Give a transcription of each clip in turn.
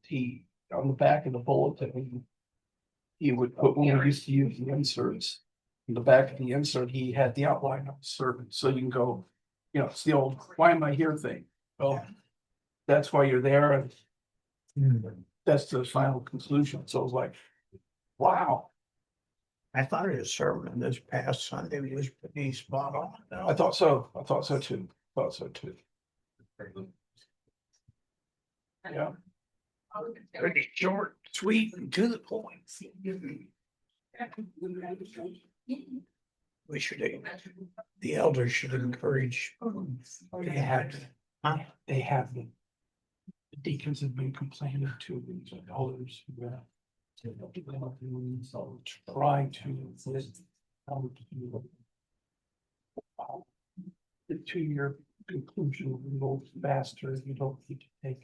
he, on the back of the bulletin, he would put, when we used to use the inserts, in the back of the insert, he had the outline of the servant, so you can go, it's the old, why am I here thing? Well, that's why you're there, and that's the final conclusion, so it was like, wow. I thought his sermon this past Sunday was pretty spot on. I thought so too. Yeah. Pretty short, sweet, and to the point. We should, the elders should encourage. They have been. The deacons have been complaining to the elders who trying to. The 2-year conclusion will go faster. You don't need to take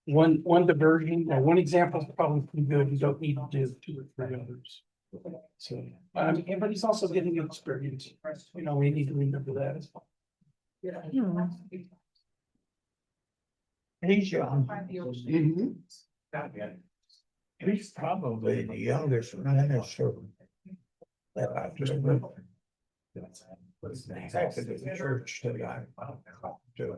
one diversion. One example is probably pretty good. You don't need to do 2 or 3 others. So, but he's also getting experience. We need to remember that as well. He's young. He's probably the youngest minister that I've just been. Exactly the church that I do.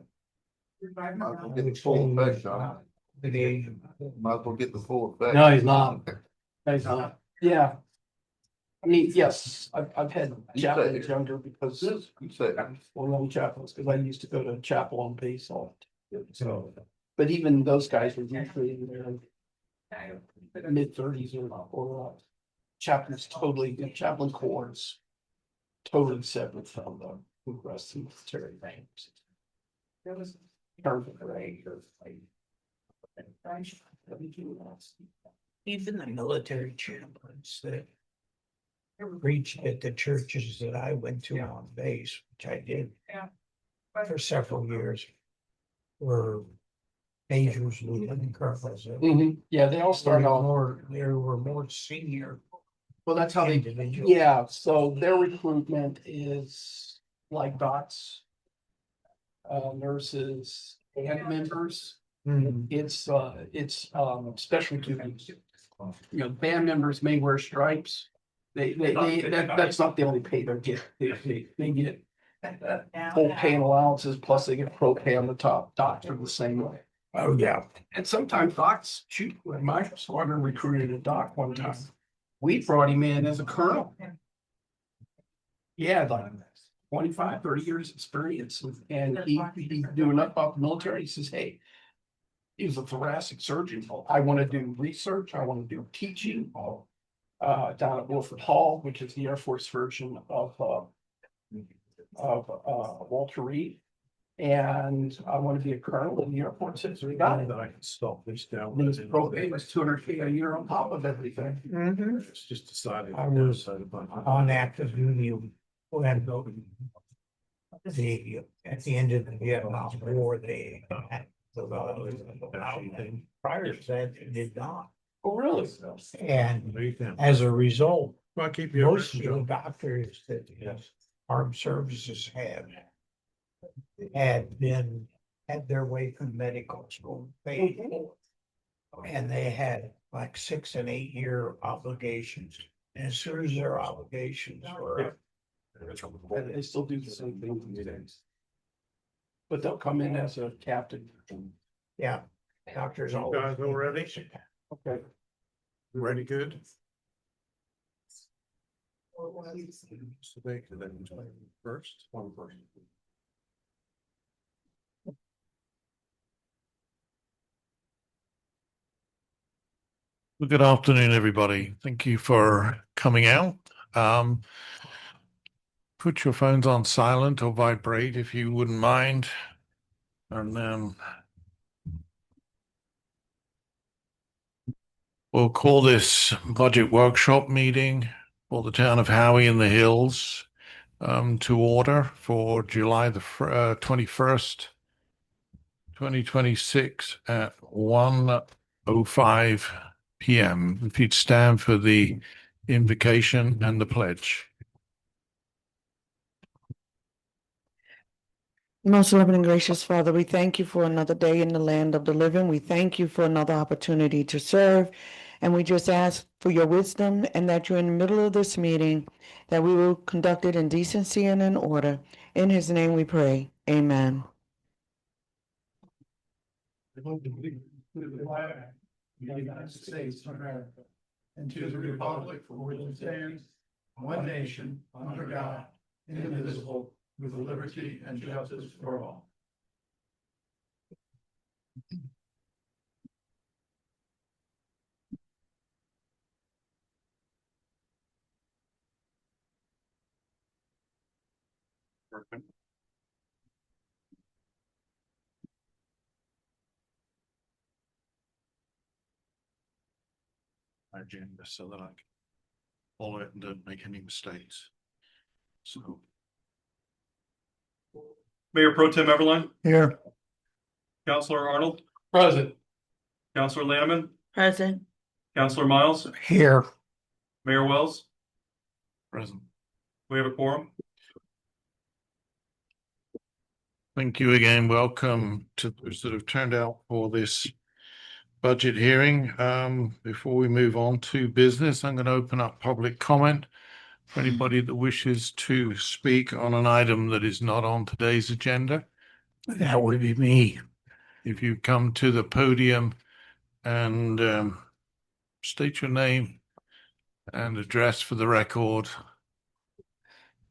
Might as well get the full effect, John. Might as well get the full effect. No, he's not. No, he's not. Yeah. I mean, yes, I've had chaplains younger because young chaplains, because I used to go to chapel on base all. So, but even those guys were usually in their mid-30s or chaplains chaplain corps totally separate from the rest of the military ranks. There was Even the military chaplains that preached at the churches that I went to on base, which I did for several years, were majors, lieutenant colonels. Yeah, they all started off They were more senior. Well, that's how they did it. Yeah, so their recruitment is like docs, nurses, and members. It's special duties. Band members may wear stripes. That's not the only pay they get. They get full pay and allowances, plus they get pro pay on the top. Docs are the same way. Oh, yeah. And sometimes docs, shoot, when my squadron recruited a doc one time, we brought him in as a colonel. He had like 25, 30 years experience, and he's doing up the military. He says, hey, he was a thoracic surgeon. I want to do research. I want to do teaching down at Wilford Hall, which is the Air Force version of Walter Reed. And I want to be a colonel in the Air Force. So we got it. I can stop this down. His propane was $200K a year on top of everything. It's just decided. I was on active duty when at the end of the Vietnam War, they had prior to that, they did not. Oh, really? And as a result, Well, keep you. most of the doctors that the armed services had their way from medical school. And they had like 6 and 8 year obligations. And as soon as their obligations were up, They still do the same thing these days. But they'll come in as a captain. yeah, doctors You always. guys all ready? Okay. Ready, good? So they could then first, one first. Well, good afternoon, everybody. Thank you for coming out. Put your phones on silent or vibrate if you wouldn't mind. And then we'll call this budget workshop meeting for the town of Howey-in-the-Hills to order for July the 21st, 2026 at 1:05 p.m. If you'd stand for the invocation and the pledge. Most loving and gracious Father, we thank you for another day in the land of the living. We thank you for another opportunity to serve. And we just ask for your wisdom and that you're in the middle of this meeting, that we will conduct it in decency and in order. In his name we pray. Amen. United States of America, and to the republic for which it stands, one nation, under God, indivisible, with liberty and justice for all. Agenda so that I can follow it and don't make any mistakes. So, Mayor Pro Tem Everline, Here. Councilor Arnold, Present. Councilor Lanneman, Present. Councilor Miles, Here. Mayor Wells. present. We have a quorum. Thank you again. Welcome to those that have turned out for this budget hearing. Before we move on to business, I'm going to open up public comment for anybody that wishes to speak on an item that is not on today's agenda. That would be me. If you come to the podium and state your name and address for the record.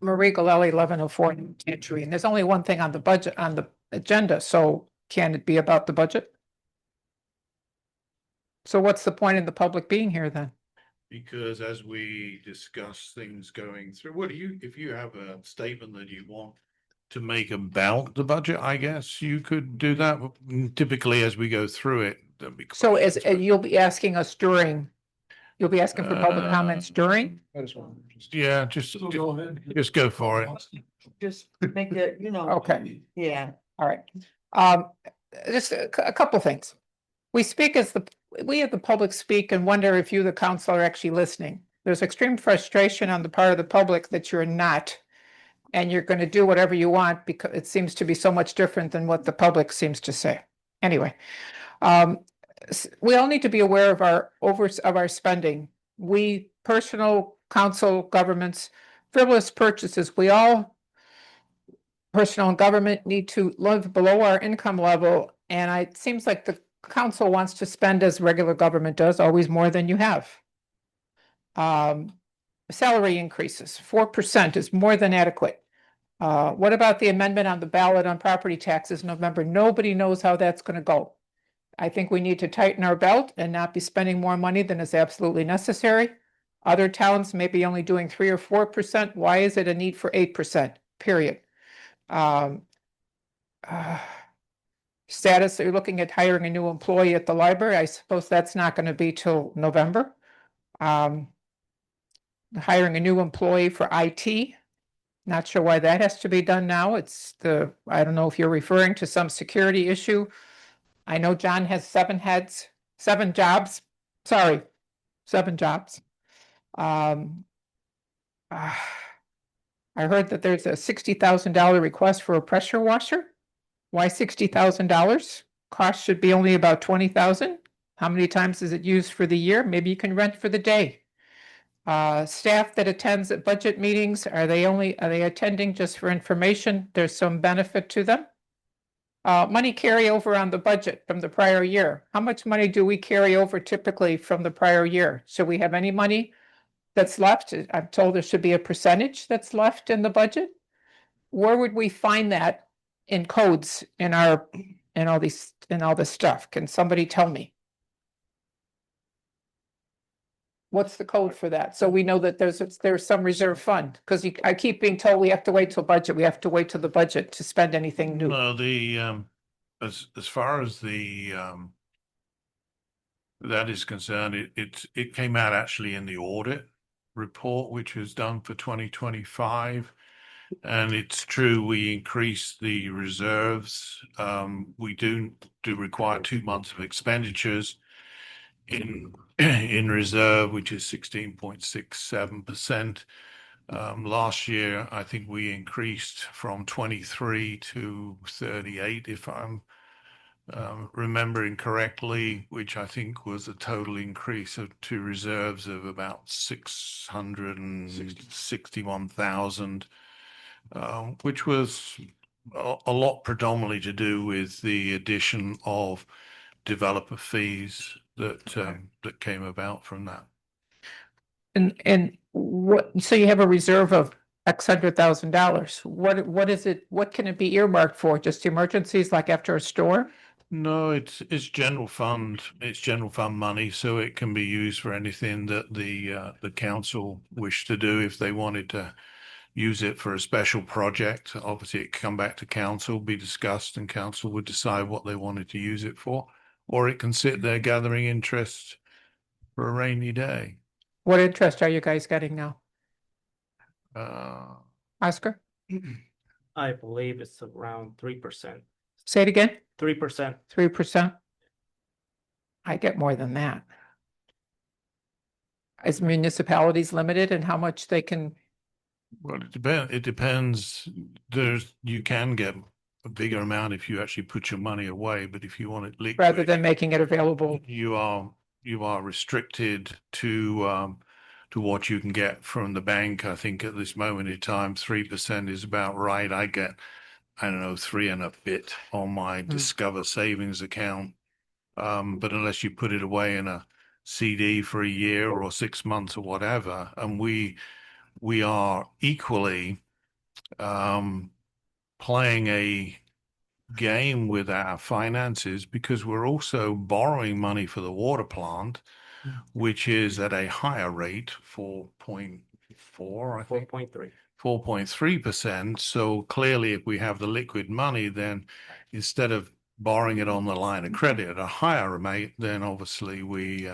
Marie Galelli, 1104 Chantry, and there's only one thing on the budget, on the agenda, so can it be about the budget? So what's the point in the public being here then? Because as we discuss things going through, what do you, if you have a statement that you want to make about the budget, I guess you could do that. Typically, as we go through it, there'll be So as questions, but- you'll be asking us during, you'll be asking for public comments during? yeah, just go for it. Just make it, Okay, yeah. all right. Just a couple things. We speak as we as the public speak and wonder if you, the council, are actually listening. There's extreme frustration on the part of the public that you're not, and you're going to do whatever you want because it seems to be so much different than what the public seems to say. Anyway, we all need to be aware of our spending. We, personal, council, governments, frivolous purchases, personal and government need to live below our income level. And it seems like the council wants to spend as regular government does, always more than you have. Salary increases, 4% is more than adequate. What about the amendment on the ballot on property taxes in November? Nobody knows how that's going to go. I think we need to tighten our belt and not be spending more money than is absolutely necessary. Other towns may be only doing 3 or 4%. Why is it a need for 8%? Period. Status, you're looking at hiring a new employee at the library. I suppose that's not going to be till November. Hiring a new employee for IT. Not sure why that has to be done now. I don't know if you're referring to some security issue. I know John has 7 jobs. Sorry, 7 jobs. I heard that there's a $60,000 request for a pressure washer. Why $60,000? Cost should be only about $20,000. How many times is it used for the year? Maybe you can rent for the day. Staff that attends at budget meetings, are they attending just for information? There's some benefit to them. Money carryover on the budget from the prior year. How much money do we carry over typically from the prior year? Should we have any money that's left? I'm told there should be a percentage that's left in the budget. Where would we find that in codes in all this stuff? Can somebody tell me? What's the code for that? So we know that there's some reserve fund, because I keep being told we have to wait till budget. We have to wait till the budget to spend anything new. No, as far as that is concerned, it came out actually in the audit report, which was done for 2025. And it's true, we increased the reserves. We do require 2 months of expenditures in reserve, which is 16.67%. Last year, I think we increased from 23 to 38, if I'm remembering correctly, which I think was a total increase to reserves of about 661,000, which was a lot predominantly to do with the addition of developer fees that came about from that. And what, so you have a reserve of X $100,000. What is it, what can it be earmarked for? Just emergencies like after a storm? No, it's general fund. It's general fund money, so it can be used for anything that the council wish to do. If they wanted to use it for a special project, obviously it could come back to council, be discussed, and council would decide what they wanted to use it for. Or it can sit there gathering interest for a rainy day. What interest are you guys getting now? Uh, Oscar, I believe it's around 3%. say it again, 3%. 3%? I get more than that. Is municipalities limited in how much they can? well, it depends. You can get a bigger amount if you actually put your money away, but if you want it liquid, Rather than making it available? you are restricted to what you can get from the bank. I think at this moment in time, 3% is about right. I get, I don't know, 3 and a bit on my Discover savings account. But unless you put it away in a CD for a year or 6 months or whatever, and we are equally playing a game with our finances because we're also borrowing money for the water plant, which is at a higher rate, 4.4, I think. 4.3. 4.3%. So clearly, if we have the liquid money, then instead of borrowing it on the line of credit at a higher rate, then obviously we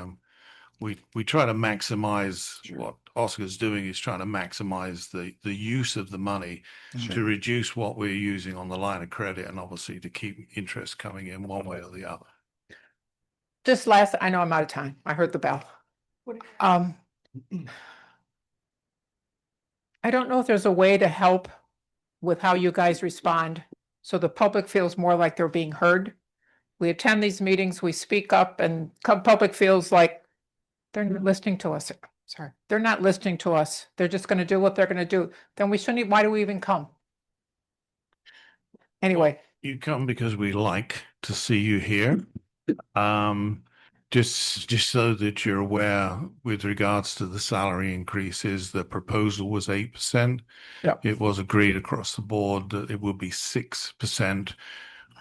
try to maximize what Oscar's doing is trying to maximize the use of the money to reduce what we're using on the line of credit and obviously to keep interest coming in one way or the other. Just last, I know I'm out of time. I heard the bell. I don't know if there's a way to help with how you guys respond, so the public feels more like they're being heard. We attend these meetings, we speak up, and public feels like they're not listening to us. Sorry, they're not listening to us. They're just gonna do what they're gonna do. Then we shouldn't, why do we even come? Anyway, You come because we like to see you here. Just so that you're aware, with regards to the salary increases, the proposal was 8%. Yeah. It was agreed across the board that it would be 6%.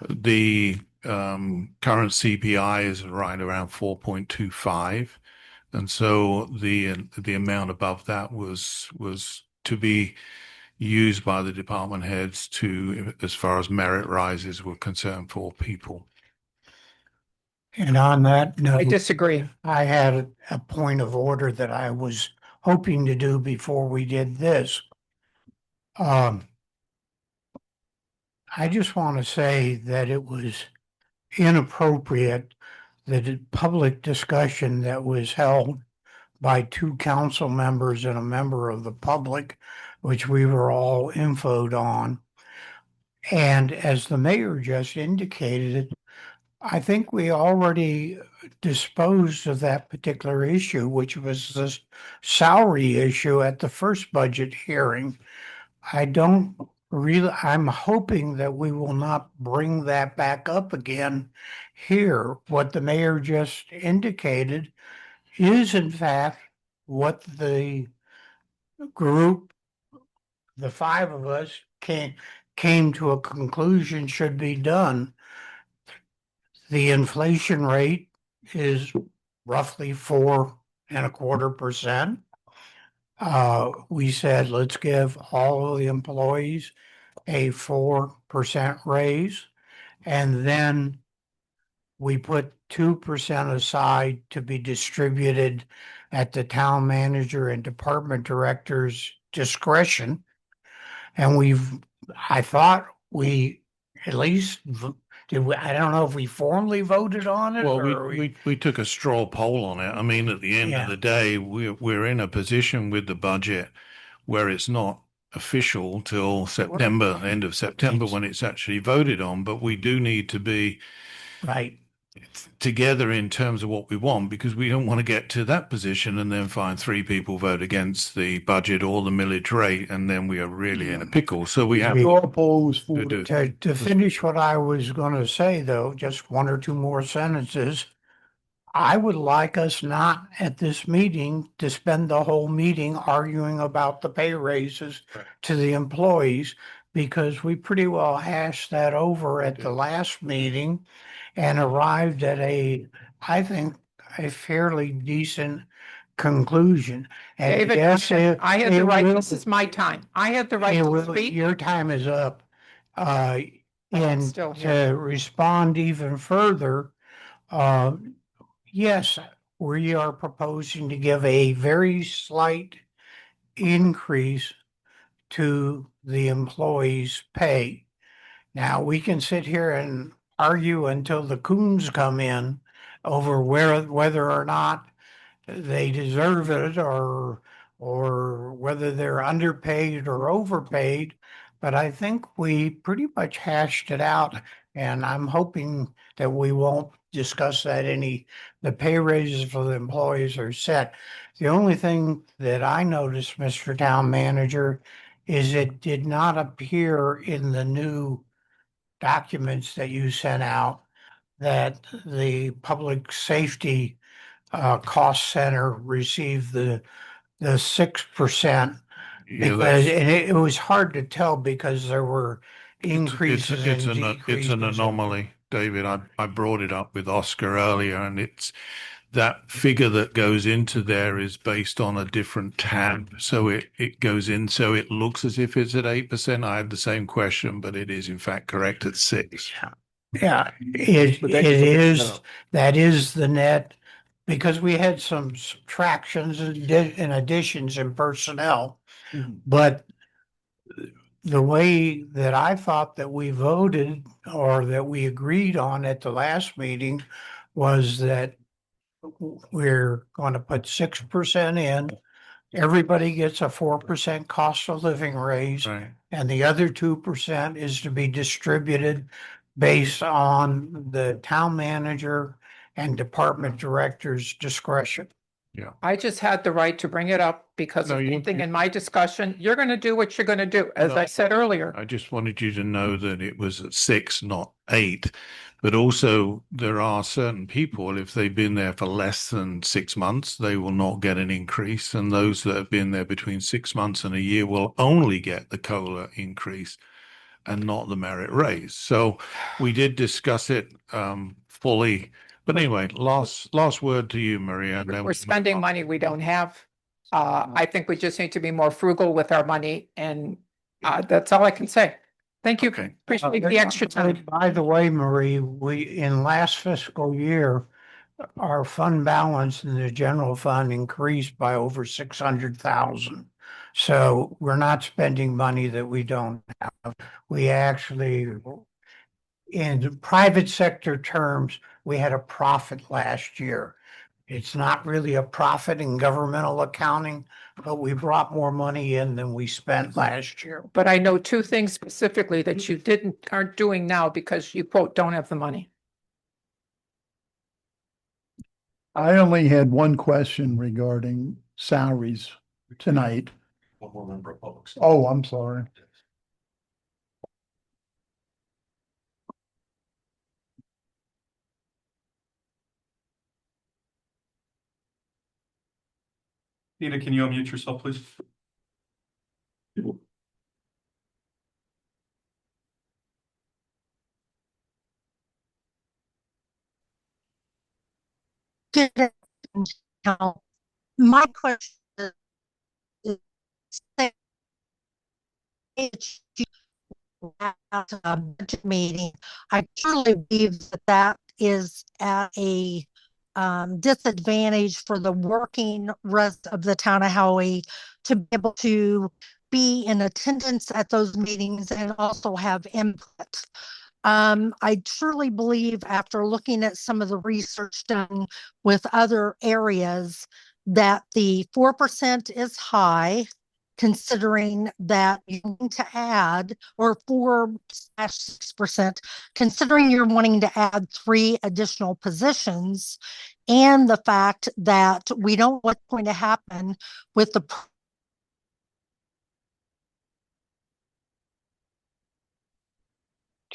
The current CPI is right around 4.25, and so the amount above that was to be used by the department heads to, as far as merit rises were concerned, for people. And on that I note, disagree. I had a point of order that I was hoping to do before we did this. I just want to say that it was inappropriate that the public discussion that was held by 2 council members and a member of the public, which we were all infoed on. And as the mayor just indicated, I think we already disposed of that particular issue, which was this salary issue at the first budget hearing. I'm hoping that we will not bring that back up again here. What the mayor just indicated is in fact what the group, the 5 of us, came to a conclusion should be done. The inflation rate is roughly 4.25%. We said, let's give all of the employees a 4% raise. And then we put 2% aside to be distributed at the town manager and department director's discretion. And I thought we at least I don't know if we formally voted on it. Well, or we took a straw poll on it. I mean, at the end of the day, we're in a position with the budget where it's not official till September, end of September, when it's actually voted on. But we do need to be Right. together in terms of what we want, because we don't want to get to that position and then find three people vote against the budget or the millage rate, and then we are really in a pickle. So we have You're opposed to do. To finish what I was going to say, though, just one or two more sentences. I would like us not at this meeting to spend the whole meeting arguing about the pay raises to the employees, because we pretty well hashed that over at the last meeting and arrived at I think, a fairly decent conclusion. And David, yes, I had the it right, will- this is my time. I had the right it to will- speak. Your time is up. And still here. to respond even further, uh, yes, we are proposing to give a very slight increase to the employees' pay. Now, we can sit here and argue until the coons come in over whether or not they deserve it, or whether they're underpaid or overpaid. But I think we pretty much hashed it out, and I'm hoping that we won't discuss that any. The pay raises for the employees are set. The only thing that I noticed, Mr. Town Manager, is it did not appear in the new documents that you sent out that the public safety cost center received the 6%, Yeah, because that's, it was hard to tell because there were increases it's and it's decreases. an anomaly, David. I brought it up with Oscar earlier, and it's that figure that goes into there is based on a different tab. So it goes in, so it looks as if it's at 8%. I had the same question, but it is in fact correct at 6. Yeah, it is, that is the net, because we had some subtractions and additions in personnel. But the way that I thought that we voted, or that we agreed on at the last meeting, was that we're going to put 6% in. Everybody gets a 4% cost of living raise, Right. and the other 2% is to be distributed based on the town manager and department director's discretion. I just had the right to bring it up because No, of you- something in my discussion. You're going to do what you're going to do, as No. I said earlier. I just wanted you to know that it was at 6, not 8. But also, there are certain people, if they've been there for less than 6 months, they will not get an increase. And those that have been there between 6 months and a year will only get the COLA increase and not the merit raise. So we did discuss it fully. But anyway, last word to you, Maria. And then We're spending money we don't have. I think we just need to be more frugal with our money, and that's all I can say. Thank you. Okay. Appreciate the extra time. By the way, Marie, we, in last fiscal year, our fund balance in the general fund increased by over 600,000. So we're not spending money that we don't have. We actually, in private sector terms, we had a profit last year. It's not really a profit in governmental accounting, but we brought more money in than we spent last year. But I know two things specifically that you aren't doing now because you quote, don't have the money. I only had one question regarding salaries tonight. One more member of public. Oh, I'm sorry. Nina, can you unmute yourself, please? Good afternoon, Council. My question is at a budget meeting, I truly believe that that is at a disadvantage for the working rest of the town of Howey to be able to be in attendance at those meetings and also have input. I truly believe, after looking at some of the research done with other areas, that the 4% is high considering that you're going to add, or 4/6%, considering you're wanting to add 3 additional positions, and the fact that we don't know what's going to happen with the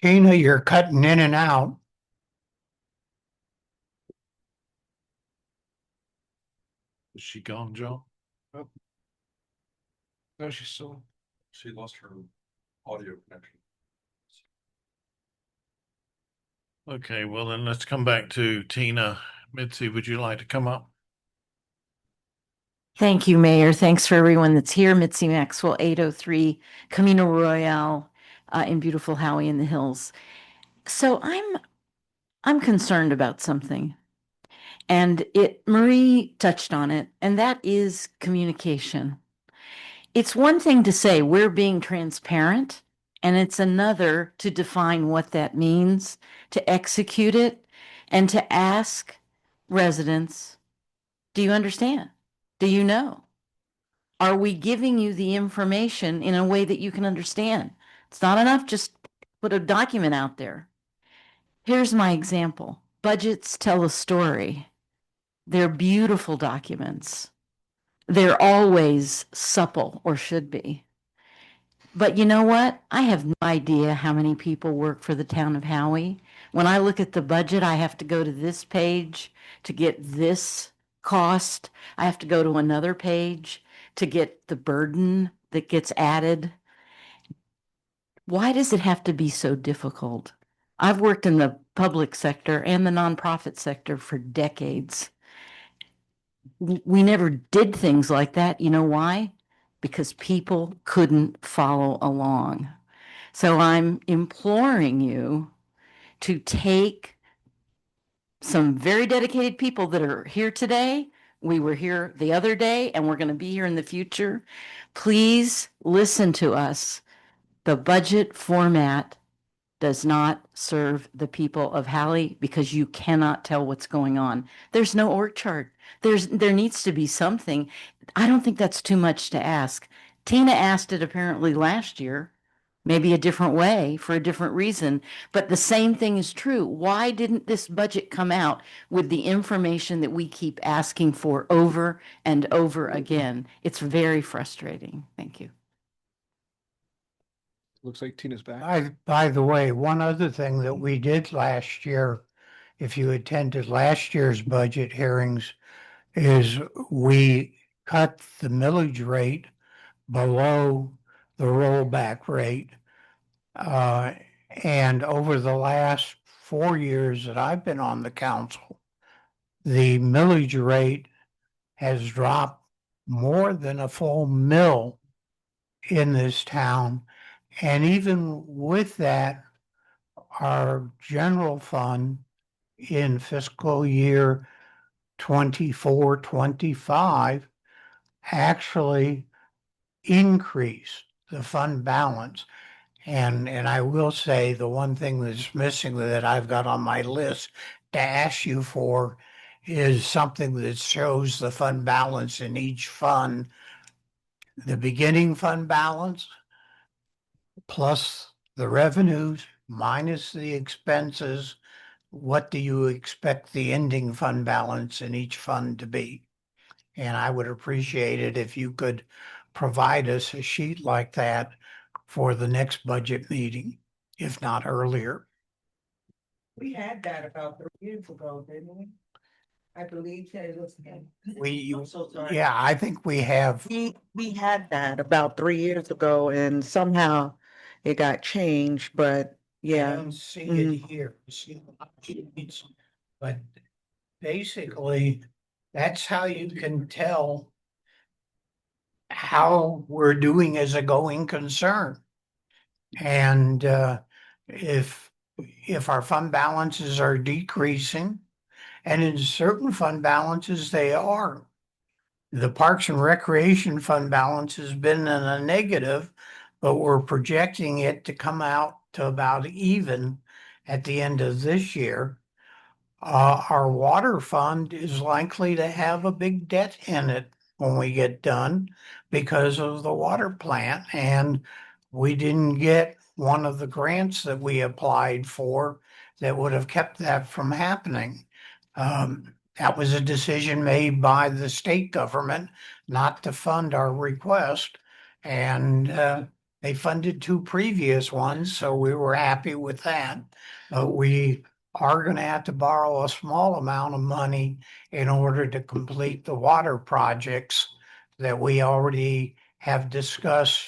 Tina, you're cutting in and out. Is she gone, John? No, she's still. She lost her audio connection. Okay, well then let's come back to Tina. Mitzi, would you like to come up? Thank you, Mayor. Thanks for everyone that's here. Mitzi Maxwell, 803 Camino Royale in beautiful Howey-in-the-Hills. So I'm concerned about something, and Marie touched on it, and that is communication. It's one thing to say we're being transparent, and it's another to define what that means, to execute it, and to ask residents, do you understand? Do you know? Are we giving you the information in a way that you can understand? It's not enough just put a document out there. Here's my example. Budgets tell a story. They're beautiful documents. They're always supple, or should be. But you know what? I have no idea how many people work for the town of Howey. When I look at the budget, I have to go to this page to get this cost. I have to go to another page to get the burden that gets added. Why does it have to be so difficult? I've worked in the public sector and the nonprofit sector for decades. We never did things like that. You know why? Because people couldn't follow along. So I'm imploring you to take some very dedicated people that are here today. We were here the other day, and we're going to be here in the future. Please listen to us. The budget format does not serve the people of Halley because you cannot tell what's going on. There's no org chart. There needs to be something. I don't think that's too much to ask. Tina asked it apparently last year, maybe a different way for a different reason, but the same thing is true. Why didn't this budget come out with the information that we keep asking for over and over again? It's very frustrating. Thank you. Looks like Tina's back. By the way, one other thing that we did last year, if you attended last year's budget hearings, is we cut the millage rate below the rollback rate. And over the last 4 years that I've been on the council, the millage rate has dropped more than a full mill in this town. And even with that, our general fund in fiscal year 24-25 actually increased the fund balance. And I will say the one thing that's missing that I've got on my list to ask you for is something that shows the fund balance in each fund. The beginning fund balance plus the revenues minus the expenses. What do you expect the ending fund balance in each fund to be? And I would appreciate it if you could provide us a sheet like that for the next budget meeting, if not earlier. We had that about 3 years ago, didn't we? I believe that it was. I'm so sorry. Yeah, I think we have. We had that about 3 years ago, and somehow it got changed, but I yeah. don't see it here. See the sheets, but basically, that's how you can tell how we're doing as a going concern. And if our fund balances are decreasing, and in certain fund balances they are. The Parks and Recreation fund balance has been in a negative, but we're projecting it to come out to about even at the end of this year. Our water fund is likely to have a big debt in it when we get done because of the water plant, and we didn't get one of the grants that we applied for that would have kept that from happening. That was a decision made by the state government not to fund our request. And they funded two previous ones, so we were happy with that. We are going to have to borrow a small amount of money in order to complete the water projects that we already have discussed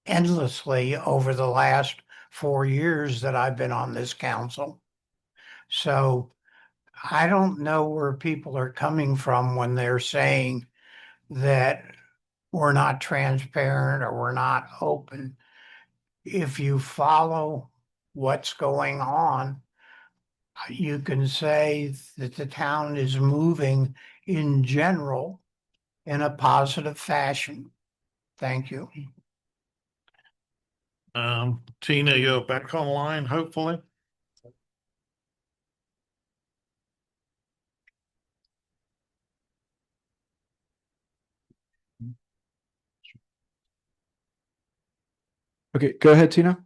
endlessly over the last 4 years that I've been on this council. So I don't know where people are coming from when they're saying that we're not transparent or we're not open. If you follow what's going on, you can say that the town is moving in general in a positive fashion. Thank you. Tina, you're back online, hopefully. Okay, go ahead, Tina.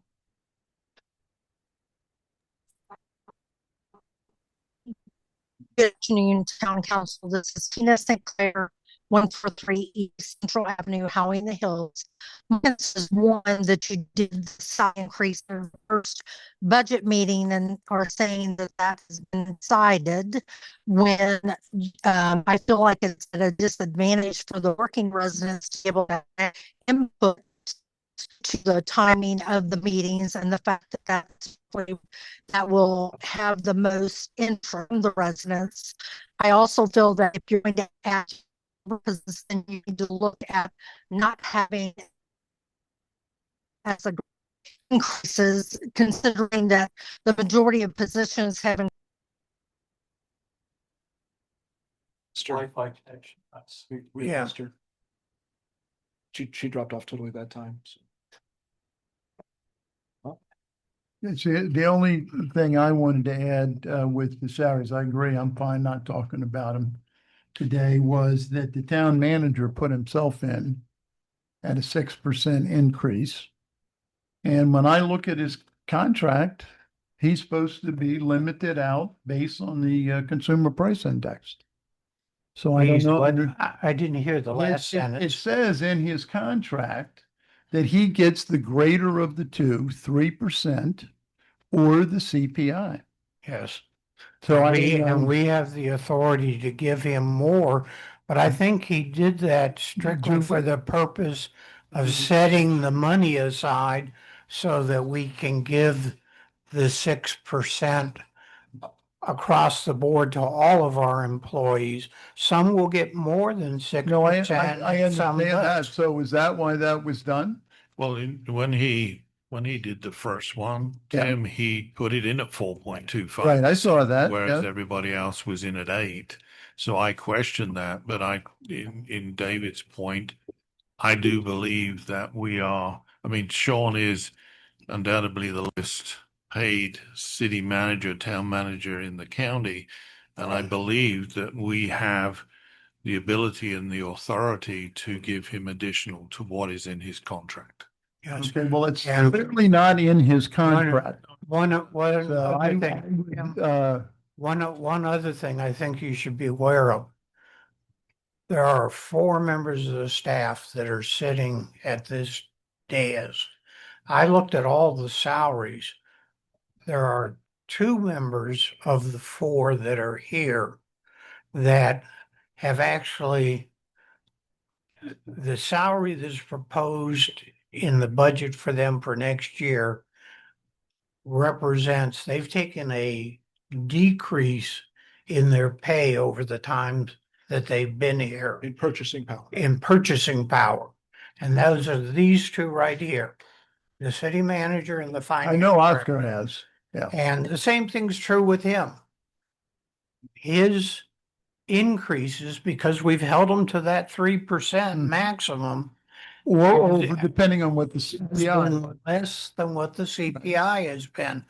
Good afternoon, Town Council. This is Tina St. Clair, 143 East Central Avenue, Howey-in-the-Hills. This is one that you did the side increase in the first budget meeting and are saying that that has been decided when I feel like it's at a disadvantage for the working residents to be able to have input to the timing of the meetings and the fact that that will have the most interest from the residents. I also feel that if you're going to add purposes, then you need to look at not having as a increases, considering that the majority of positions have Wi-Fi connection. We Yeah. lost her. She dropped off totally that time. So. See, the only thing I wanted to add with the salaries, I agree, I'm fine not talking about them today, was that the town manager put himself in at a 6% increase. And when I look at his contract, he's supposed to be limited out based on the consumer price index. So I don't know. I didn't hear the last It sentence. says in his contract that he gets the greater of the two, 3%, or the CPI. Yes. So And we have the authority to give him more, but I think he did that strictly for the purpose of setting the money aside so that we can give the 6% across the board to all of our employees. Some will get more than 6%. No, I some understand that. less. So is that why that was done? Well, when he did the first one, Yeah. Tim, he put it in at 4.25. Right, I saw that. Whereas yeah. everybody else was in at 8. So I questioned that, but in David's point, I do believe that we are, I mean, Sean is undoubtedly the lowest paid city manager, town manager in the county. And I believe that we have the ability and the authority to give him additional to what is in his contract. Yes. Okay, well, it's clearly not in his contract. One So other thing. One other thing I think you should be aware of. There are 4 members of the staff that are sitting at this dais. I looked at all the salaries. There are 2 members of the 4 that are here that have actually, the salary that's proposed in the budget for them for next year represents, they've taken a decrease in their pay over the times that they've been here. In purchasing power. In purchasing power. And those are these 2 right here. The city manager and the finance. I know director. Oscar has, yeah. And the same thing's true with him. His increases, because we've held him to that 3% maximum. Or depending on what the It's CPI. been less than what the CPI has been.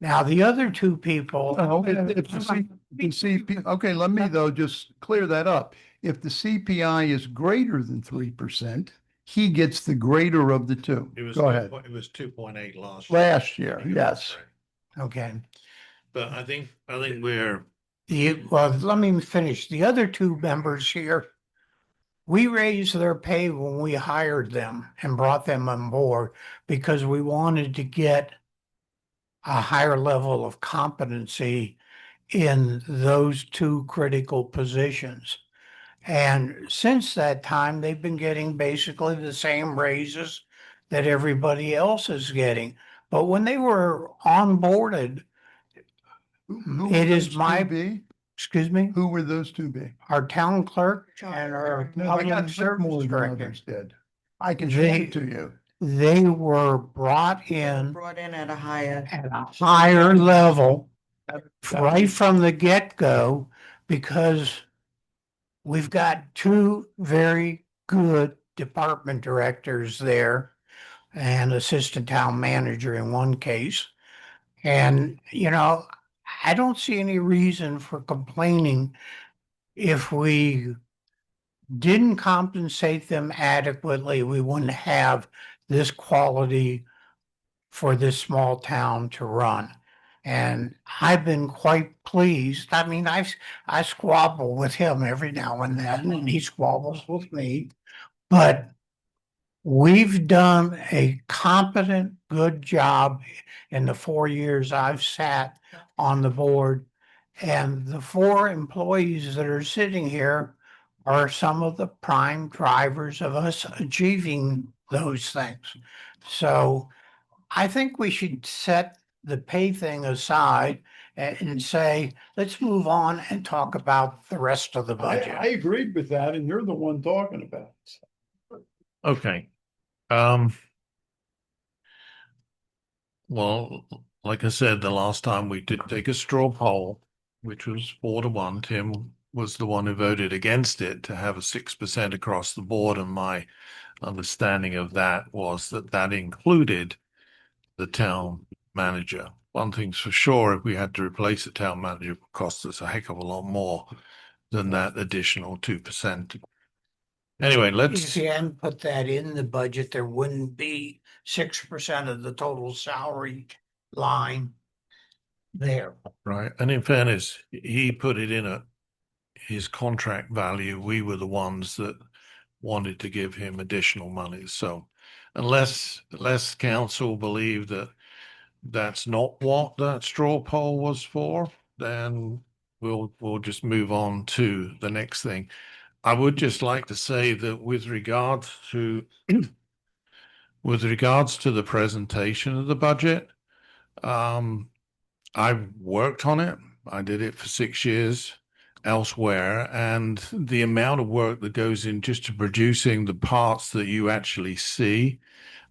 Now, the other 2 people. No, if the CP, okay, let me though just clear that up. If the CPI is greater than 3%, he gets the greater of the two. It was Go ahead. It was 2.8 last year. Last year, yes. Okay. But I think we're Well, let me finish. The other two members here, we raised their pay when we hired them and brought them on board because we wanted to get a higher level of competency in those two critical positions. And since that time, they've been getting basically the same raises that everybody else is getting. But when they were onboarded, Who would it is those my, two be? excuse me, Who would those two be? our town clerk and our No, I got public service more than director. others did. I can show They- it to you. They were brought in Brought in at a higher. at a higher level right from the get-go because we've got two very good department directors there and assistant town manager in one case. And, I don't see any reason for complaining if we didn't compensate them adequately, we wouldn't have this quality for this small town to run. And I've been quite pleased. I mean, I squabble with him every now and then, and he squabbles with me. But we've done a competent, good job in the 4 years I've sat on the board. And the four employees that are sitting here are some of the prime drivers of us achieving those things. So I think we should set the pay thing aside and say, let's move on and talk about the rest of the I budget. agreed with that, and you're the one talking about it. okay. Well, like I said, the last time we did take a straw poll, which was 4-1. Tim was the one who voted against it to have a 6% across the board. And my understanding of that was that included the town manager. One thing's for sure, if we had to replace the town manager, it would cost us a heck of a lot more than that additional 2%. Anyway, If you hadn't put that in the budget, there wouldn't be 6% of the total salary line there. right. And in fairness, he put it in his contract value. We were the ones that wanted to give him additional money. So unless council believe that that's not what that straw poll was for, then we'll just move on to the next thing. I would just like to say that with regards to the presentation of the budget, I've worked on it. I did it for 6 years elsewhere, and the amount of work that goes in just to producing the parts that you actually see.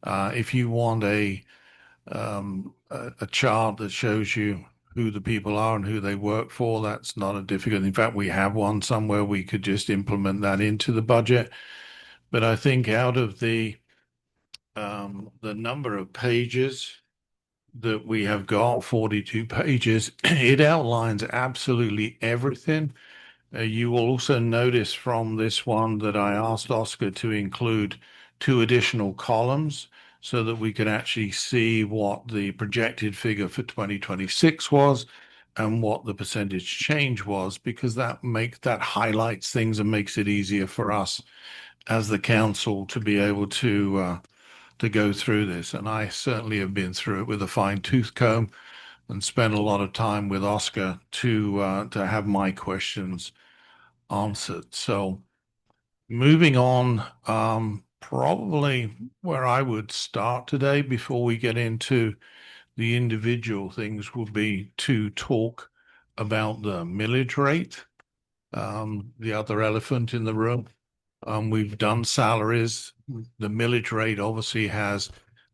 If you want a chart that shows you who the people are and who they work for, that's not a difficult. In fact, we have one somewhere. We could just implement that into the budget. But I think out of the number of pages that we have got, 42 pages, it outlines absolutely everything. You will also notice from this one that I asked Oscar to include 2 additional columns so that we could actually see what the projected figure for 2026 was and what the percentage change was, because that highlights things and makes it easier for us as the council to be able to go through this. And I certainly have been through it with a fine-tooth comb and spent a lot of time with Oscar to have my questions answered. So moving on, probably where I would start today before we get into the individual things would be to talk about the millage rate, the other elephant in the room. We've done salaries. The millage rate obviously has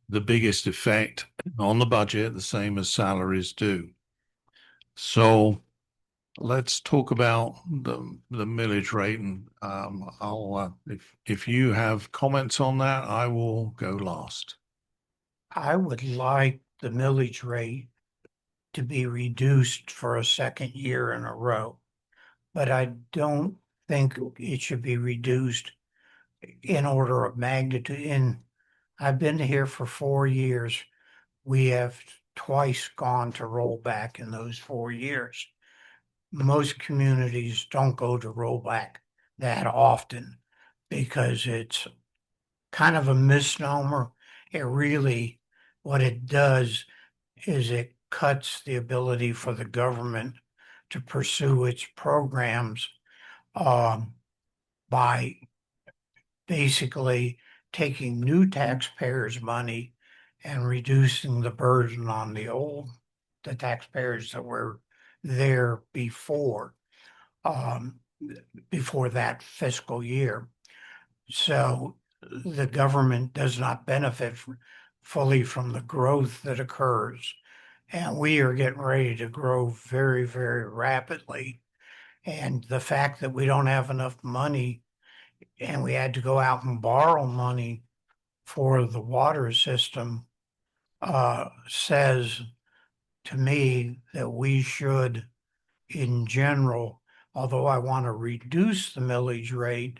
the biggest effect on the budget, the same as salaries do. So let's talk about the millage rate, and I'll if you have comments on that, I will go last. I would like the millage rate to be reduced for a second year in a row, but I don't think it should be reduced in order of magnitude. I've been here for 4 years. We have twice gone to rollback in those 4 years. Most communities don't go to rollback that often because it's kind of a misnomer. What it does is it cuts the ability for the government to pursue its programs by basically taking new taxpayers' money and reducing the burden on the taxpayers that were there before that fiscal year. So the government does not benefit fully from the growth that occurs. And we are getting ready to grow very, very rapidly. And the fact that we don't have enough money and we had to go out and borrow money for the water system says to me that we should, in general, although I want to reduce the millage rate,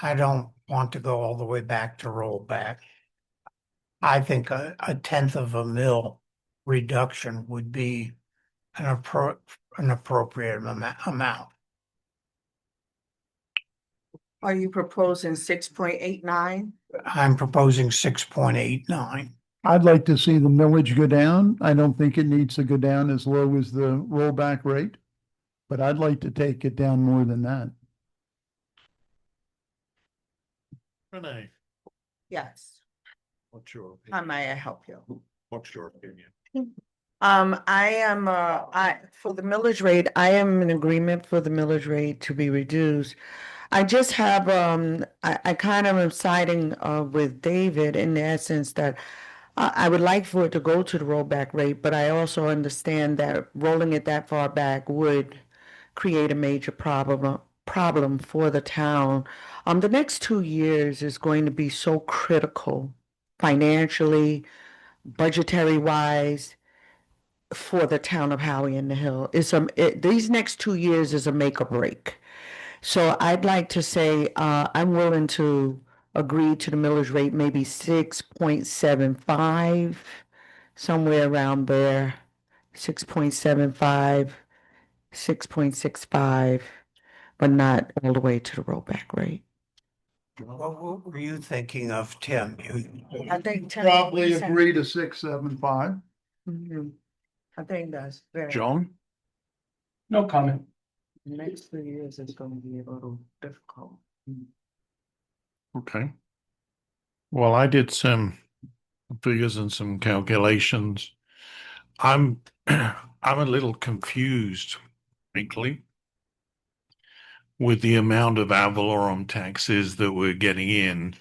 I don't want to go all the way back to rollback. I think a tenth of a mill reduction would be an appropriate amount. Are you proposing 6.89? I'm proposing 6.89. I'd like to see the millage go down. I don't think it needs to go down as low as the rollback rate, but I'd like to take it down more than that. Renee, Yes. what's your opinion? How may I help you? What's your opinion? I am, for the millage rate, I am in agreement for the millage rate to be reduced. I just have, I kind of am siding, with David in the essence that I would like for it to go to the rollback rate, but I also understand that rolling it that far back would create a major problem for the town. The next 2 years is going to be so critical financially, budgetary wise, for the town of Howey-in-the-Hill. These next 2 years is a make or break. So I'd like to say, I'm willing to agree to the millage rate, maybe 6.75, somewhere around there, 6.75, 6.65, but not all the way to the rollback rate. What were you thinking of, Tim? I think Probably agree to 6.75. Mhm. I think that's very. John? No comment. The next 3 years is going to be a little difficult. Okay. Well, I did some figures and some calculations. I'm I'm a little confused, frankly, with the amount of ad valorem taxes that we're getting in.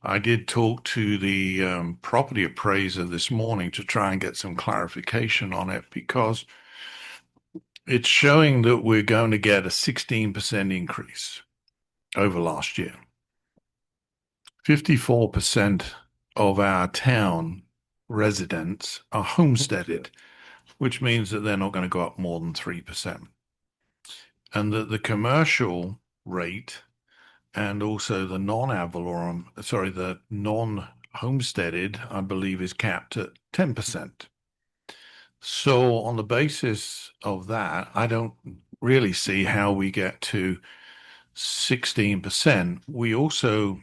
I did talk to the property appraiser this morning to try and get some clarification on it because it's showing that we're going to get a 16% increase over last year. 54% of our town residents are homesteaded, which means that they're not going to go up more than 3%. And that the commercial rate and also the the non-homesteaded, I believe, is capped at 10%. So on the basis of that, I don't really see how we get to 16%. We also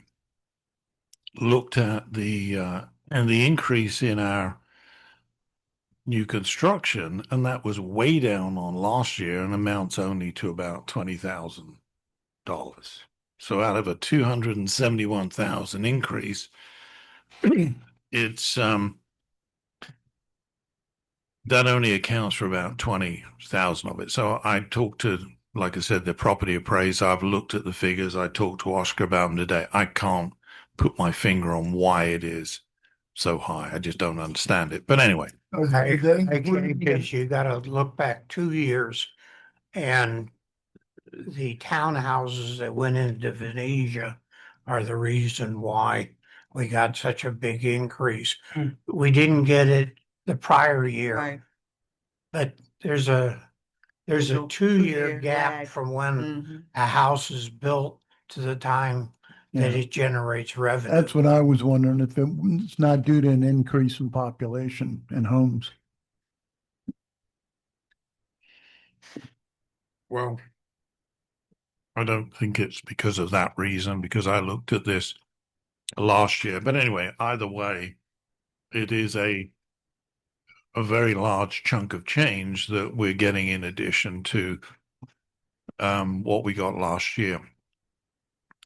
looked at the increase in our new construction, and that was way down on last year and amounts only to about $20,000. So out of a 271,000 increase, it's that only accounts for about 20,000 of it. So I talked to, like I said, the property appraiser. I've looked at the figures. I talked to Oscar about them today. I can't put my finger on why it is so high. I just don't understand it. But anyway. Okay, because you gotta look back 2 years and the townhouses that went into Venezia are the reason why we got such a big increase. We didn't get it the prior year. Right. But there's a There's a So 2-year two-year gap lag. from when Mhm. a house is built to the time that Yeah. it generates revenue. That's what I was wondering, if it's not due to an increase in population and homes. Well, I don't think it's because of that reason, because I looked at this last year. But anyway, either way, it is a very large chunk of change that we're getting in addition to what we got last year.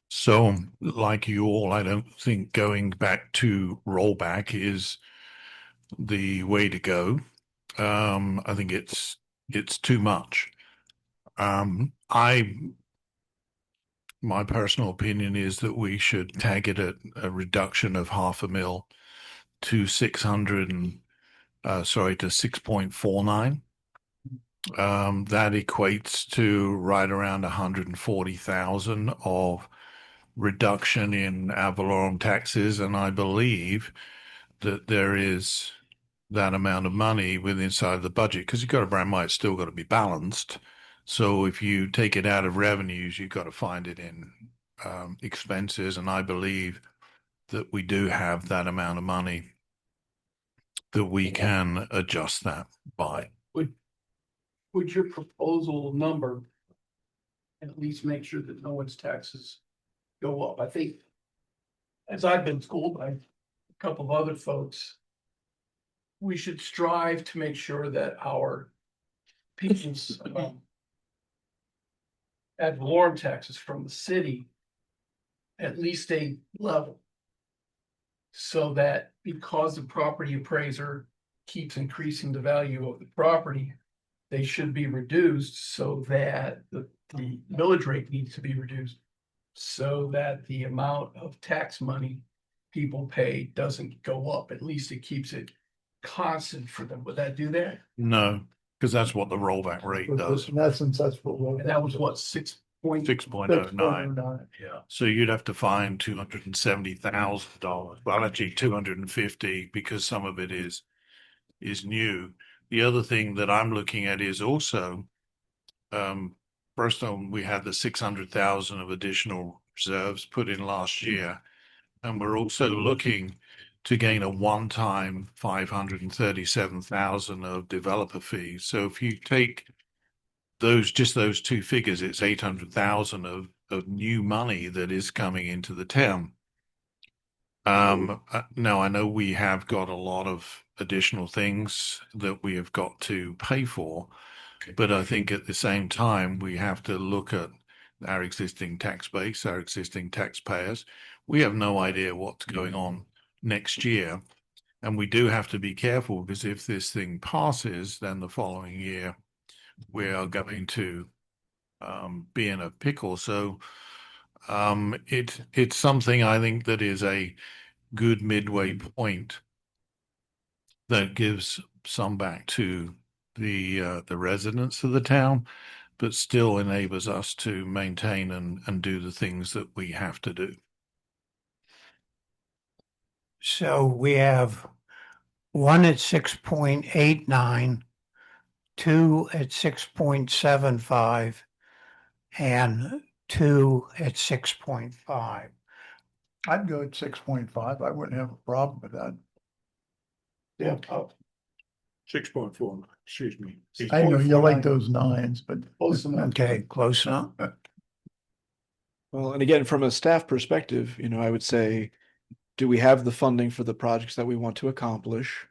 So, like you all, I don't think going back to rollback is the way to go. I think it's too much. My personal opinion is that we should tag it at a reduction of $500,000 to 600 and to 6.49. That equates to right around 140,000 of reduction in ad valorem taxes, and I believe that there is that amount of money within inside the budget, because you've got to bear in mind it's still got to be balanced. So if you take it out of revenues, you've got to find it in expenses, and I believe that we do have that amount of money that we can adjust that by. Would your proposal number at least make sure that no one's taxes go up? I think, as I've been told by a couple of other folks, we should strive to make sure that our people's ad valorem taxes from the city at least stay level. So that because the property appraiser keeps increasing the value of the property, they should be reduced so that the millage rate needs to be reduced. So that the amount of tax money people pay doesn't go up. At least it keeps it constant for them. Would that do that? No, because that's what the rollback rate does. In essence, that's what. And that was what, 6.09? 6.09. Yeah. So you'd have to find $270,000. Well, actually 250, because some of it is new. The other thing that I'm looking at is also, first on, we had the 600,000 of additional reserves put in last year. And we're also looking to gain a one-time 537,000 of developer fees. So if you take those two figures, it's 800,000 of new money that is coming into the town. Now I know we have got a lot of additional things that we have got to pay for, but I think at the same time, we have to look at our existing tax base, our existing taxpayers. We have no idea what's going on next year. And we do have to be careful, because if this thing passes, then the following year we are going to be in a pickle. So it's something I think that is a good midway point that gives some back to the residents of the town, but still enables us to maintain and do the things that we have to do. So we have one at 6.89, two at 6.75, and two at 6.5. I'd go at 6.5. I wouldn't have a problem with that. Yeah. 6.4, excuse me. I know you like those nines, but. Close enough. Okay, close enough. Well, and again, from a staff perspective, I would say, do we have the funding for the projects that we want to accomplish,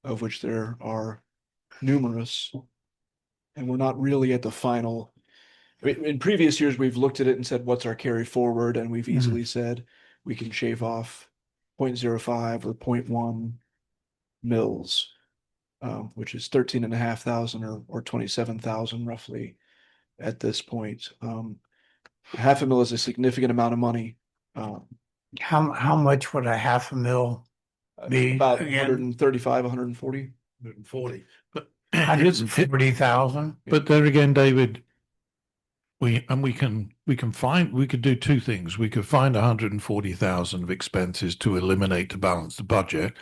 of which there are numerous, and we're not really at the final. In previous years, we've looked at it and said, what's our carry forward? And we've easily said we can shave off 0.05 or 0.1 mils, which is 13,500 or 27,000 roughly at this point. Half a mil is a significant amount of money. How much would a half a mil be? About Again? 135, 140. 140. But 140,000. But there again, David, we could do two things. We could find 140,000 of expenses to eliminate to balance the budget,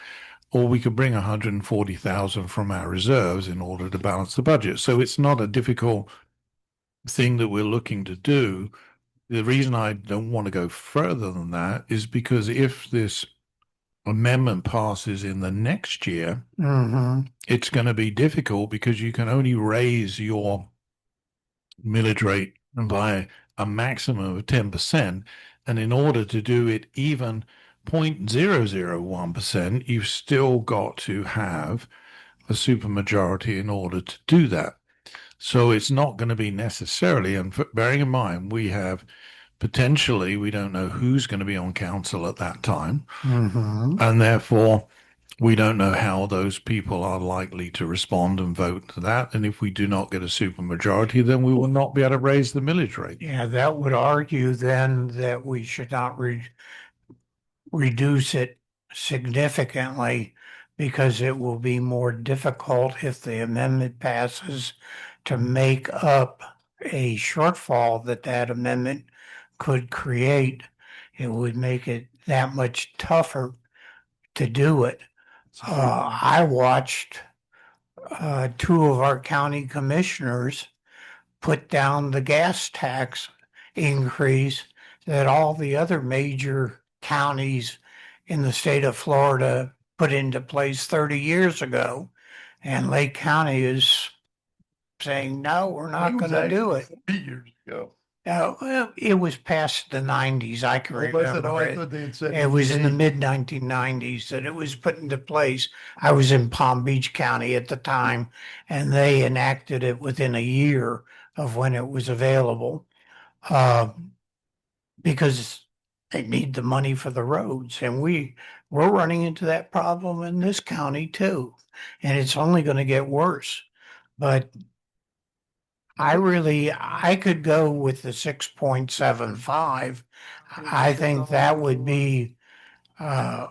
or we could bring 140,000 from our reserves in order to balance the budget. So it's not a difficult thing that we're looking to do. The reason I don't want to go further than that is because if this amendment passes in the next year, it's going to be difficult because you can only raise your millage rate by a maximum of 10%. And in order to do it even 0.001%, you've still got to have a supermajority in order to do that. So it's not going to be necessarily, and bearing in mind, we have potentially, we don't know who's going to be on council at that time. And therefore, we don't know how those people are likely to respond and vote to that. And if we do not get a supermajority, then we will not be able to raise the millage rate. Yeah, that would argue then that we should not reduce it significantly because it will be more difficult if the amendment passes to make up a shortfall that amendment could create. It would make it that much tougher to do it. I watched two of our county commissioners put down the gas tax increase that all the other major counties in the state of Florida put into place 30 years ago. And Lake County is saying, no, we're not going to do it. 3 years ago. Well, it was past the 90s. I can I said, remember I it. thought they had said. It was in the 88. mid 1990s that it was put into place. I was in Palm Beach County at the time, and they enacted it within a year of when it was available, because they need the money for the roads. And we're running into that problem in this county too. And it's only going to get worse. But I could go with the 6.75. I think that would be a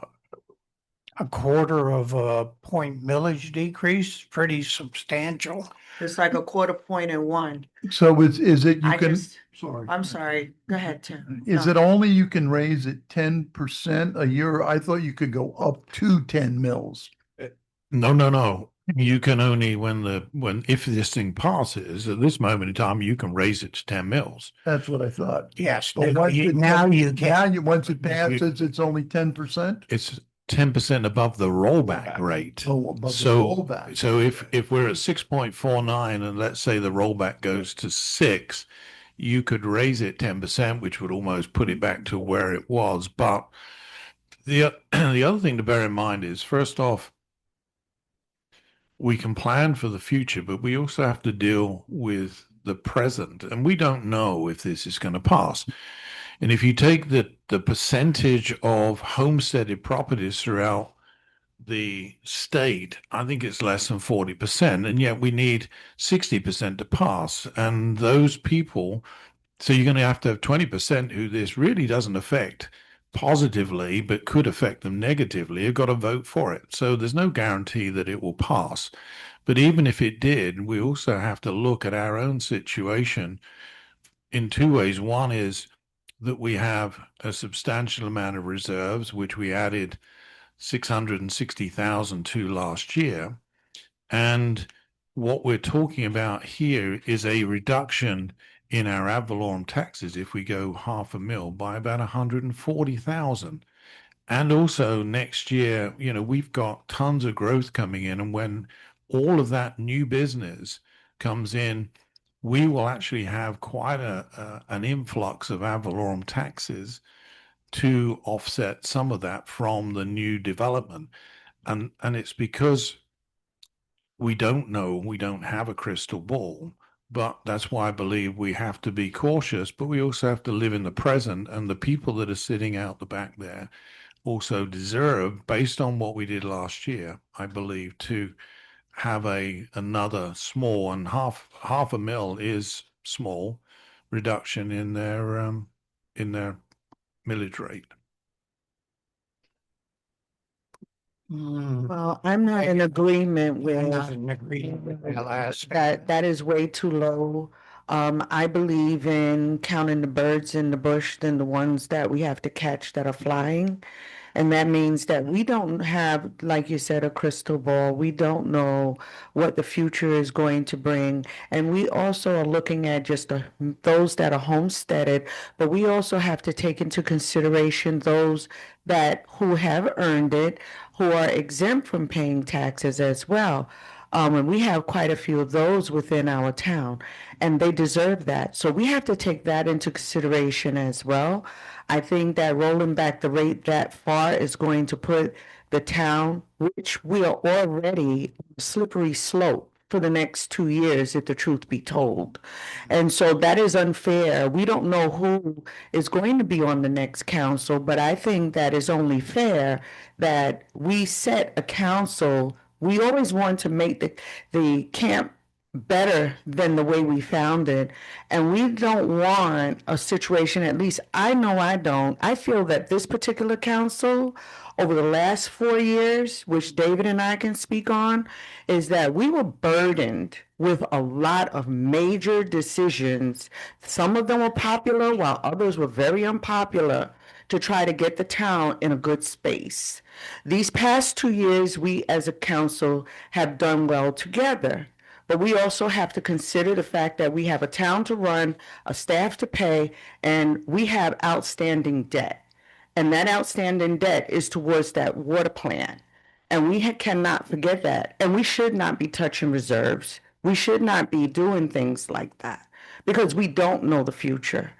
quarter of a point millage decrease, pretty substantial. It's like a quarter point and one. So is it, you I can, just- sorry. I'm sorry. Go ahead, Tim. Is it only you can raise it 10% a year? I thought you could go up to 10 mils. No. You can only if this thing passes at this moment in time, you can raise it to 10 mils. That's what I thought. Yes, But now once you it- now you Now can. you, once it passes, it's only 10%? It's 10% above the rollback rate. Oh, above the So, rollback. so if we're at 6.49 and let's say the rollback goes to 6, you could raise it 10%, which would almost put it back to where it was. But the other thing to bear in mind is, first off, we can plan for the future, but we also have to deal with the present. And we don't know if this is going to pass. And if you take the percentage of homesteaded properties throughout the state, I think it's less than 40%. And yet we need 60% to pass. And those people, so you're going to have 20% who this really doesn't affect positively, but could affect them negatively, have got to vote for it. So there's no guarantee that it will pass. But even if it did, we also have to look at our own situation in two ways. One is that we have a substantial amount of reserves, which we added 660,000 to last year. And what we're talking about here is a reduction in our ad valorem taxes if we go half a mil by about 140,000. And also next year, we've got tons of growth coming in. And when all of that new business comes in, we will actually have quite an influx of ad valorem taxes to offset some of that from the new development. And it's because we don't know, we don't have a crystal ball, but that's why I believe we have to be cautious, but we also have to live in the present. And the people that are sitting out the back there also deserve, based on what we did last year, I believe, to have another small, and half a mil is small, reduction in their millage rate. Well, I'm not in agreement I'm with not in agreement with that last. that is way too low. I believe in counting the birds in the bush than the ones that we have to catch that are flying. And that means that we don't have, like you said, a crystal ball. We don't know what the future is going to bring. And we also are looking at just those that are homesteaded, but we also have to take into consideration those that who have earned it, who are exempt from paying taxes as well. And we have quite a few of those within our town, and they deserve that. So we have to take that into consideration as well. I think that rolling back the rate that far is going to put the town, which we are already a slippery slope for the next 2 years, if the truth be told. And so that is unfair. We don't know who is going to be on the next council, but I think that is only fair that we set a council. We always want to make the camp better than the way we found it. And we don't want a situation, at least I know I don't. I feel that this particular council, over the last 4 years, which David and I can speak on, is that we were burdened with a lot of major decisions. Some of them were popular, while others were very unpopular, to try to get the town in a good space. These past 2 years, we as a council have done well together. But we also have to consider the fact that we have a town to run, a staff to pay, and we have outstanding debt. And that outstanding debt is towards that water plant. And we cannot forget that. And we should not be touching reserves. We should not be doing things like that because we don't know the future.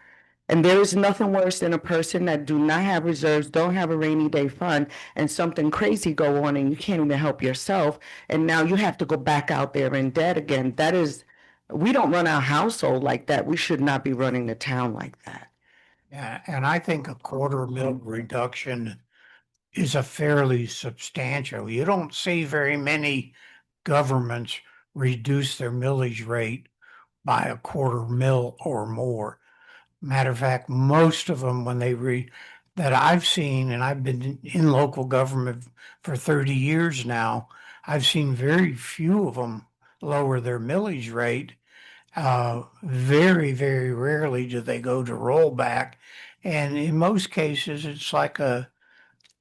And there is nothing worse than a person that do not have reserves, don't have a rainy day fund, and something crazy go on and you can't even help yourself. And now you have to go back out there in debt again. That is, we don't run our household like that. We should not be running the town like that. Yeah, and I think a quarter mil reduction is a fairly substantial. You don't see very many governments reduce their millage rate by a quarter mil or more. Matter of fact, most of them, when that I've seen, and I've been in local government for 30 years now, I've seen very few of them lower their millage rate. Very, very rarely do they go to rollback. And in most cases, it's like a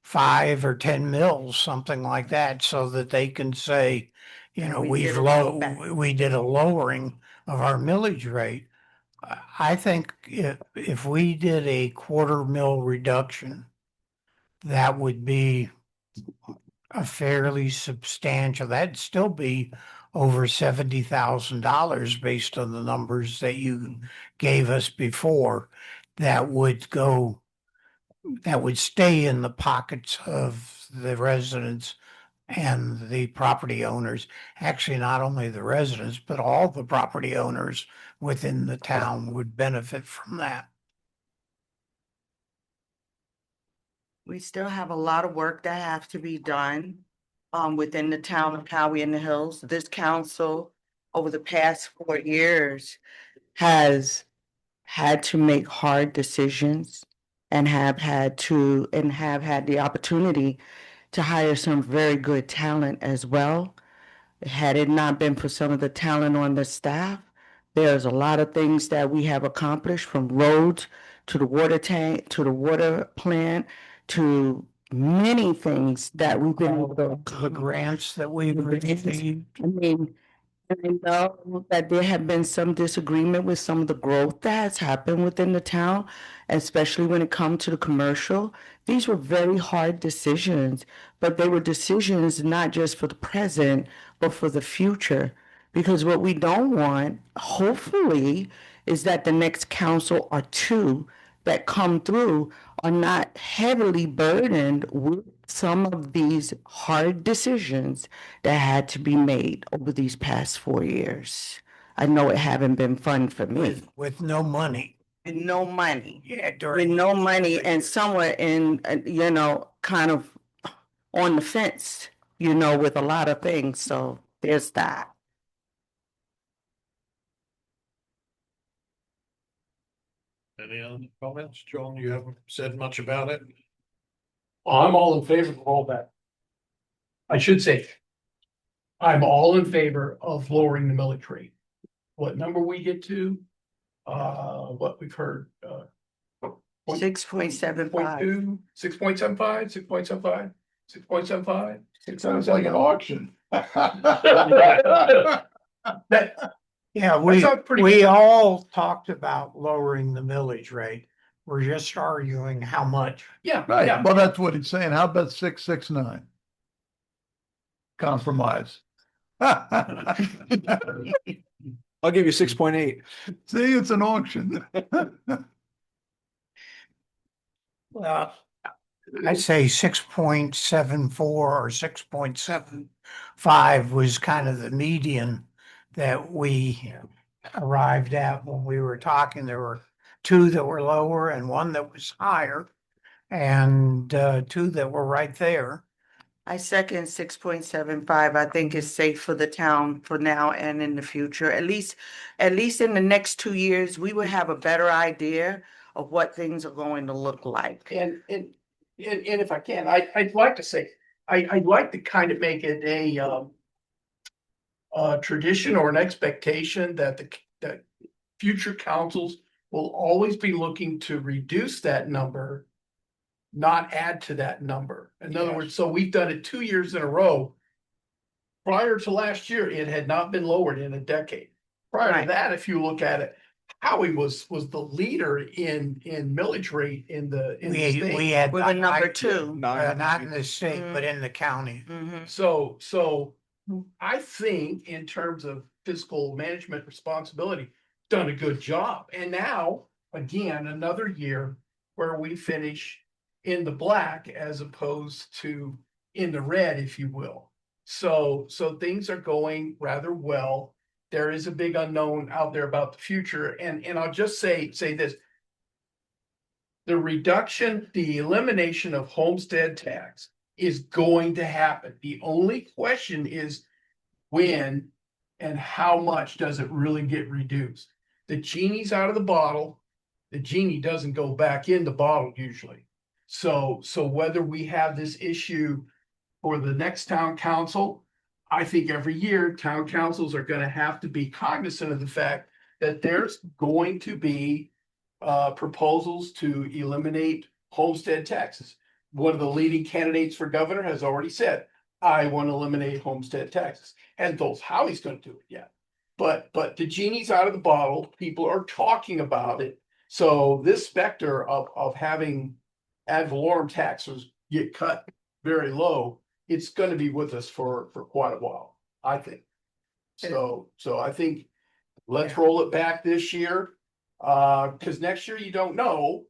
5 or 10 mils, something like that, so that they can say, We did a rollback. we did a lowering of our millage rate. I think if we did a quarter mil reduction, that would be a fairly substantial, that'd still be over $70,000 based on the numbers that you gave us before. That would stay in the pockets of the residents and the property owners. Actually, not only the residents, but all the property owners within the town would benefit from that. We still have a lot of work that have to be done within the town of Howey-in-the-Hills. This council, over the past 4 years, has had to make hard decisions and have had the opportunity to hire some very good talent as well. Had it not been for some of the talent on the staff, there's a lot of things that we have accomplished, from roads to the water tank, to the water plant, to many things that we've been able to The grants that we've received. I mean, and I know that there have been some disagreement with some of the growth that has happened within the town, especially when it comes to the commercial. These were very hard decisions, but they were decisions not just for the present, but for the future. Because what we don't want, hopefully, is that the next council or two that come through are not heavily burdened with some of these hard decisions that had to be made over these past 4 years. I know it haven't been fun for me. With no money. And no money. Yeah, With no money and somewhere in, kind of on the fence, with a lot of things. So there's that. Any other comments? John, you haven't said much about it. I'm all in favor of rollback. I should say, I'm all in favor of lowering the millage rate. What number we get to, what we've heard, 6.75. 6.75, 6.75, 6.75. Sounds like an auction. That, Yeah, sounds pretty we good. all talked about lowering the millage rate. We're just arguing how much. yeah, Right, yeah. well, that's what he's saying. How about 669? Compromise. See, I'll give you 6.8. it's an auction. Well, I say 6.74 or 6.75 was kind of the median that we arrived at when we were talking. There were two that were lower and one that was higher, and two that were right there. I second 6.75. I think it's safe for the town for now and in the future. At least in the next 2 years, we will have a better idea of what things are going to look like. And if I can, I'd like to say, I'd like to kind of make it a tradition or an expectation that that future councils will always be looking to reduce that number, not add to that number. In other words, so we've done it 2 years in a row. Prior to last year, it had not been lowered in a decade. Prior to Right. that, if you look at it, Howie was the leader in millage rate in the We state. had We're the number two. not in the state, but in the county. Mhm. So I think in terms of fiscal management responsibility, done a good job. And now, again, another year where we finish in the black as opposed to in the red, if you will. So things are going rather well. There is a big unknown out there about the future. And I'll just say this. The reduction, the elimination of homestead tax is going to happen. The only question is when and how much does it really get reduced? The genie's out of the bottle. The genie doesn't go back in the bottle usually. So whether we have this issue for the next town council, I think every year town councils are going to have to be cognizant of the fact that there's going to be proposals to eliminate homestead taxes. One of the leading candidates for governor has already said, I want to eliminate homestead taxes. And those how he's going to do it yet. But the genie's out of the bottle. People are talking about it. So this specter of having ad valorem taxes get cut very low, it's going to be with us for quite a while, I think. So I think let's roll it back this year. Because next year you don't know.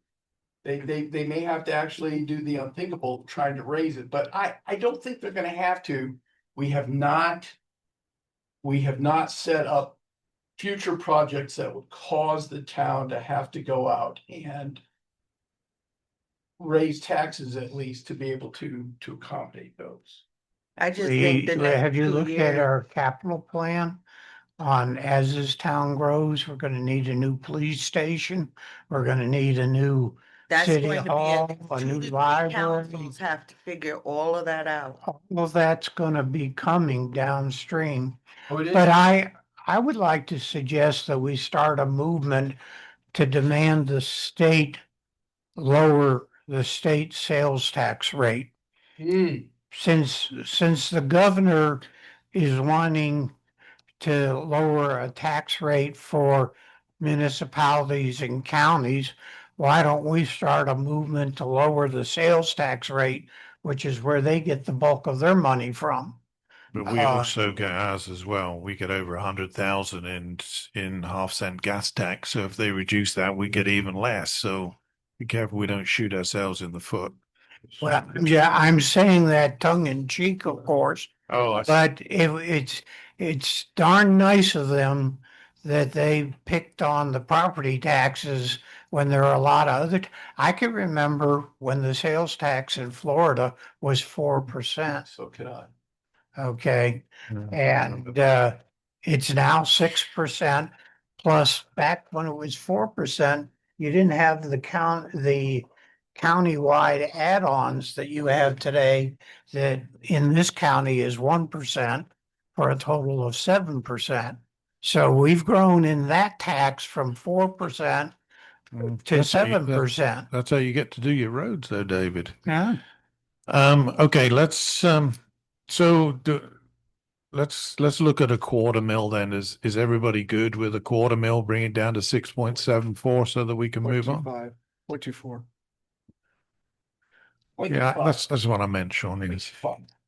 They may have to actually do the unthinkable, trying to raise it, but I don't think they're gonna have to. We have not set up future projects that would cause the town to have to go out and raise taxes at least to be able to accommodate those. I just think the next Have you 2 looked at years. our capital plan? On as this town grows, we're gonna need a new police station. We're gonna need a new That's city going to be hall, a 2 new to 3 library. councils have to figure all of that out. All of that's gonna be coming downstream. Oh, it is? But I would like to suggest that we start a movement to demand the state lower the state sales tax rate. Since the governor is wanting to lower a tax rate for municipalities and counties, why don't we start a movement to lower the sales tax rate, which is where they get the bulk of their money from? But we also get ours as well. We get over 100,000 in half-cent gas tax. So if they reduce that, we get even less. So be careful we don't shoot ourselves in the foot. Well, yeah, I'm saying that tongue in cheek, of course, Oh, I see. but it's darn nice of them that they picked on the property taxes when there are a lot of other. I can remember when the sales tax in Florida was 4%. So can I. Okay, Yeah. and it's now 6%. Plus, back when it was 4%, you didn't have the countywide add-ons that you have today. That in this county is 1% for a total of 7%. So we've grown in that tax from 4% to That's how you- 7%. That's how you get to do your roads though, David. Yeah. Okay, let's look at a quarter mil then. Is everybody good with a quarter mil, bring it down to 6.74 so that we can move on? 0.24. Yeah, that's what I meant, Sean. Is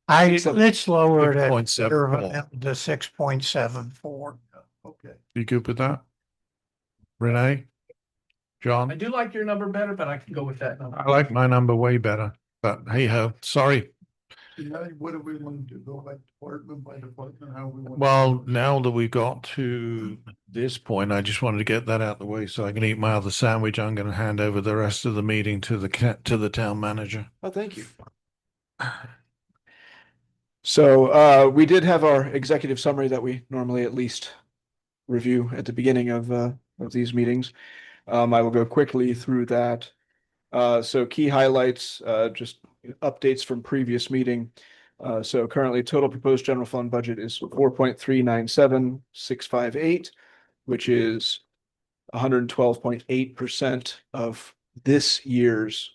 Let's lower it at 6.74. the 6.74. Okay. You good with that? Renee? John? I do like your number better, but I can go with that number. I like my number way better, but hey ho, sorry. Now, what do we want to do? Go by department by department? How we want? Well, now that we got to this point, I just wanted to get that out of the way so I can eat my other sandwich. I'm going to hand over the rest of the meeting to the town manager. Oh, thank you. So we did have our executive summary that we normally at least review at the beginning of these meetings. I will go quickly through that. So key highlights, just updates from previous meeting. So currently total proposed general fund budget is 4.397658, which is 112.8% of this year's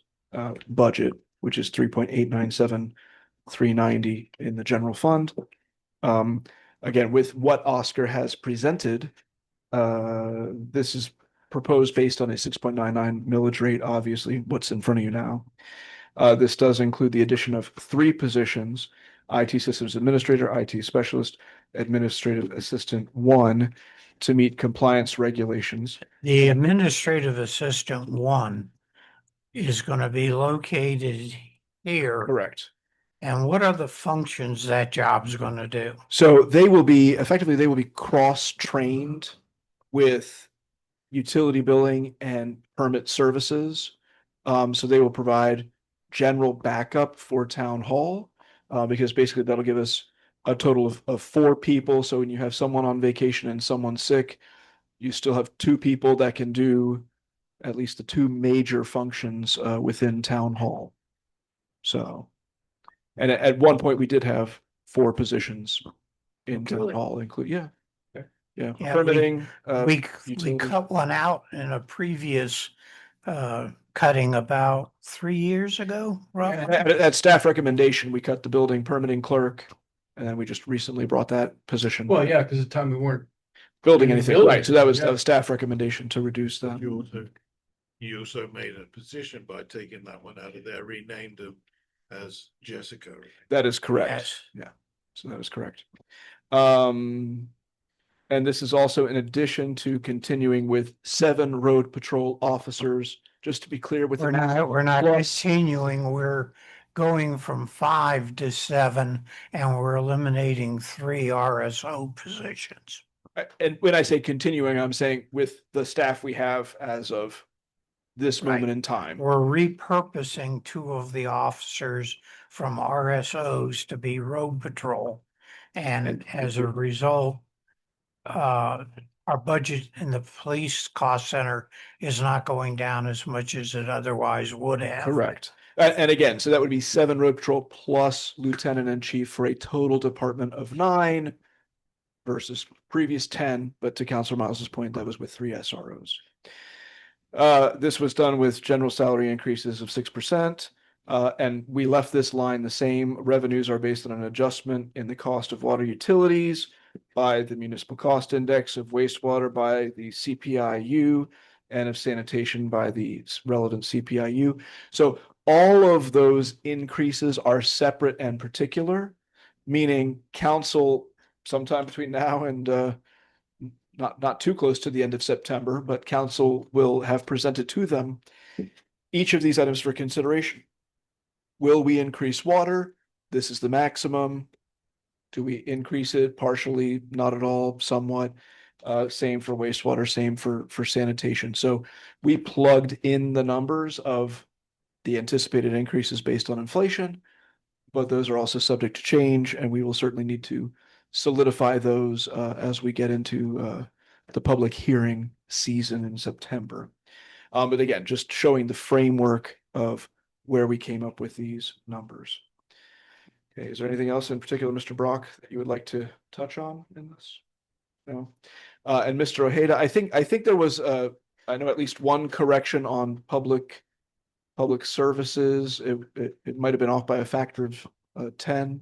budget, which is 3.897390 in the general fund. Again, with what Oscar has presented, this is proposed based on a 6.99 millage rate, obviously, what's in front of you now. This does include the addition of 3 positions: IT systems administrator, IT specialist, administrative assistant 1, to meet compliance regulations. The administrative assistant 1 is going to be located here. Correct. And what are the functions that job's going to do? So they will be cross-trained with utility billing and permit services. So they will provide general backup for town hall, because basically that'll give us a total of 4 people. So when you have someone on vacation and someone sick, you still have 2 people that can do at least the 2 major functions within town hall. So, and at one point we did have 4 positions in town hall, include Yeah, permitting. We utilities. cut one out in a previous cutting about 3 years ago, roughly. At staff recommendation, we cut the building permitting clerk, and then we just recently brought that position. Well, yeah, because the time we weren't. Building anything, building right? So that was anything, a staff recommendation to reduce that. You also made a position by taking that one out of there, renamed them as Jessica. That is correct. Yes. Yeah, so that is correct. And this is also in addition to continuing with 7 road patrol officers. Just to be clear, with We're not continuing, we're going from 5 to 7, and we're eliminating 3 RSO positions. And when I say continuing, I'm saying with the staff we have as of this moment in time. We're repurposing 2 of the officers from RSOs to be road patrol. And as a result, our budget in the police cost center is not going down as much as it otherwise would have. Correct. And again, so that would be 7 road patrol plus lieutenant and chief for a total department of 9 versus previous 10. But to Councilor Miles's point, that was with 3 SROs. This was done with general salary increases of 6%. And we left this line the same. Revenues are based on an adjustment in the cost of water utilities by the municipal cost index, of wastewater by the CPIU, and of sanitation by the relevant CPIU. So all of those increases are separate and particular, meaning council sometime between now and not too close to the end of September, but council will have presented to them each of these items for consideration. Will we increase water? This is the maximum. Do we increase it partially? Not at all, somewhat. Same for wastewater, same for sanitation. So we plugged in the numbers of the anticipated increases based on inflation, but those are also subject to change, and we will certainly need to solidify those as we get into the public hearing season in September. But again, just showing the framework of where we came up with these numbers. Okay, is there anything else in particular, Mr. Brock, that you would like to touch on in this? No. And Mr. Ojeda, I think there was I know at least one correction on public services. It might have been off by a factor of 10.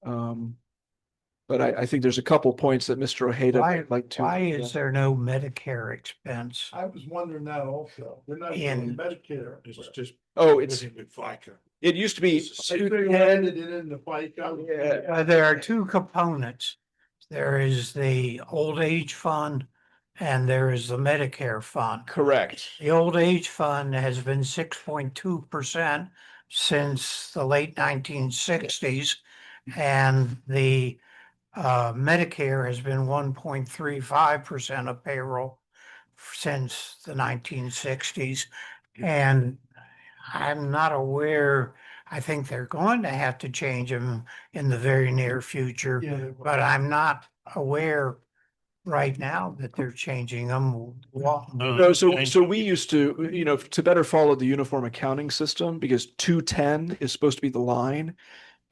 But I think there's a couple points that Mr. Ojeda Why, would like to. why is there no Medicare expense? I was wondering that also. They're not In- doing Medicare. It's just. It's with FICA. it used to be They added it in the FICA. Yeah. There are two components. There is the old age fund and there is the Medicare fund. correct. The old age fund has been 6.2% since the late 1960s. And the Medicare has been 1.35% of payroll since the 1960s. And I'm not aware, I think they're going to have to change them in the very near future, Yeah. but I'm not aware right now that they're changing them. Well, No, so we used to, to better follow the uniform accounting system, because 210 is supposed to be the line.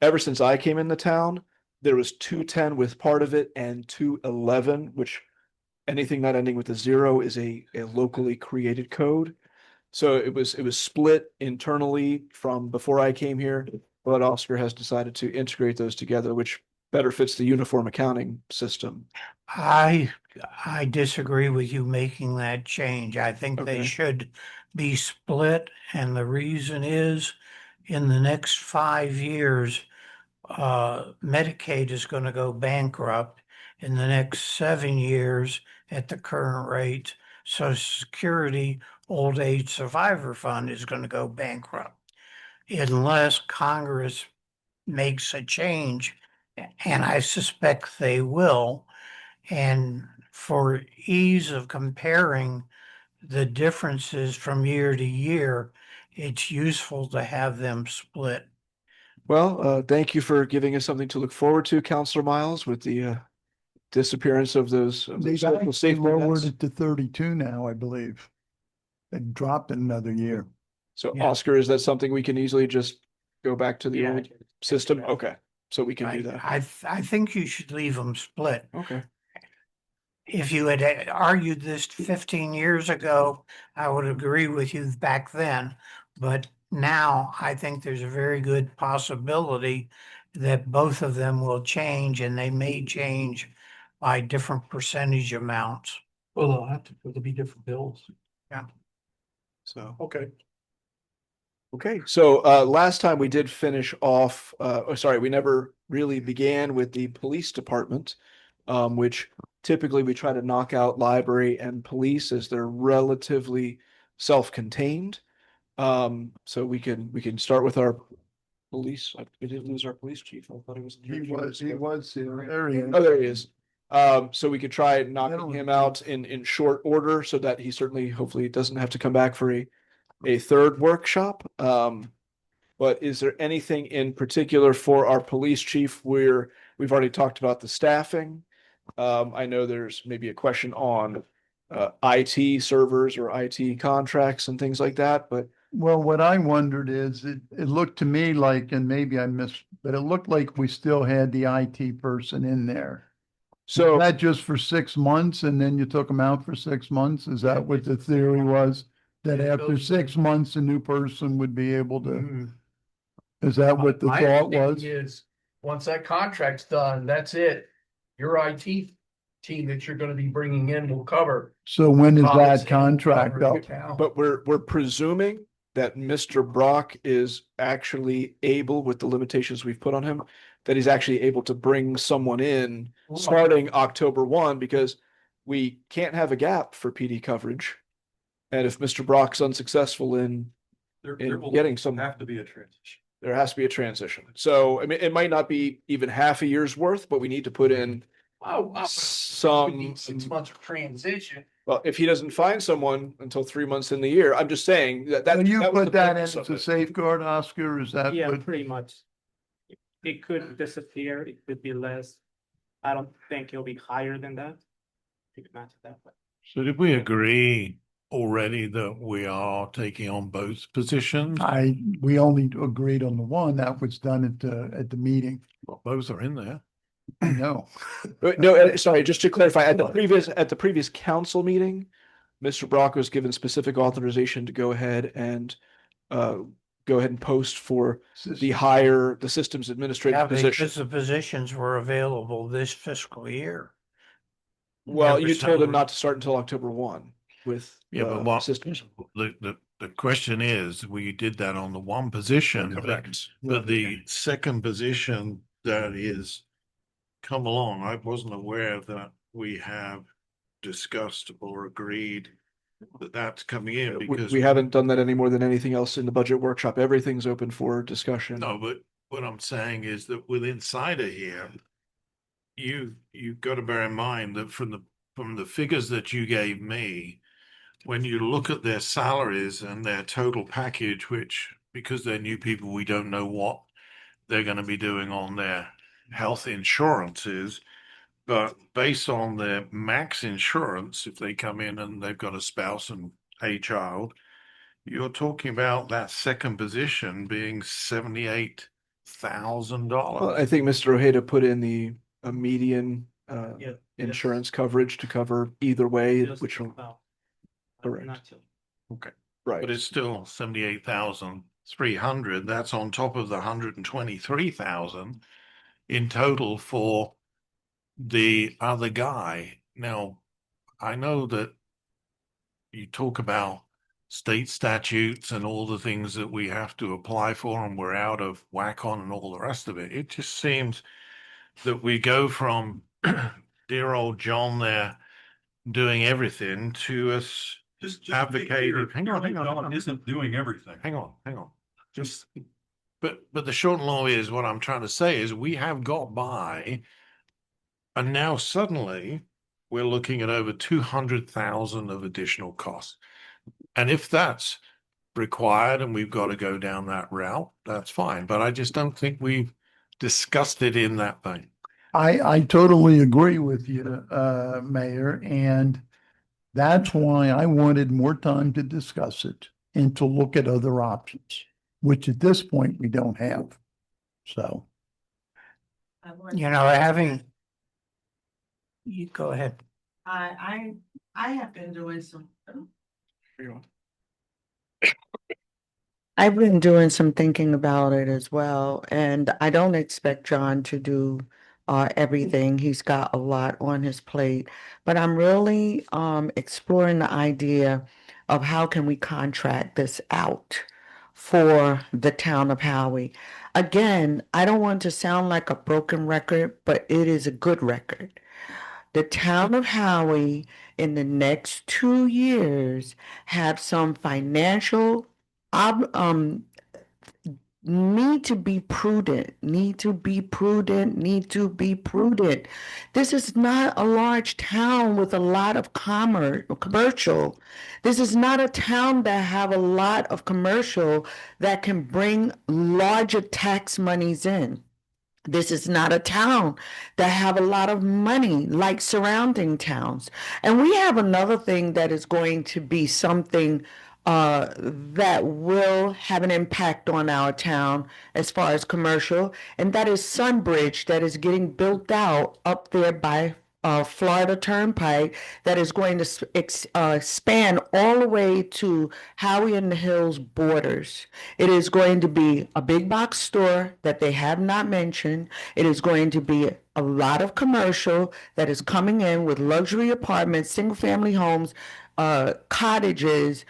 Ever since I came in the town, there was 210 with part of it and 211, which anything not ending with a 0 is a locally created code. So it was split internally from before I came here, but Oscar has decided to integrate those together, which better fits the uniform accounting system. I disagree with you making that change. I think they Okay. should be split, and the reason is in the next 5 years, Medicaid is going to go bankrupt. In the next 7 years, at the current rate, Social Security Old Age Survivor Fund is going to go bankrupt unless Congress makes a change, and I suspect they will. And for ease of comparing the differences from year to year, it's useful to have them split. Well, thank you for giving us something to look forward to, Counselor Miles, with the disappearance of those They've social actually safety lowered nets. it to 32 now, I believe. They dropped it another year. So Yeah. Oscar, is that something we can easily just go back to the Yeah, old system? Okay, so we can do that. I think you should leave them split. Okay. If you had argued this 15 years ago, I would agree with you back then. But now I think there's a very good possibility that both of them will change, and they may change by different percentage amounts. Well, there'll be different bills. So. Okay. Okay, so last time we did finish off, we never really began with the police department, which typically we try to knock out library and police as they're relatively self-contained. So we can start with our police. We didn't lose our police chief. I thought he was. He was there. He is. Oh, there he is. So we could try knocking him out in short order so that he certainly, hopefully, doesn't have to come back for a third workshop. But is there anything in particular for our police chief where we've already talked about the staffing? I know there's maybe a question on IT servers or IT contracts and things like that, but Well, what I wondered is, it looked to me like, and maybe I missed, but it looked like we still had the IT person in there. so Is that just for 6 months and then you took them out for 6 months? Is that what the theory was? That Yeah, it after goes 6 in. months, a new person would be able to, Mhm. is that what the My thought understanding was? Is, once that contract's done, that's it. Your IT team that you're gonna be bringing in will cover. So when is Thomas that and contract cover up? town. but we're presuming that Mr. Brock is actually able, with the limitations we've put on him, that he's actually able to bring someone in starting October 1, because we can't have a gap for PD coverage. And if Mr. Brock's unsuccessful in getting some, Have to be a transition. there has to be a transition. So I mean, it might not be even half a year's worth, but we need to put in Oh, we some. need 6 months of transition. Well, if he doesn't find someone until 3 months in the year, I'm just saying that So you that was put the that in purpose as of a it. safeguard, Oscar, is that Yeah, what? pretty much. It could disappear, it could be less. I don't think it'll be higher than that. You could match that, but So did we agree already that we are taking on both positions? We only agreed on the one that was done at the meeting. Well, both are in there. I know. No, sorry, just to clarify, at the previous council meeting, Mr. Brock was given specific authorization to go ahead and post for the systems Yeah, administrative position. because the positions were available this fiscal year. Well, Never you told him salary. not to start until October 1 with Yeah, but what, systems. the question is, we did that on the one position. Correct. But the second position that is come along, I wasn't aware that we have discussed or agreed that that's coming in because. We haven't done that any more than anything else in the budget workshop. Everything's open for discussion. No, but what I'm saying is that with Insider here, you've got to bear in mind that from the figures that you gave me, when you look at their salaries and their total package, which because they're new people, we don't know what they're going to be doing on their health insurances, but based on their max insurance, if they come in and they've got a spouse and a child, you're talking about that second position being $78,000. Well, I think Mr. Ojeda put in a median Yeah. insurance coverage to cover either way, Just which will, about, correct. not till- Okay. right. But it's still 78,300. That's on top of the 123,000 in total for the other guy. Now, I know that you talk about state statutes and all the things that we have to apply for and we're out of whack on and all the rest of it. It just seems that we go from dear old John there doing everything to us Just advocating. Hang on. John isn't doing everything. Hang on. Just, but the short and long is what I'm trying to say is we have got by, and now suddenly we're looking at over 200,000 of additional costs. And if that's required and we've got to go down that route, that's fine. But I just don't think we've discussed it in that vein. I totally agree with you, Mayor, and that's why I wanted more time to discuss it and to look at other options, which at this point we don't have. So. You know, you go ahead. I have been doing some. I've been doing some thinking about it as well, and I don't expect John to do everything. He's got a lot on his plate, but I'm really exploring the idea of how can we contract this out for the town of Howey. Again, I don't want to sound like a broken record, but it is a good record. The town of Howey in the next 2 years have some financial need to be prudent. This is not a large town with a lot of commercial. This is not a town that have a lot of commercial that can bring larger tax monies in. This is not a town that have a lot of money like surrounding towns. And we have another thing that is going to be something that will have an impact on our town as far as commercial, and that is Sunbridge that is getting built out up there by Florida Turnpike that is going to span all the way to Howey-in-the-Hills borders. It is going to be a big box store that they have not mentioned. It is going to be a lot of commercial that is coming in with luxury apartments, single family homes, cottages,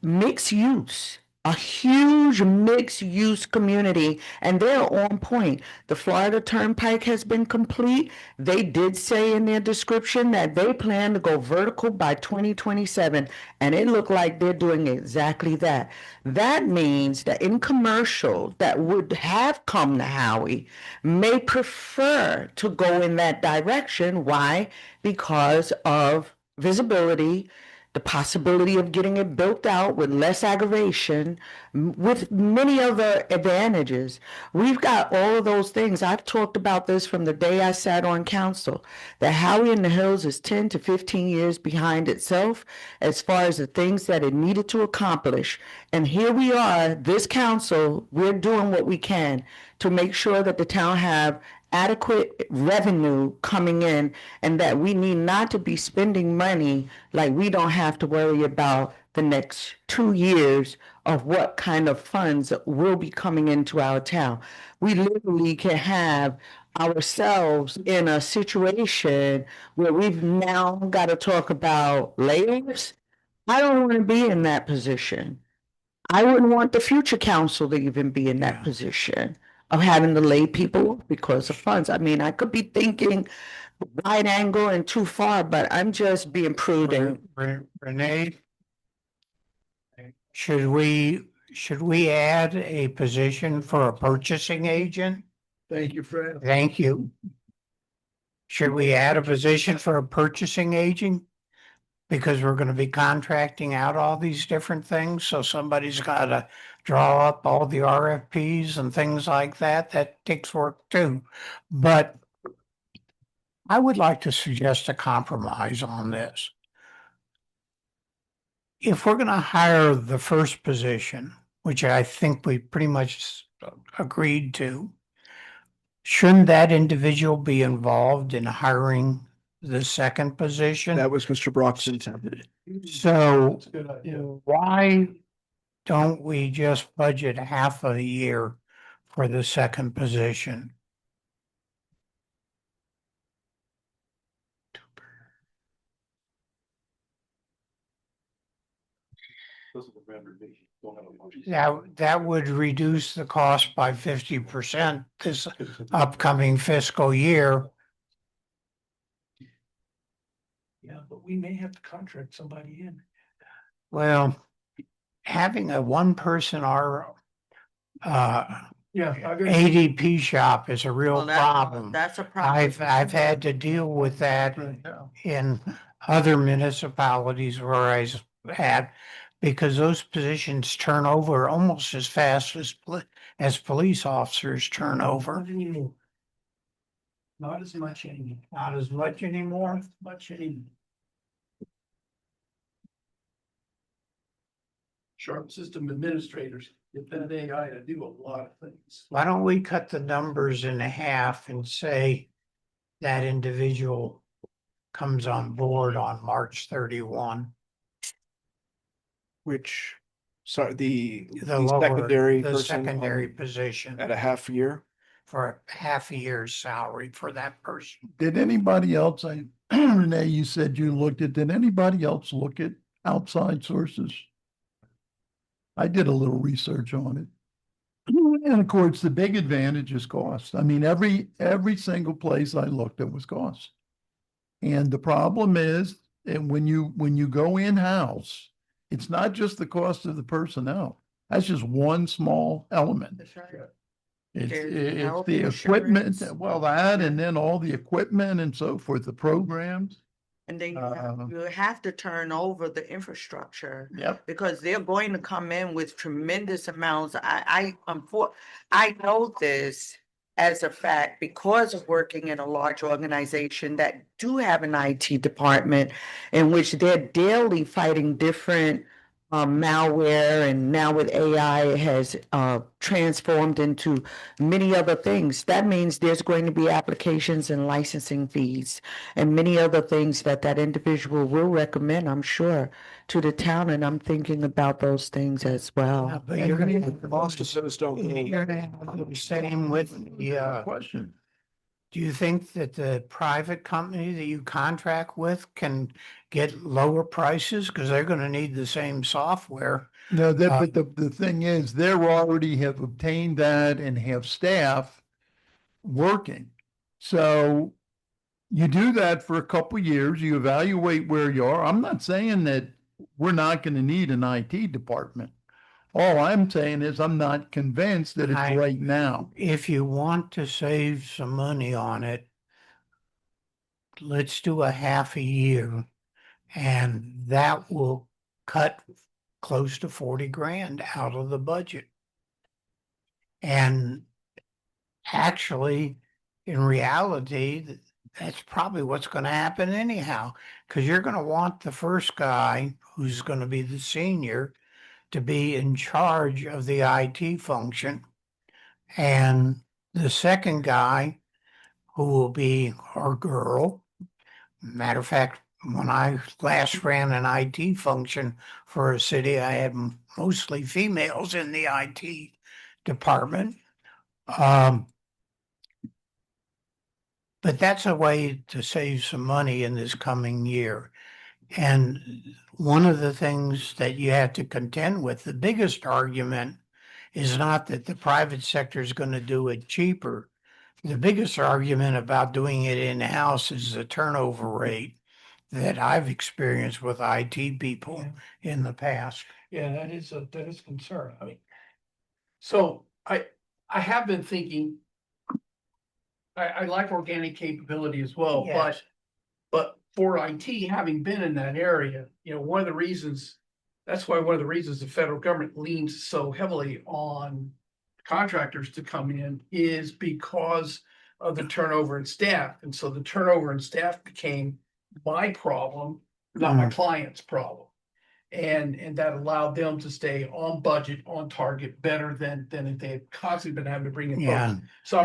mixed use. A huge mixed use community, and they're on point. The Florida Turnpike has been complete. They did say in their description that they plan to go vertical by 2027, and it looked like they're doing exactly that. That means that in commercial that would have come to Howey may prefer to go in that direction. Why? Because of visibility, the possibility of getting it built out with less aggravation, with many other advantages. We've got all of those things. I've talked about this from the day I sat on council, that Howey-in-the-Hills is 10 to 15 years behind itself as far as the things that it needed to accomplish. And here we are, this council, we're doing what we can to make sure that the town have adequate revenue coming in, and that we need not to be spending money like we don't have to worry about the next 2 years of what kind of funds will be coming into our town. We literally can have ourselves in a situation where we've now got to talk about layoffs. I don't want to be in that position. I wouldn't want the future council to even be in that position of having to lay people off because of funds. I mean, I could be thinking wide angle and too far, but I'm just being prudent. Renee, should we add a position for a purchasing agent? Thank you, Fred. Thank you. Should we add a position for a purchasing agent? Because we're gonna be contracting out all these different things, so somebody's gotta draw up all the RFPs and things like that. That takes work too. But I would like to suggest a compromise on this. If we're gonna hire the first position, which I think we pretty much agreed to, shouldn't that individual be involved in hiring the second position? That was Mr. Brock's intent. So That's a good idea. why don't we just budget half of the year for the second position? That would reduce the cost by 50% this upcoming fiscal year. Yeah, but we may have to contract somebody in. Well, having a one person or Yeah. ADP shop is a real problem. That's a problem. I've had to deal with that in other municipalities where I've had, because those positions turn over almost as fast as police officers turn over. Not anymore. Not as much anymore. Not as much anymore. Not as much anymore. Sharp system administrators, get that AI to do a lot of things. Why don't we cut the numbers in half and say that individual comes on board on March 31? Which, sorry, the lower- secondary The person secondary position at a half year. for a half a year's salary for that person. Did anybody else, Renee, you said you looked at, did anybody else look at outside sources? I did a little research on it. And of course, the big advantage is cost. I mean, every single place I looked at was cost. And the problem is, and when you go in-house, it's not just the cost of the personnel. That's just one small element. That's right. It's There's health the equipment, insurance. well, that, and then all the equipment and so forth, the programs. And then Uh, you have to turn over the infrastructure Yep. because they're going to come in with tremendous amounts. I know this as a fact because of working in a large organization that do have an IT department in which they're daily fighting different malware, and now with AI it has transformed into many other things. That means there's going to be applications and licensing fees and many other things that individual will recommend, I'm sure, to the town, and I'm thinking about those things as well. But you're gonna have The cost of those don't. You're gonna have the same with the, Question. do you think that the private company that you contract with can get lower prices? Because they're gonna need the same software. No, but the thing is, they're already have obtained that and have staff working. So you do that for a couple years, you evaluate where you are. I'm not saying that we're not going to need an IT department. All I'm saying is I'm not convinced that it's right now. If you want to save some money on it, let's do a half a year, and that will cut close to 40 grand out of the budget. And actually, in reality, that's probably what's going to happen anyhow, because you're going to want the first guy, who's going to be the senior, to be in charge of the IT function. And the second guy who will be our girl. Matter of fact, when I last ran an IT function for a city, I had mostly females in the IT department. But that's a way to save some money in this coming year. And one of the things that you have to contend with, the biggest argument is not that the private sector is going to do it cheaper. The biggest argument about doing it in-house is the turnover rate that I've experienced with IT people in the past. Yeah, that is a concern. I mean, so I have been thinking, I like organic capability as well, Yes. but for IT, having been in that area, one of the reasons, that's why one of the reasons the federal government leans so heavily on contractors to come in is because of the turnover in staff. And so the turnover in staff became my problem, not my client's problem. And that allowed them to stay on budget, on target, better than if they had constantly been having to bring in Yeah. folks. So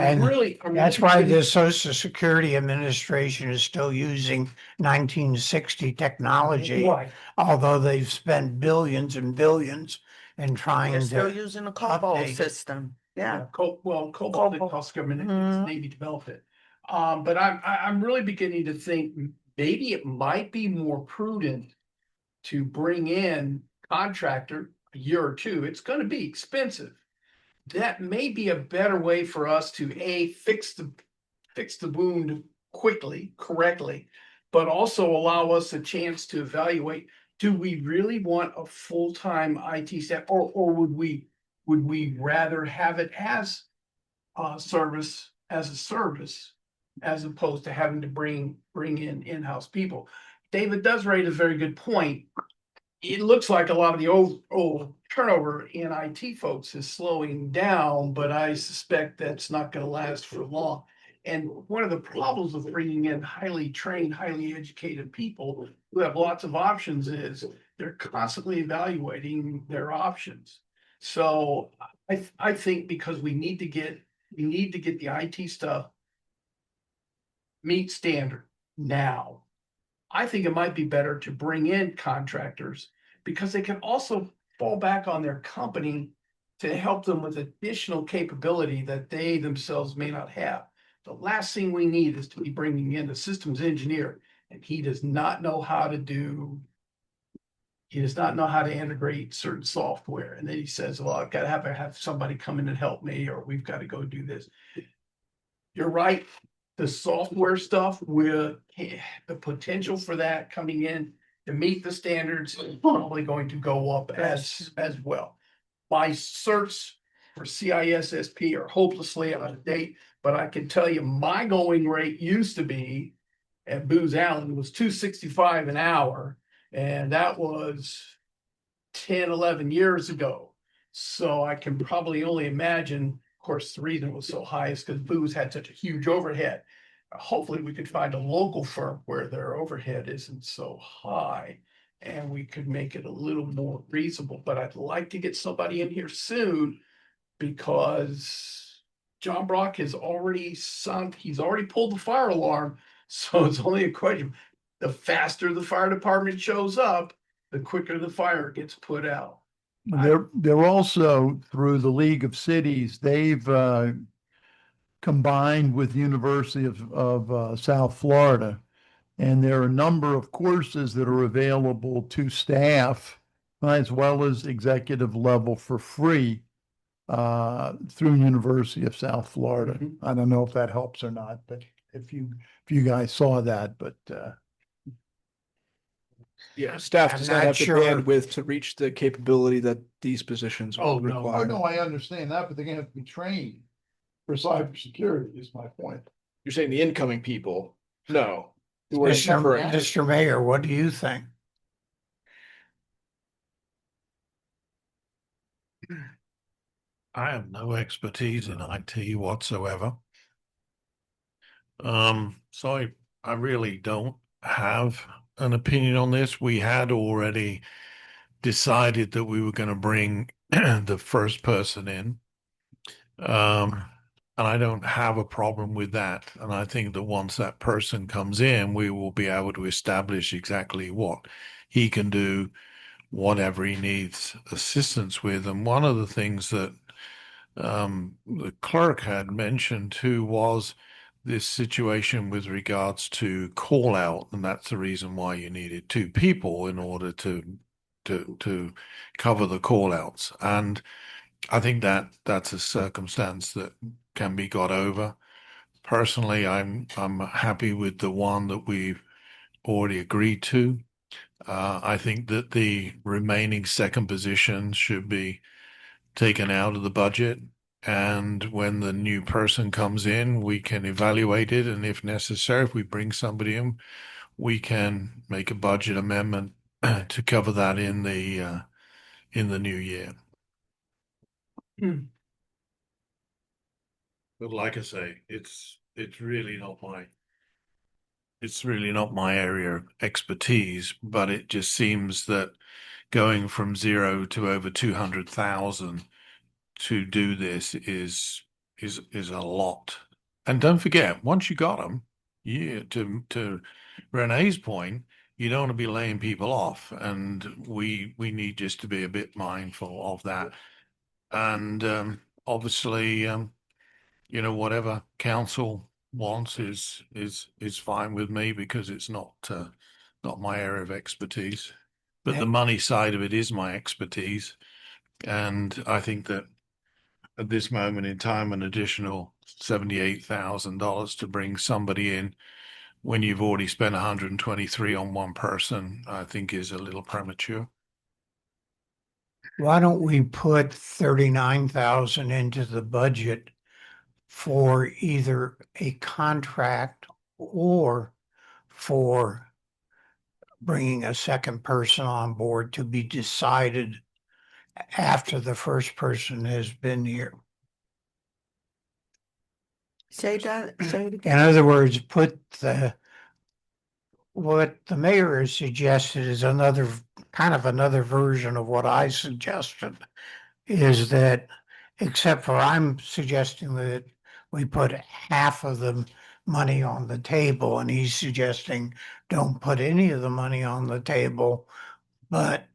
That's why the Social Security Administration is still using 1960 technology, Right. although they've spent billions and billions in trying They're still to using a COBOL update it. system. Yeah. Cobalt Cobalt. cost government, Mhm. Navy developed it. But I'm really beginning to think maybe it might be more prudent to bring in contractor a year or two. It's going to be expensive. That may be a better way for us to fix the wound quickly, correctly, but also allow us a chance to evaluate, do we really want a full-time IT staff, or would we rather have it as a service, as opposed to having to bring in in-house people? David does raise a very good point. It looks like a lot of the old turnover in IT folks is slowing down, but I suspect that's not going to last for long. And one of the problems with bringing in highly trained, highly educated people who have lots of options is they're constantly evaluating their options. So I think because we need to get the IT stuff meet standard now. I think it might be better to bring in contractors because they can also fall back on their company to help them with additional capability that they themselves may not have. The last thing we need is to be bringing in a systems engineer and he does not know how to integrate certain software. And then he says, well, I've got to have somebody come in and help me, or we've got to go do this. You're right. The software stuff with the potential for that coming in to meet the standards is probably going to go up as well. My certs for CISSP are hopelessly out of date, but I can tell you my going rate used to be at Booz Allen was $265 an hour, and that was 10, 11 years ago. So I can probably only imagine. Of course, the reason it was so high is because Booz had such a huge overhead. Hopefully we could find a local firm where their overhead isn't so high and we could make it a little more reasonable. But I'd like to get somebody in here soon because John Brock has already he's already pulled the fire alarm. So it's only a question. The faster the fire department shows up, the quicker the fire gets put out. They're also through the League of Cities, they've combined with University of South Florida. And there are a number of courses that are available to staff as well as executive level for free through University of South Florida. Mm-hmm. I don't know if that helps or not, but if you guys saw that, but Yeah, staff I'm does not not have the sure. bandwidth to reach the capability that these positions Oh, will no, require. no, I understand that, but they're gonna have to be trained for cybersecurity is my point. You're saying the incoming people? No. Who are Mr. current- Mr. Mayor, what do you think? I have no expertise in IT whatsoever. So I really don't have an opinion on this. We had already decided that we were going to bring the first person in. And I don't have a problem with that. And I think that once that person comes in, we will be able to establish exactly what he can do, whatever he needs assistance with. And one of the things that the clerk had mentioned too was this situation with regards to call out, and that's the reason why you needed two people in order to cover the call outs. And I think that that's a circumstance that can be got over. Personally, I'm happy with the one that we've already agreed to. I think that the remaining second position should be taken out of the budget. And when the new person comes in, we can evaluate it. And if necessary, if we bring somebody in, we can make a budget amendment to cover that in the new year. But like I say, it's really not my area of expertise, but it just seems that going from 0 to over 200,000 to do this is a lot. And don't forget, once you got them, to Renee's point, you don't want to be laying people off, and we need just to be a bit mindful of that. And obviously, whatever council wants is fine with me, because it's not my area of expertise. But the money side of it is my expertise, and I think that at this moment in time, an additional $78,000 to bring somebody in when you've already spent 123 on one person, I think is a little premature. Why don't we put 39,000 into the budget for either a contract or for bringing a second person on board to be decided after the first person has been here? Say that, say it In again. other words, put what the mayor has suggested is another version of what I suggested, is that, except for I'm suggesting that we put half of the money on the table, and he's suggesting don't put any of the money on the table, but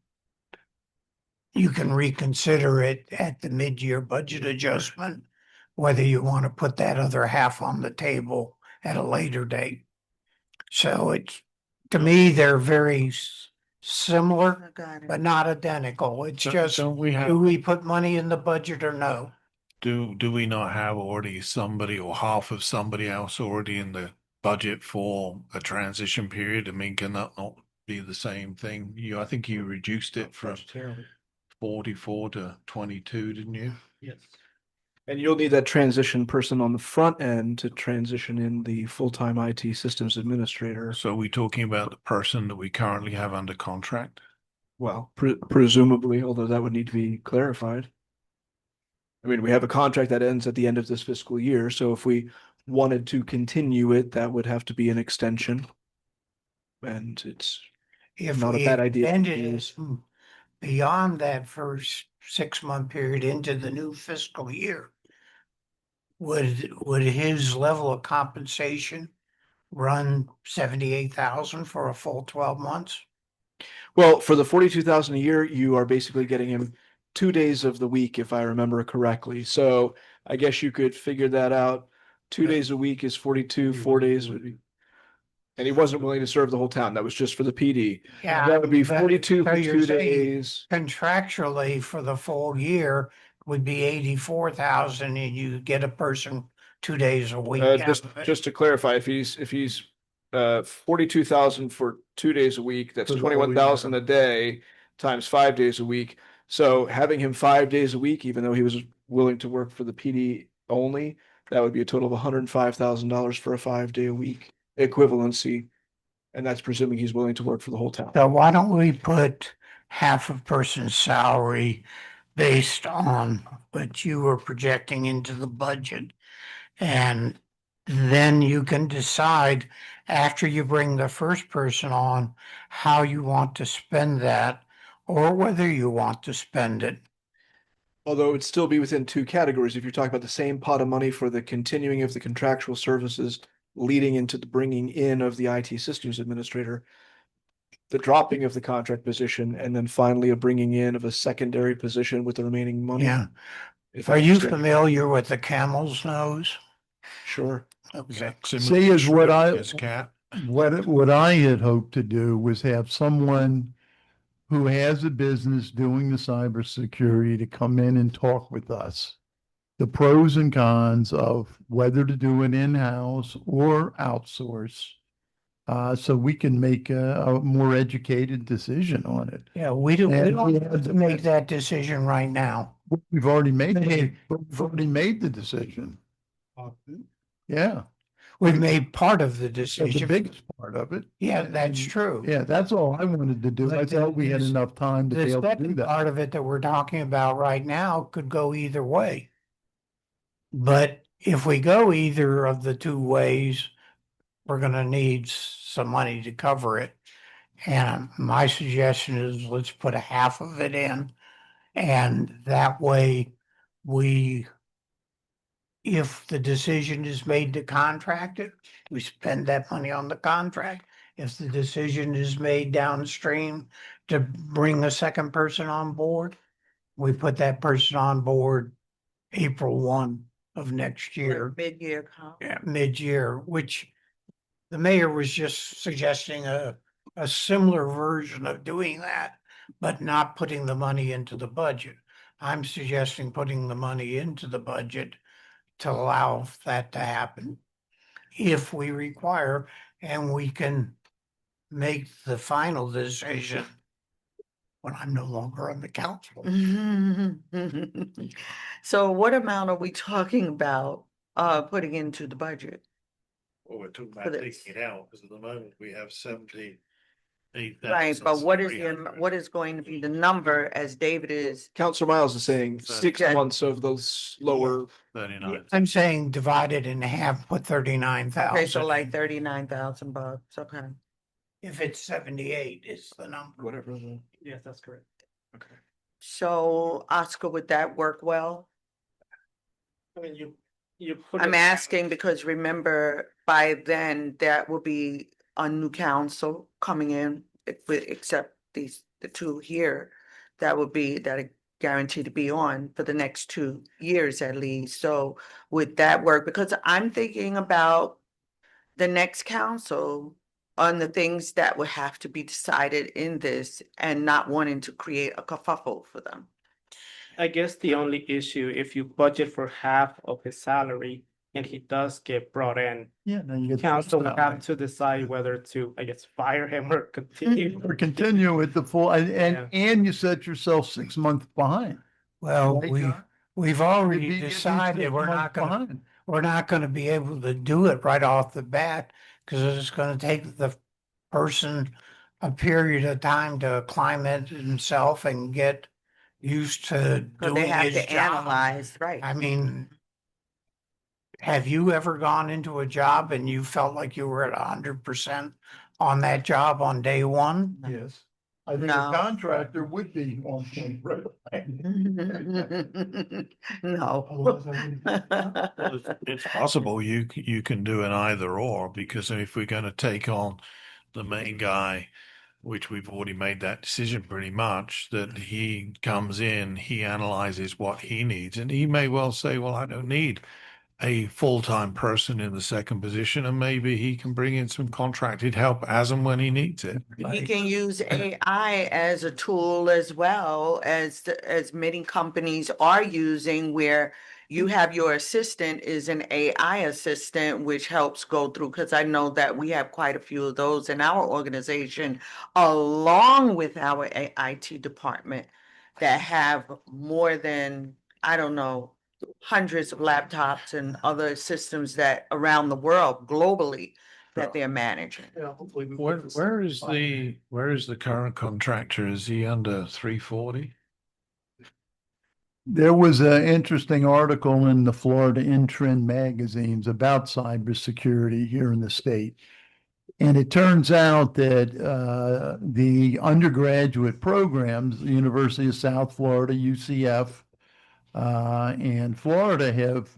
you can reconsider it at the mid-year budget adjustment, whether you want to put that other half on the table at a later date. So it's, to me, they're very similar, but not identical. It's just, Don't we have, do we put money in the budget or no? do we not have already somebody or half of somebody else already in the budget for a transition period? I mean, can that not be the same thing? I think you reduced it from 44 to 22, didn't you? Yes. And you'll need that transition person on the front end to transition in the full-time IT systems administrator. So are we talking about the person that we currently have under contract? Well, presumably, although that would need to be clarified. I mean, we have a contract that ends at the end of this fiscal year, so if we wanted to continue it, that would have to be an extension. And it's If not a we bad idea. extended it beyond that first 6-month period into the new fiscal year, would his level of compensation run 78,000 for a full 12 months? Well, for the 42,000 a year, you are basically getting him 2 days of the week, if I remember correctly. So I guess you could figure that out. 2 days a week is 42, 4 days would be. And he wasn't willing to serve the whole town. That was just for the PD. Yeah, That would be but- 42 so for you're 2 saying days. Contractually for the full year would be 84,000, and you get a person 2 days a week. out Just of it. just to clarify, if he's 42,000 for 2 days a week, that's For the whole 21,000 a day times 5 days a week. So having him 5 days a week, even though he was willing to work for the PD only, that would be a total of $105,000 for a 5-day a week equivalency. And that's presuming he's willing to work for the whole town. So why don't we put half a person's salary based on what you were projecting into the budget? And then you can decide after you bring the first person on, how you want to spend that, or whether you want to spend it. Although it'd still be within two categories. If you're talking about the same pot of money for the continuing of the contractual services leading into the bringing in of the IT systems administrator, the dropping of the contract position, and then finally a bringing in of a secondary position with the remaining money. Yeah. If Are I you understand- familiar with the camel's nose? Sure. Okay. See, is what Yes, Cat. what I had hoped to do was have someone who has a business doing the cybersecurity to come in and talk with us. The pros and cons of whether to do it in-house or outsource. So we can make a more educated decision on it. Yeah, we don't And- have to make that decision right now. We've already made, Hey. we've already made the decision. Yeah, We've made part of the that's the decision. biggest part of it. Yeah, that's true. Yeah, that's all I wanted to do. I But thought we had this- enough time to be The able to do second that. part of it that we're talking about right now could go either way. But if we go either of the two ways, we're gonna need some money to cover it. And my suggestion is let's put a half of it in. And that way if the decision is made to contract it, we spend that money on the contract. If the decision is made downstream to bring a second person on board, we put that person on board April 1 of next year. Mid-year. Yeah, mid-year, which the mayor was just suggesting a similar version of doing that, but not putting the money into the budget. I'm suggesting putting the money into the budget to allow that to happen if we require, and we can make the final decision when I'm no longer on the council. So what amount are we talking about, putting into the budget? Well, we're talking For about this. taking it out, because at the moment we have 78,000. Right, but what is going to be the number as David is? Councilor Miles is saying 6 Yeah. months of those lower. 39. I'm saying divide it in half, put 39,000. Okay, so like $39,000, okay. If it's 78 is the number. Whatever. Yes, that's correct. Okay. So Oscar, would that work well? I mean, you put. I'm it- asking because remember, by then, that will be a new council coming in, except the two here. That are guaranteed to be on for the next 2 years at least. So would that work? Because I'm thinking about the next council on the things that would have to be decided in this and not wanting to create a kerfuffle for them. I guess the only issue, if you budget for half of his salary and he does get brought in, Yeah, then you get. council will have to decide whether to, I guess, fire him or continue. Or continue with the full, and you set yourself 6 months behind. Well, Right, John? we've You'd already be getting decided 6 we're months behind. not gonna be able to do it right off the bat. Cause it's gonna take the person a period of time to acclimate himself and get used to So they doing have his to job. analyze, right? I mean, have you ever gone into a job and you felt like you were at 100% on that job on day one? Yes. I think No. a contractor would be on point, right? No. Well, it's possible you can do an either or, because if we're going to take on the main guy, which we've already made that decision pretty much, that he comes in, he analyzes what he needs, and he may well say, well, I don't need a full-time person in the second position, and maybe he can bring in some contracted help as and when he needs it. He can use AI as a tool as well as many companies are using, where you have your assistant is an AI assistant, which helps go through, because I know that we have quite a few of those in our organization, along with our IT department that have more than, I don't know, hundreds of laptops and other systems that around the world globally that they're managing. Where is the current contractor? Is he under 340? There was an interesting article in the Florida In-Trend magazines about cybersecurity here in the state. And it turns out that the undergraduate programs, the University of South Florida, UCF, and Florida have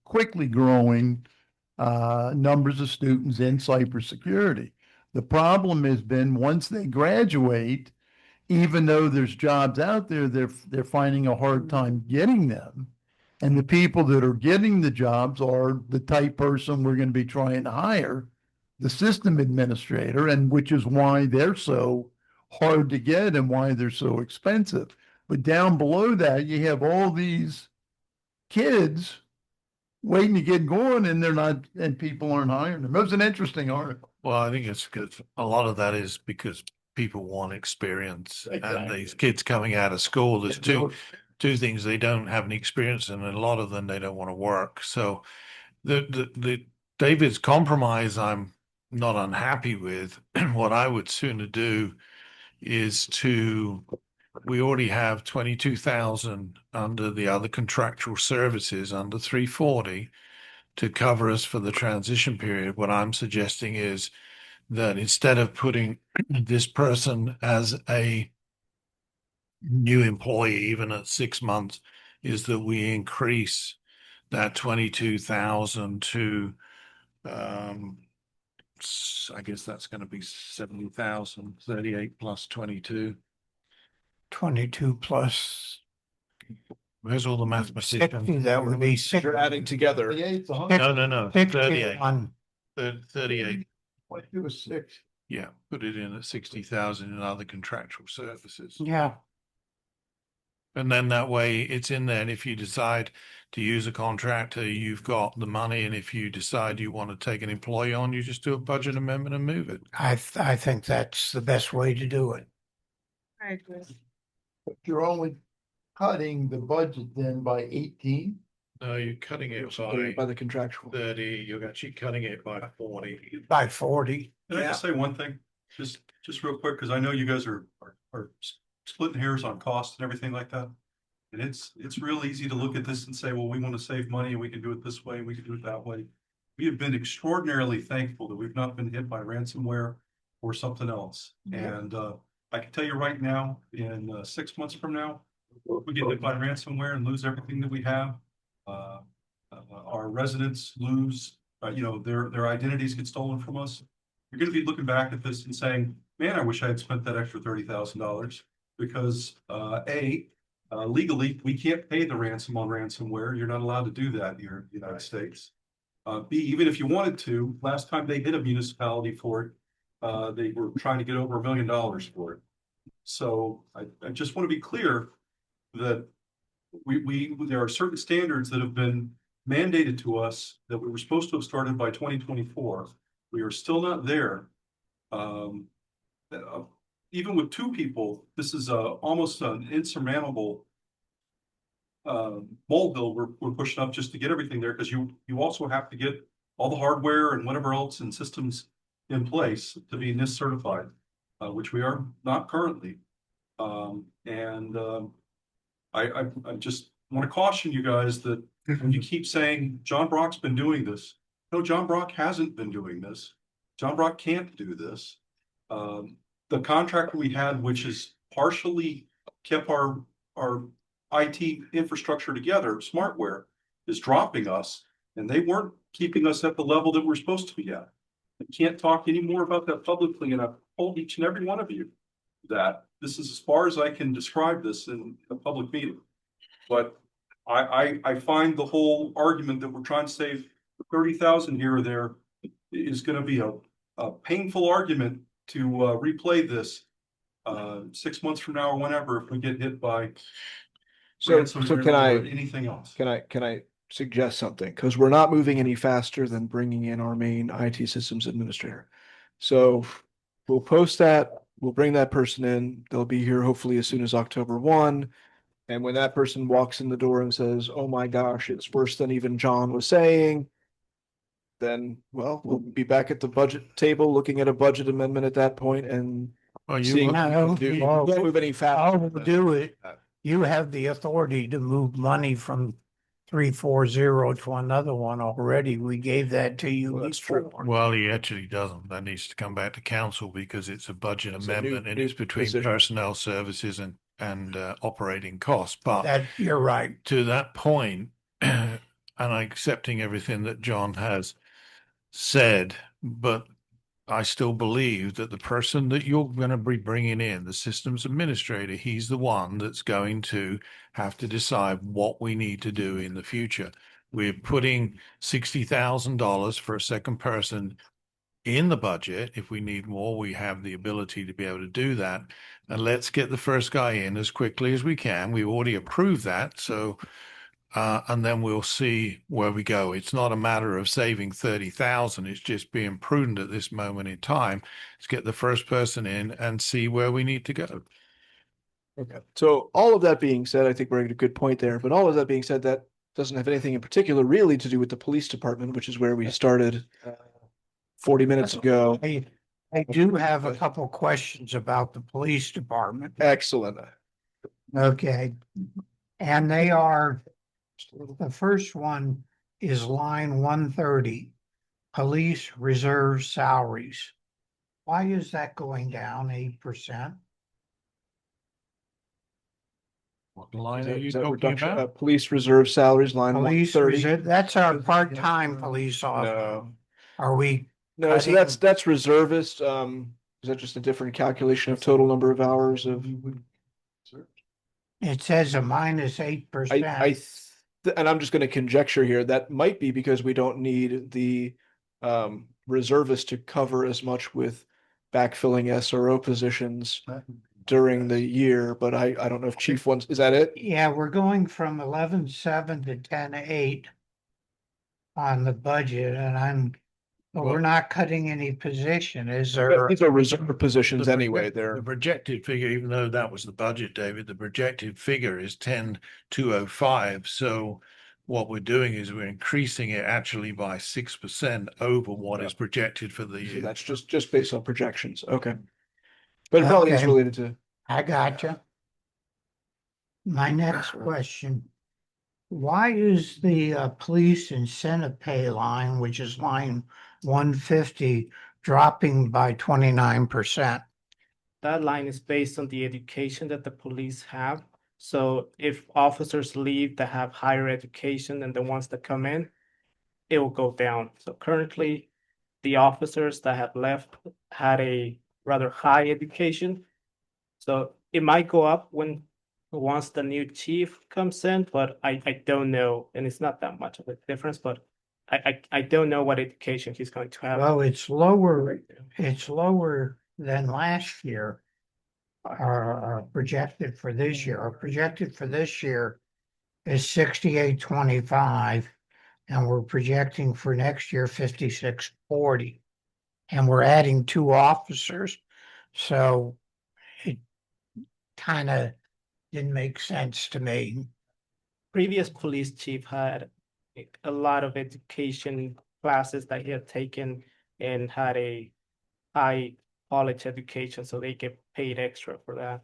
quickly growing numbers of students in cybersecurity. The problem has been once they graduate, even though there's jobs out there, they're finding a hard time getting them. And the people that are getting the jobs are the type person we're going to be trying to hire, the system administrator, and which is why they're so hard to get and why they're so expensive. But down below that, you have all these kids waiting to get going and they're not, and people aren't hiring them. It was an interesting article. Well, I think it's good. A lot of that is because people want experience, and these kids coming out of school, there's two things they don't have any experience in, and a lot of them they don't want to work. So the David's compromise I'm not unhappy with. What I would sooner do is we already have 22,000 under the other contractual services under 340 to cover us for the transition period. What I'm suggesting is that instead of putting this person as a new employee, even at 6 months, is that we increase that 22,000 to, I guess that's going to be 70,000, 38 plus 22. 22 plus Where's all the mathematicians? 60, that would be 6. You're adding together. No, 38. 61. 38. It was 6. Yeah, put it in at 60,000 in other contractual services. Yeah. And then that way it's in there. And if you decide to use a contractor, you've got the money. And if you decide you want to take an employee on, you just do a budget amendment and move it. I think that's the best way to do it. I agree. But you're only cutting the budget then by 18. No, you're cutting it By the contractual. 30. You're actually cutting it by 40. By 40. Can I just say one thing, just real quick, because I know you guys are splitting hairs on costs and everything like that. And it's real easy to look at this and say, well, we want to save money and we can do it this way and we can do it that way. We have been extraordinarily thankful that we've not been hit by ransomware or something else. And I can tell you right now, in 6 months from now, if we get hit by ransomware and lose everything that we have, our residents lose, their identities get stolen from us. You're going to be looking back at this and saying, man, I wish I had spent that extra $30,000 because legally, we can't pay the ransom on ransomware. You're not allowed to do that here in the United States. B, even if you wanted to, last time they hit a municipality for it, they were trying to get over $1 million for it. So I just want to be clear that there are certain standards that have been mandated to us that we were supposed to have started by 2024. We are still not there. Even with 2 people, this is almost an insurmountable molehill we're pushing up just to get everything there, because you also have to get all the hardware and whatever else and systems in place to be NIST certified, which we are not currently. I just want to caution you guys that when you keep saying John Brock's been doing this, no, John Brock hasn't been doing this. John Brock can't do this. The contractor we had, which is partially kept our IT infrastructure together, Smartware, is dropping us, and they weren't keeping us at the level that we're supposed to be at. I can't talk any more about that publicly, and I've told each and every one of you that this is as far as I can describe this in a public meeting. But I find the whole argument that we're trying to save 30,000 here or there is going to be a painful argument to replay this 6 months from now or whenever if we get hit by So ransomware can I or anything else. Can I suggest something? Because we're not moving any faster than bringing in our main IT systems administrator. So we'll post that. We'll bring that person in. They'll be here hopefully as soon as October 1. And when that person walks in the door and says, oh my gosh, it's worse than even John was saying, then, well, we'll be back at the budget table looking at a budget amendment at that point and seeing what we can do. You won't move any faster. I'll do it. You have the authority to move money from 340 to another one already. We gave that to you. Well, that's true. Well, he actually doesn't. That needs to come back to council because it's a budget It's a amendment and new it's between position. personnel services and and operating costs. But That, you're right. to that point, and I'm accepting everything that John has said, but I still believe that the person that you're going to be bringing in, the systems administrator, he's the one that's going to have to decide what we need to do in the future. We're putting $60,000 for a second person in the budget. If we need more, we have the ability to be able to do that. And let's get the first guy in as quickly as we can. We already approved that. So and then we'll see where we go. It's not a matter of saving 30,000. It's just being prudent at this moment in time. Let's get the first person in and see where we need to go. Okay, so all of that being said, I think we're at a good point there, but all of that being said, that doesn't have anything in particular really to do with the police department, which is where we started 40 minutes ago. I do have a couple questions about the police department. Excellent. Okay. And they are, the first one is line 130, police reserve salaries. Why is that going down 8%? What line are you Is that talking reduction, about? police reserve salaries line Police 130? reserve, that's our part-time police officer. No, Are we? no, so cutting- that's reservist. Is that just a different calculation of total number of hours of? It says a minus 8%. And I'm just going to conjecture here, that might be because we don't need the reservists to cover as much with backfilling SRO positions during the year, but I don't know if chief wants, is that it? Yeah, we're going from 11.7 to 10.8 on the budget, and but we're not cutting any position, is there? These are reserve positions The anyway, The projected figure, even though that was the budget, David, the projected figure is 10,205. So what we're doing is we're increasing it actually by 6% over what is projected for the So year. that's just based on projections, okay. But it probably is Okay. related to. I gotcha. My next question. Why is the police incentive pay line, which is line 150, dropping by 29%? That line is based on the education that the police have. So if officers leave that have higher education than the ones that come in, it will go down. So currently, the officers that have left had a rather high education. So it might go up once the new chief comes in, but I don't know, and it's not that much of a difference, but I don't know what education he's going to have. Well, it's lower than last year. Projected for this year, our projected for this year is 68.25. And we're projecting for next year 56.40. And we're adding 2 officers. So it kind of didn't make sense to me. Previous police chief had a lot of education classes that he had taken and had a high college education, so they get paid extra for that.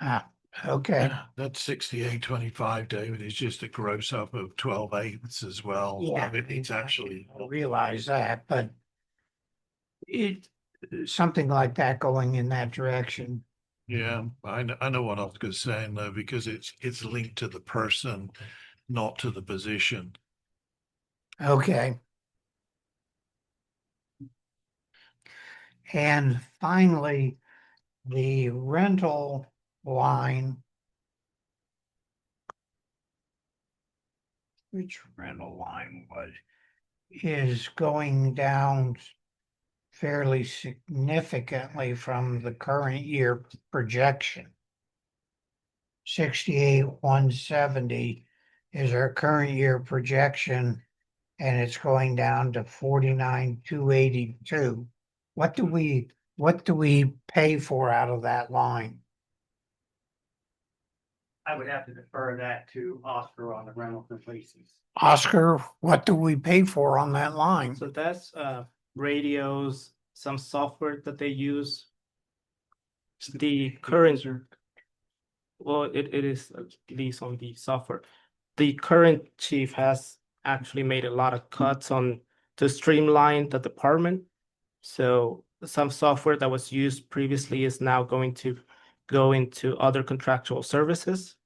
Ah, okay. That's 68.25, David. It's just a gross up of 12/8 as well. Yeah. It's actually. I realize that, but something like that going in that direction. Yeah, I know what I was going to say, though, because it's linked to the person, not to the position. Okay. And finally, the rental line. Which rental line is going down fairly significantly from the current year projection. 68,170 is our current year projection, and it's going down to 49,282. What do we pay for out of that line? I would have to defer that to Oscar on the rentals and leases. Oscar, what do we pay for on that line? So that's radios, some software that they use. The current, well, it is at least on the software. The current chief has actually made a lot of cuts to streamline the department. So some software that was used previously is now going to go into other contractual services.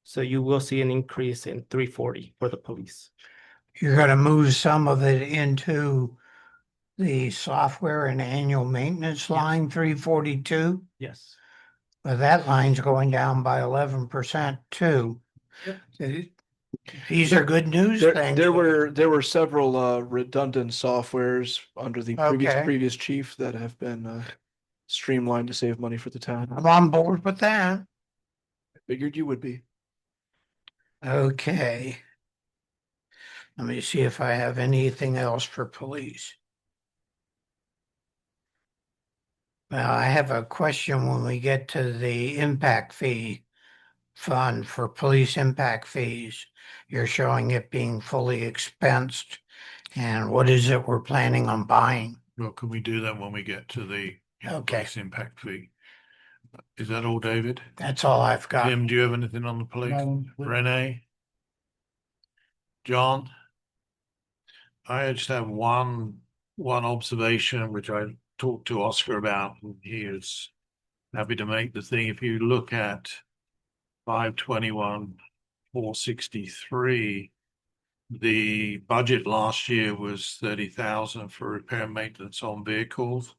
So you will see an increase in 340 for the police. You're gonna move some of it into the software and annual maintenance line 342, Yes. but that line's going down by 11% too. Yep. These are good news There, things. there were several redundant softwares under the Okay. previous chief that have been streamlined to save money for the town. I'm on board with that. Figured you would be. Okay. Let me see if I have anything else for police. Well, I have a question when we get to the impact fee fund for police impact fees. You're showing it being fully expensed. And what is it we're planning on buying? Well, can we do that when we get to the Okay. police impact fee? Is that all, David? That's all I've got. Tim, do you have anything on the police? Renee? John? I just have one observation, which I talked to Oscar about, and he is happy to make the thing. If you look at 521, 463, the budget last year was 30,000 for repair and maintenance on vehicles.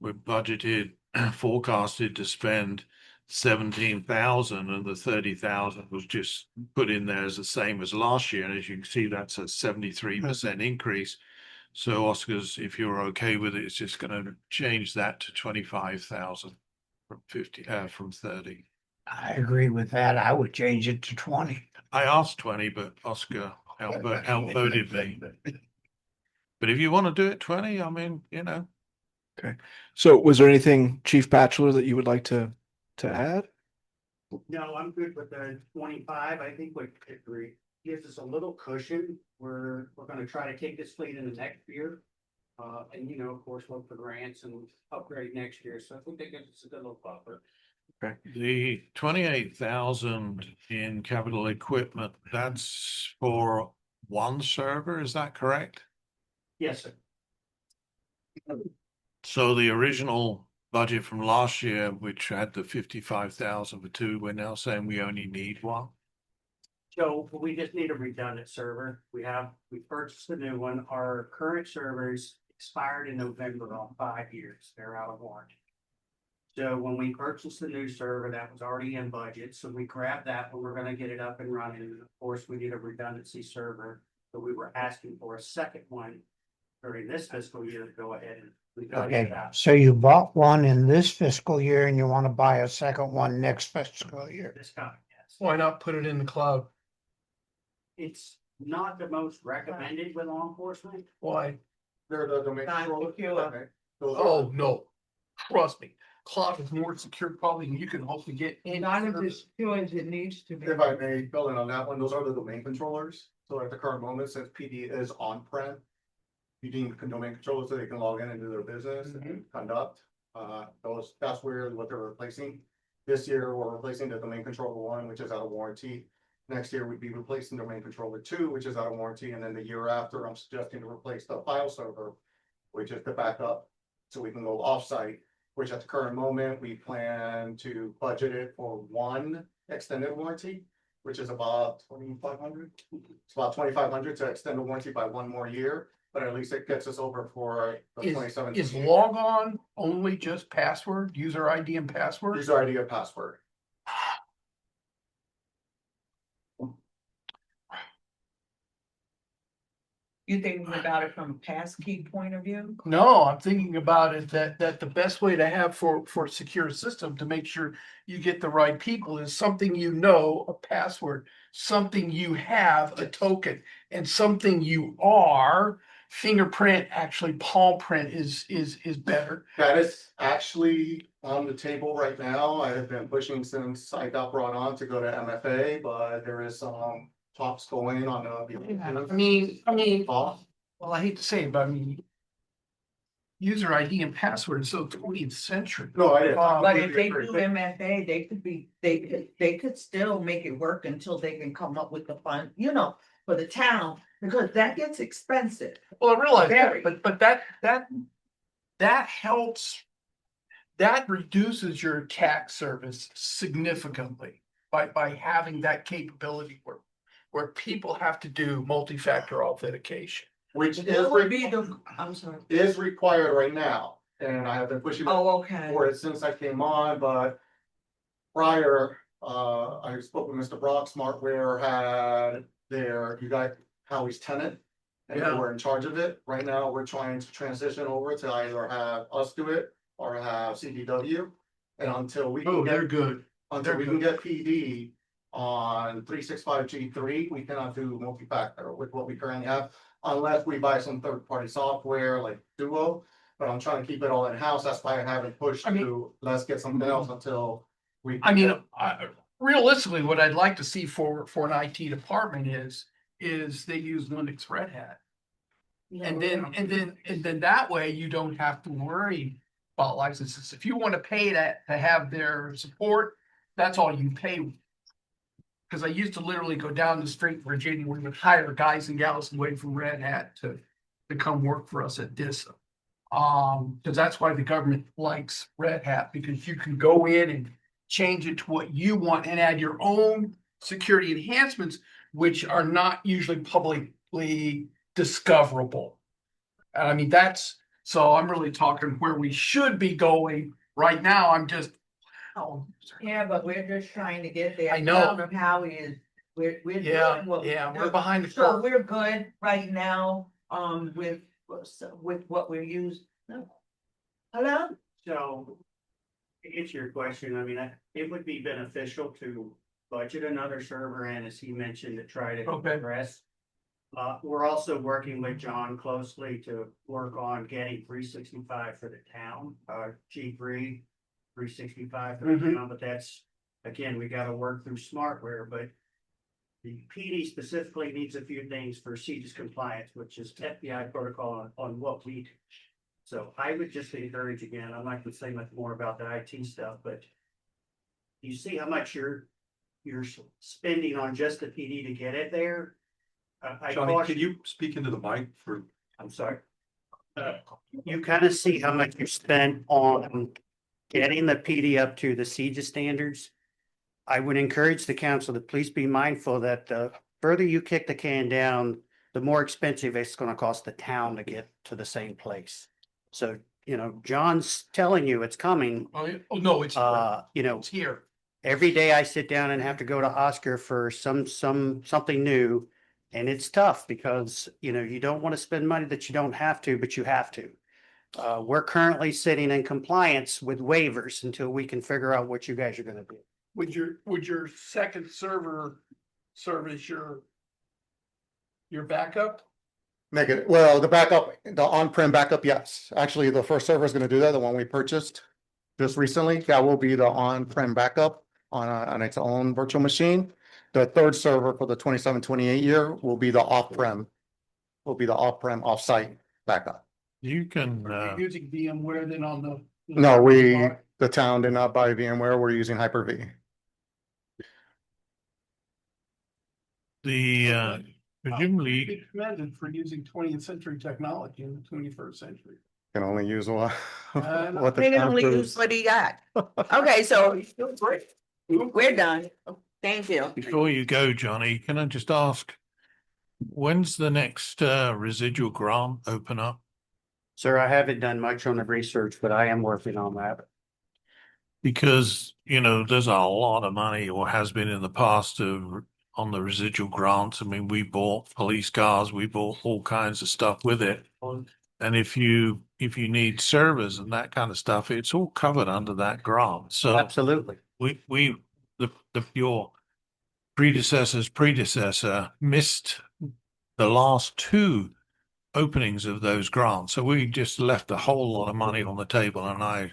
We're budgeted, forecasted to spend 17,000, and the 30,000 was just put in there as the same as last year. And as you can see, that's a 73% increase. So Oscar's, if you're okay with it, it's just going to change that to 25,000 from 30. I agree with that. I would change it to 20. I asked 20, but Oscar outvoted me. But if you want to do it 20, I mean, Okay. So was there anything, Chief Bachelor, that you would like to add? No, I'm good with the 25. I think what it gives us a little cushion. We're gonna try to take this fleet in the next year. And of course, look for grants and upgrade next year. So I think that gives us a good little buffer. Okay. The 28,000 in capital equipment, that's for one server, is that correct? Yes, sir. So the original budget from last year, which had the 55,000 for two, we're now saying we only need one. So we just need a redundant server. We purchased a new one. Our current servers expired in November on 5 years. They're out of warranty. So when we purchased the new server, that was already in budget. So we grabbed that, but we're gonna get it up and running. And of course, we need a redundancy server. So we were asking for a second one during this fiscal year to go ahead and. Okay, so you bought one in this fiscal year and you want to buy a second one next fiscal year. This coming, yes. Why not put it in the cloud? It's not the most recommended with law enforcement. Why? They're the domain Not controller. secure. Okay. Those are- Oh, no. Trust me. Cloud is more secure probably than you can hopefully get in. Not as secure as it needs to be. If I may fill in on that one, those are the domain controllers. So at the current moment, since PD is on-prem, you need domain controllers so they can log in and do their business and conduct. That's what they're replacing. This year, we're replacing the domain controller 1, which is out of warranty. Next year, we'd be replacing domain controller 2, which is out of warranty. And then the year after, I'm suggesting to replace the file server, which is the backup, so we can go offsite, which at the current moment, we plan to budget it for 1 extended warranty, which is about 2,500. It's about 2,500 to extend the warranty by 1 more year, but at least it gets us over for the Is 2017. log on only just password, user ID and password? User ID and password. You thinking about it from a passkey point of view? No, I'm thinking about it that the best way to have for a secure system to make sure you get the right people is something a password, something you have, a token, and something you are. Fingerprint, actually palm print is better. That is actually on the table right now. I have been pushing since I got brought on to go to MFA, but there is some talks going on I mean, well, I hate to say it, but I mean, user ID and password is so 20th century. No, I did. But if they do MFA, they could still make it work until they can come up with the fund, for the town, because that gets expensive. Well, I realize Very. that, but that helps. that reduces your attack service significantly by having that capability where people have to do multi-factor authentication. Which is, What would be the, I'm sorry. is required right now, and I have been pushing Oh, okay. for it since I came on, but prior, I spoke with Mr. Brock, Smartware had you got Howey's tenant, and they Yeah. were in charge of it. Right now, we're trying to transition over to either have us do it or have CDW. And until we Oh, can they're get, good. until we can get PD on 365G3, we cannot do multi-factor with what we currently have. Unless we buy some third-party software like Duo, but I'm trying to keep it all in-house. That's why I haven't pushed to, let's get something else until we. I mean, realistically, what I'd like to see for an IT department is they use Linux Red Hat. And then that way you don't have to worry about licenses. If you want to pay that to have their support, that's all you pay. Because I used to literally go down the street in Virginia, we would hire guys and gals and wait for Red Hat to come work for us at DISA. Because that's why the government likes Red Hat, because you can go in and change it to what you want and add your own security enhancements, which are not usually publicly discoverable. I mean, so I'm really talking where we should be going. Right now, I'm just, oh, Yeah, but we're just trying to get there. I know. Town of Howie is, we're yeah, doing what we yeah, do. we're behind the So curve. we're good right now, with what we're using. Hello? So, to answer your question, I mean, it would be beneficial to budget another server and, as he mentioned, to try to Okay. progress. We're also working with John closely to work on getting 365 for the town, G3, 365 for the town, but that's, again, we gotta work through Smartware, but the PD specifically needs a few things for CJIS compliance, which is FBI protocol on what we do. So I would just encourage, again, I'm not gonna say much more about the IT stuff, but you see how much you're spending on just the PD to get it there. Johnny, can you speak into the mic for? I'm sorry. You kind of see how much you spent on getting the PD up to the CJIS standards. I would encourage the council to please be mindful that the further you kick the can down, the more expensive it's going to cost the town to get to the same place. So, John's telling you it's coming. Oh, no, it's It's here. every day I sit down and have to go to Oscar for something new. And it's tough because, you don't want to spend money that you don't have to, but you have to. We're currently sitting in compliance with waivers until we can figure out what you guys are gonna do. Would your second server service your backup? Negative. Well, the on-prem backup, yes. Actually, the first server is gonna do that, the one we purchased just recently. That will be the on-prem backup on its own virtual machine. The third server for the 27-28 year will be the off-prem off-site backup. You can, Are you using VMware then on the? No, the town did not buy VMware. We're using Hyper-V. presumably, It's recommended for using 20th century technology in the 21st century. Can only use what the They can town only approves. use what he got. Okay, so we're done. Thank you. before you go, Johnny, can I just ask, when's the next residual grant open up? Sir, I haven't done much on the research, but I am working on that. Because, there's a lot of money, or has been in the past, on the residual grants. I mean, we bought police cars, we bought all kinds of stuff with it. And if you need servers and that kind of stuff, it's all covered under that grant. So Absolutely. your predecessor's predecessor missed the last two openings of those grants. So we just left a whole lot of money on the table, and I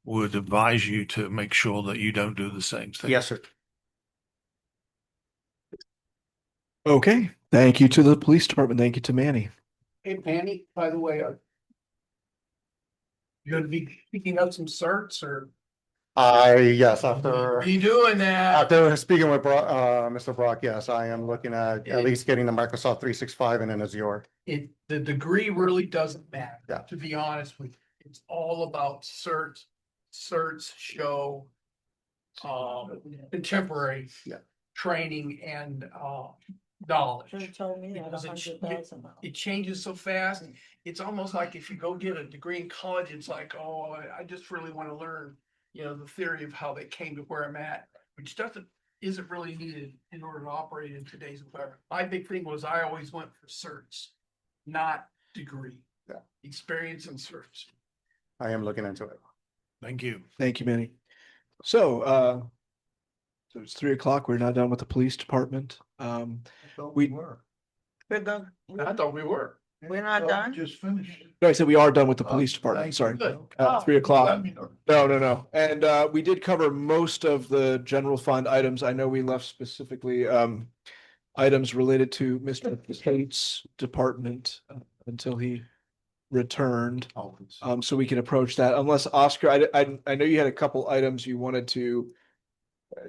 would advise you to make sure that you don't do the same thing. Yes, sir. Okay, thank you to the police department. Thank you to Manny. Hey, Manny, by the way, you're gonna be picking up some certs or? Yes, Are you doing that? after speaking with Mr. Brock, yes, I am looking at least getting the Microsoft 365 and an Azure. The degree really doesn't matter. Yeah. To be honest with you, it's all about certs. certs show contemporary training and knowledge. Should've told me that Because it- 100,000. It changes so fast. It's almost like if you go get a degree in college, it's like, oh, I just really want to learn, the theory of how they came to where I'm at, which isn't really needed in order to operate in today's environment. My big thing was I always went for certs, not degree. Yeah. Experience and certs. I am looking into it. Thank you. Thank you, Manny. So, so it's 3 o'clock. We're now done with the police department. We were. We're done. I thought we were. We're not done? Just finished. No, I said we are done with the police department. thank Sorry. Good. Oh. 3 o'clock. No. And we did cover most of the general fund items. I know we left specifically items related to Mr. Tate's department until he returned. So we can approach that unless Oscar, I know you had a couple items you wanted to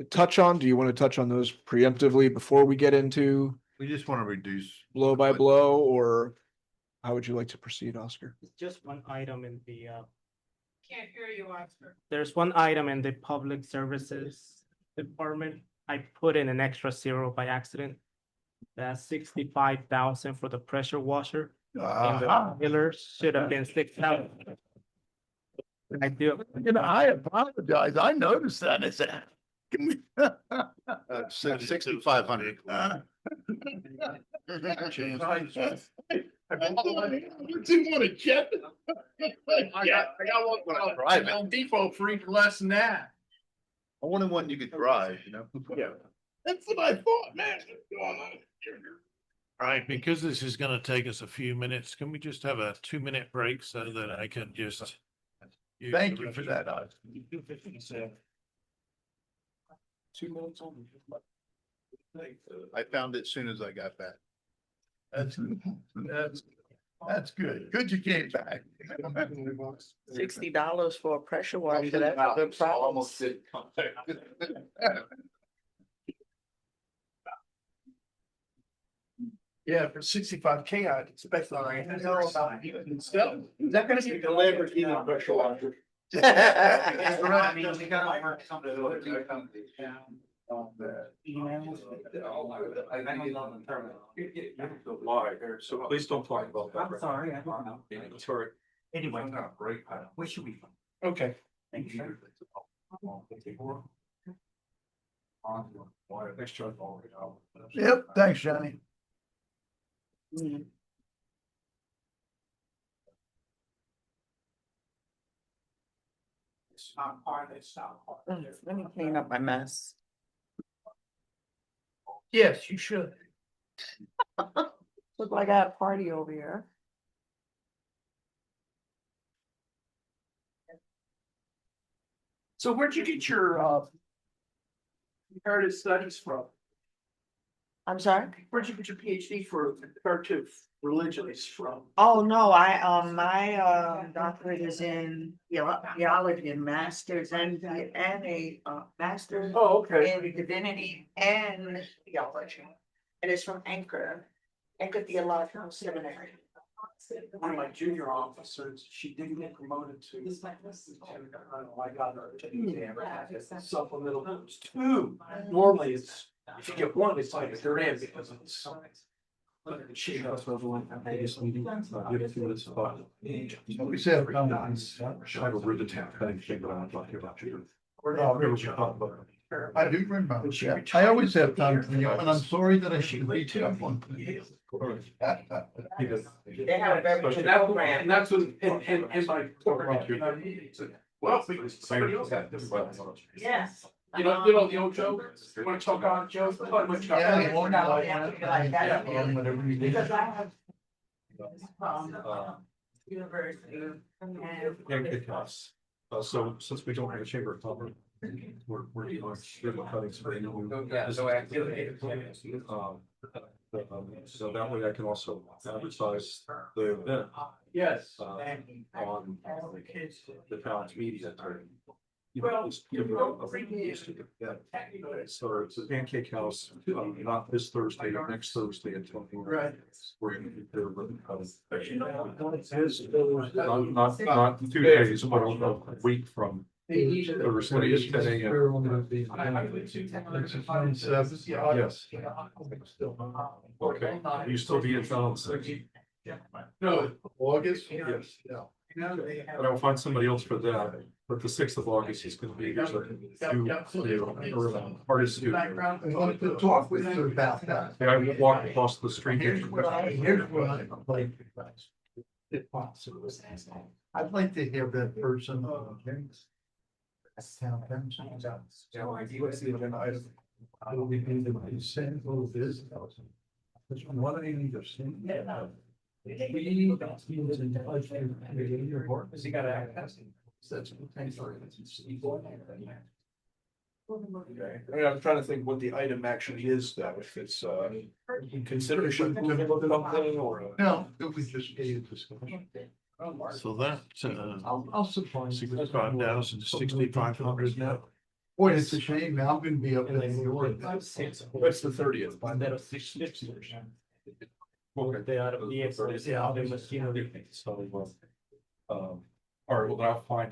touch on. Do you want to touch on those preemptively before we get into We just want to reduce. blow by blow, or how would you like to proceed, Oscar? Just one item in the Can't hear you, Oscar. there's one item in the public services department. I put in an extra zero by accident. That's 65,000 for the pressure washer. And the fillers should have been 6,000. I do. I apologize. I noticed that. I said, can we? 6,500. I didn't want to check. I got one when I drive. Home Depot for even less than that. I wanted one you could drive, Yeah. That's what I thought, man. What's going on here? All right, because this is going to take us a few minutes, can we just have a 2-minute break so that I can just. use Thank the you for restroom? that. Oz. 2 minutes on. I found it as soon as I got back. That's good. Good you came back. $60 for a pressure washer, that's a good problem. Yeah, for 65K, I'd expect. All right. Is that gonna be delivered to the pressure washer? So please don't talk about that. I'm sorry, I don't know. Sorry. Anyway, we should be. Okay. Thank you. Yep, thanks, Johnny. Let me clean up my mess. Yes, you should. Look like I had a party over here. So where'd you get your comparative studies from? I'm sorry? Where'd you get your PhD for comparative religions from? Oh, no, my doctorate is in theology and masters and a master's Oh, okay. in divinity and theology. And it's from Anchor Theological Seminary. One of my junior officers, she didn't get promoted to. I got her to supplemental, it was 2. Normally it's, if you get 1, it's like they're in because it's. She knows what We said, I have a written thing that I'm talking about you. I do remember. Yeah. I always have time for you, and I'm sorry that I should be tough on. They have a very good program. And that's what, and my. Well, somebody else had this. Yes. You know the old joke? You wanna talk on jokes? Yeah, the one that I Because I have. University. So since we don't have a chamber of commerce, we're doing cuttings for so that way I can also advertise the event Yes. on the town's media. Well, Just give it so it's a pancake house, not this Thursday, but next Thursday until. Right. We're gonna be there with. But you know. Not 2 days, but a week from Yes. Okay, you still be in town on the 6th? No, August? Yes. Yeah. But I'll find somebody else for that, but the 6th of August is gonna be, there's a few artists who. I wanted to talk with you about that. Yeah, I walked across the street. Here's what I'd like. If possible. I'd like to hear that person. That's town council. I will be in the same little business. Which one, what I need to see. We got to use in the budget. Because he got access. That's potential. I mean, I'm trying to think what the item actually is, though, if it's, consideration to look at something or. No, it was just a discussion. So that, I'll supply. 65,000 to 6,500 now. Boy, it's a shame. Now I'm gonna be up in New York. What's the 30th? All right, well, then I'll find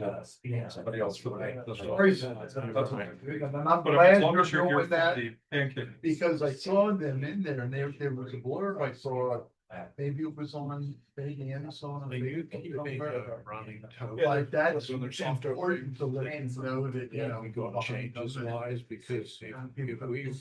somebody else for that. That's all. And I'm But as glad long you're as you're here doing for that, the pancake. because I saw them in there and there was a blurb I saw. Maybe it was on, maybe Amazon. Are you keeping a running total? Like that's When they're software. important to let them know that, you know. We got changes wise, because if we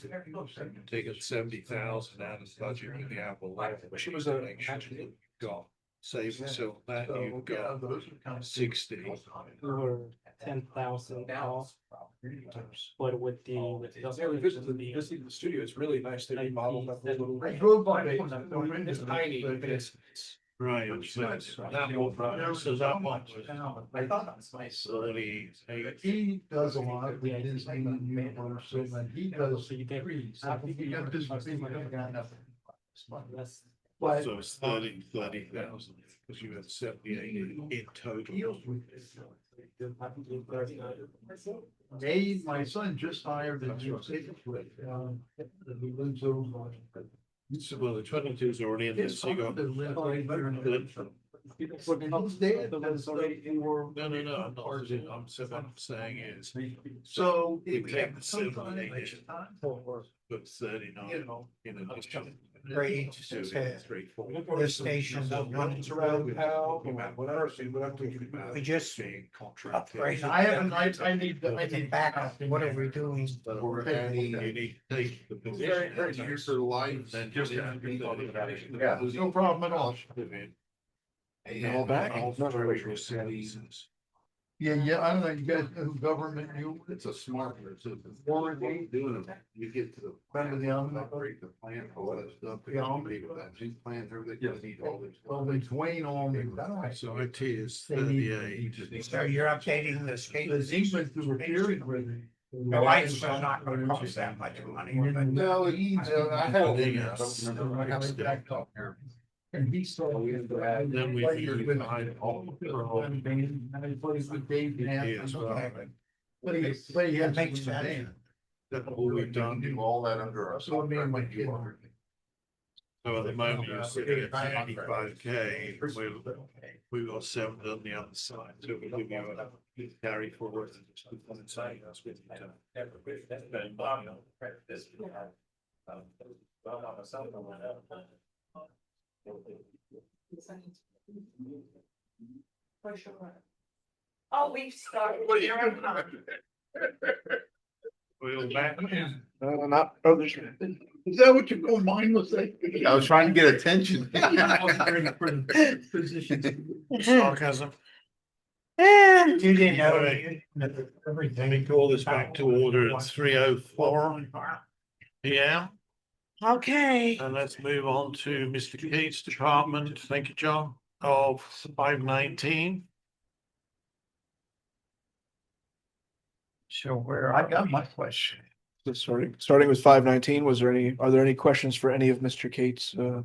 take a 70,000 out of budget, we have a lot. She was a- Actually, got savings, so that you've got Those are kind of 60. Or 10,000 off. But with the. Yeah, we visited the studio, it's really nice, they remodeled that little. I drove by. It's tiny, but it's. Right, so that one, so that one was I thought that was nice. 38. He does a lot with Disney and Universal, and he does. I think he got this. But So it's 30,000, because you had 78 in total. They, my son just hired a new secretary, he lives over. So, well, the 22 is already in there, so you got. His dad was already in world. No, I'm not, what I'm saying is, So. we it take the sometimes 78, takes time for, but 39 you know. in addition. Great. So it's 3, 4. The stations are running around. We just Being contracted. upgraded. I haven't, I need, I need Backup, what are we doing? You need to take the position. Here's the light, then just. Yeah, no problem at all. All back? Yeah, I don't know, you guys know who government you. It's a smart, it's a. Warranty. Doing it, you get to the. Remember the omnibus? Upgrade the plan, all that stuff. The omnibus. These plans, everything, you need all this. Well, it's Wayne on. So IT is They need- 38. So you're updating the skate. Because he went through a period where. The lights are not gonna cost that much money. No, I have. Yes. And he started. Then we figured with behind all. And he plays with Dave. Yes, well, But he That has. makes sense. that's all we've done. Do all that under. So me and my kid. So at the moment, you're sitting at 95K, we've got 7 on the other side, so we'll give you a carry forward. And just keep on saying that's with you to spend money on. Oh, we've started. We'll back. Not others. Is that what your mind was saying? I was trying to get attention. Sarcasm. You didn't know Let everything. me call this back to order at 3:04 PM. Okay. And let's move on to Mr. Keith's department. Thank you, John, of 519. So where I got my question. So starting with 519, are there any questions for any of Mr. Cates, and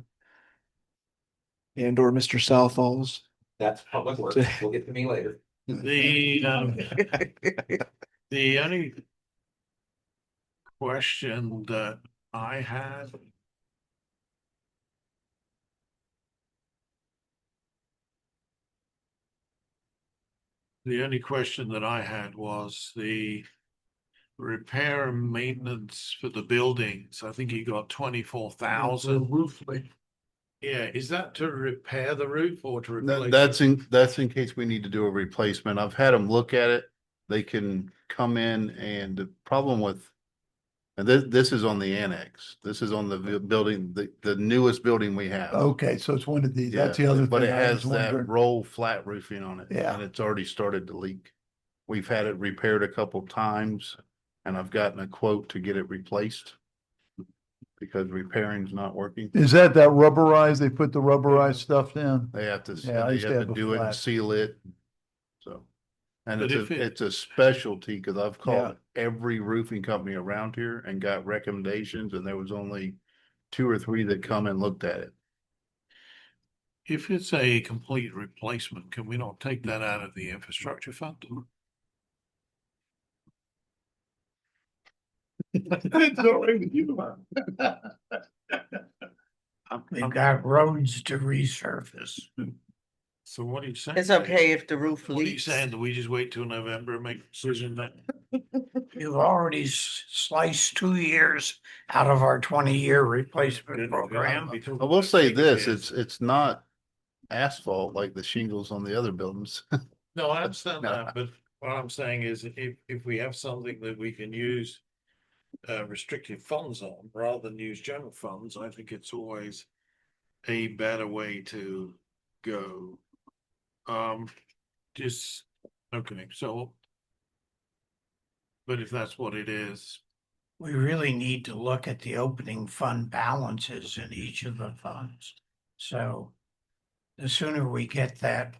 or Mr. Southall's? That's public works. We'll get to me later. The only question that I had. The only question that I had was the repair and maintenance for the buildings. I think you got 24,000. Roof leak. Yeah, is that to repair the roof or to replace? That's in case we need to do a replacement. I've had them look at it. They can come in, and the problem with, and this is on the annex. This is on the building, the newest building we have. Okay, so it's one of these. Yeah, That's the other but thing it I has was that wondering. roll flat roofing on it. Yeah. And it's already started to leak. We've had it repaired a couple times, and I've gotten a quote to get it replaced because repairing's not working. Is that rubberized? They put the rubberized stuff down? They have to, Yeah, I they used to have to have a do it and flat. seal it. So, and But it's a specialty, because I've Yeah. called every roofing company around here and got recommendations, and there was only 2 or 3 that come and looked at it. If it's a complete replacement, can we not take that out of the infrastructure fund? It's all right with you. We've got roads to resurface. So what are you saying? It's okay if the roof What are you leaks. saying? Do we just wait till November and make a decision then? You've already sliced 2 years out of our 20-year replacement program. I will say this, it's not asphalt like the shingles on the other buildings. No, I understand No. that, but what I'm saying is if we have something that we can use restricted funds on rather than use general funds, I think it's always a better way to go. Just, okay, so, but if that's what it is, We really need to look at the opening fund balances in each of the funds. So the sooner we get that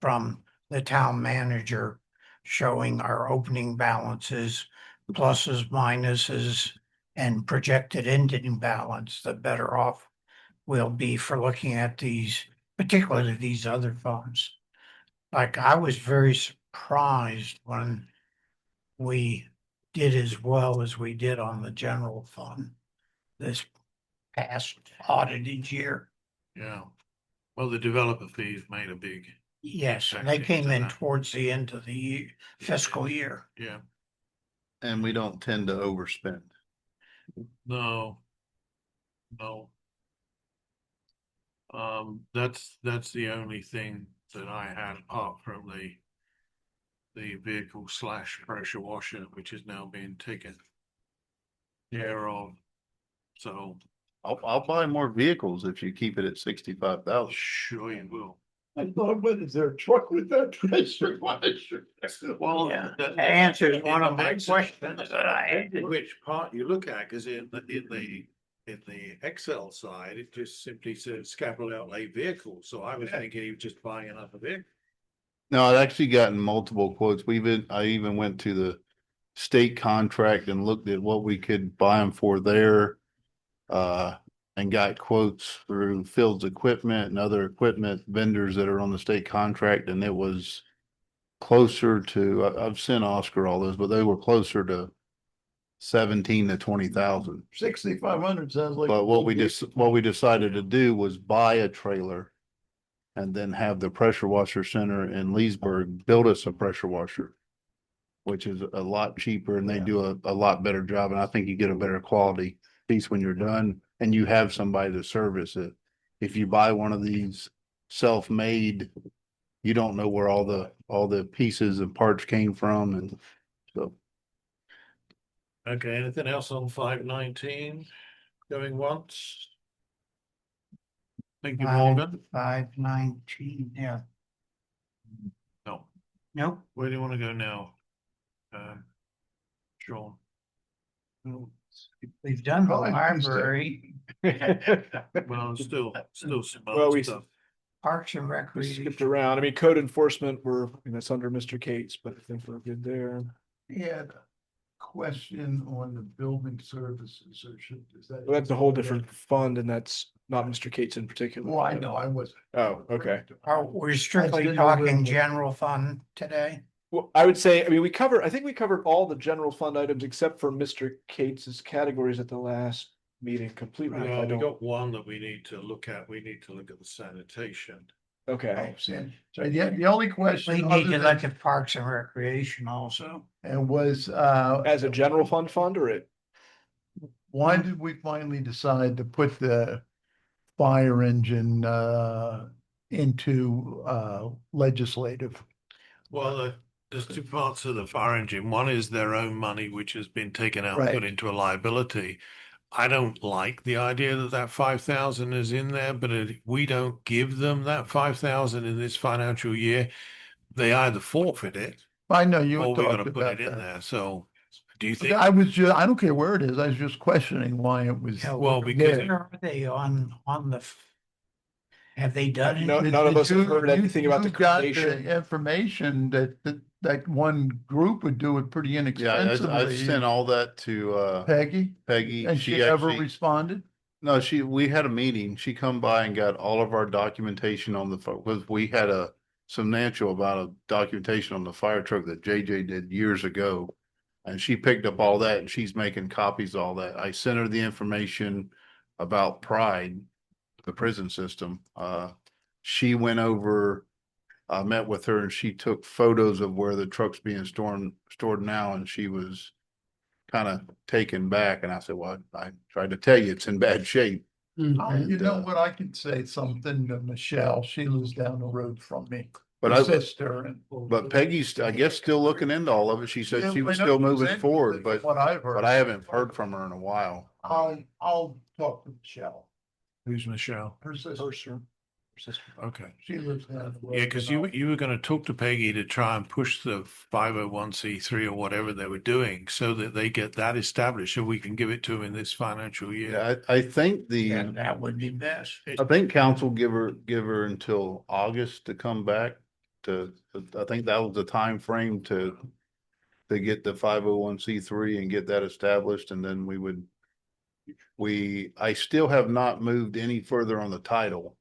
from the town manager showing our opening balances, pluses, minuses, and projected ending balance, the better off we'll be for looking at these, particularly these other funds. Like, I was very surprised when we did as well as we did on the general fund this past audited year. yeah. Well, the developer fees made a big, Yes, and they came in that. towards the end of the fiscal year. yeah, And we don't tend to overspend. no. No. That's the only thing that I had apart from the vehicle / pressure washer, which is now being taken care of. So I'll buy more vehicles if you keep it at 65,000. sure you will. I thought, what is there a truck with that pressure washer? Well, Yeah, that that answers one of my depends questions that I had. which part you look at, because in the Excel side, it just simply says capital outlay vehicle. So I was thinking he was just buying another vehicle. No, I've actually gotten multiple quotes. I even went to the state contract and looked at what we could buy them for there. And got quotes through Fields Equipment and other equipment vendors that are on the state contract, and it was closer to, I've sent Oscar all those, but they were closer to 17 to 20,000. 6,500 sounds like. But what we decided to do was buy a trailer and then have the pressure washer center in Leesburg build us a pressure washer, which is a lot cheaper, and they do a lot better job. And I think you get a better quality piece when you're done, and you have somebody to service it. If you buy one of these self-made, you don't know where all the pieces and parts came from, and so. Okay, anything else on 519 going once? Thank you, Morgan. 519, yeah. No, Nope. where do you want to go now? Sean. We've done the Oh, I understand. library, Well, still some Well, other we- stuff. Parks and We Recreation. skipped around. I mean, code enforcement, that's under Mr. Cates, but I think we're good there. Yeah, question on the building services, or is that? Well, that's a whole different fund, and that's not Mr. Cates in particular. Well, I know, I wasn't. Oh, okay. Are we strictly didn't know where- talking general fund today? Well, I would say, I mean, I think we covered all the general fund items except for Mr. Cates's categories at the last meeting completely. If I Well, we don't, got one that we need to look at. We need to look at the sanitation. Okay. So the only question. We need other to than- look at Parks and Recreation also. And was, As a general fund or it? why did we finally decide to put the fire engine, into, legislative? Well, there's two parts of the fire engine. One is their own money, which has been taken out, Right. put into a liability. I don't like the idea that that 5,000 is in there, but we don't give them that 5,000 in this financial year, they either forfeit it I know you or had we're going talked to put about it in that. there. So do you think? I don't care where it is. I was just questioning why it was. Yeah, Well, where because are they on have they done No, it? none of Did us have heard anything about the you got creation. the information that one group would do it pretty Yeah, inexpensively. I sent all that to Peggy, Peggy. and she ever responded? No, we had a meeting. She come by and got all of our documentation on the, because we had a substantial amount of documentation on the fire truck that JJ did years ago. And she picked up all that and she's making copies of all that. I sent her the information about Pride, the prison system. She went over, I met with her and she took photos of where the truck's being stored now, and she was kind of taken back. And I said, well, I tried to tell you it's in bad shape. You know what, I can say something to Michelle. She lives down the road from me. But Her sister. But Peggy's, I guess, still looking into all of it. She said Yeah, she was I know still she's moving interested forward, from what I've heard. but I haven't heard from her in a while. I'll talk to Michelle. Who's Michelle? Her sister. Okay. She lives down the road. Yeah, because you were going to talk to Peggy to try and push the 501c3 or whatever they were doing so that they get that established, so we can give it to them in this financial year. Yeah, I think Yeah, that would be best. I think council give her until August to come back I think that was the time frame to get the 501c3 and get that established, and then I still have not moved any further on the title.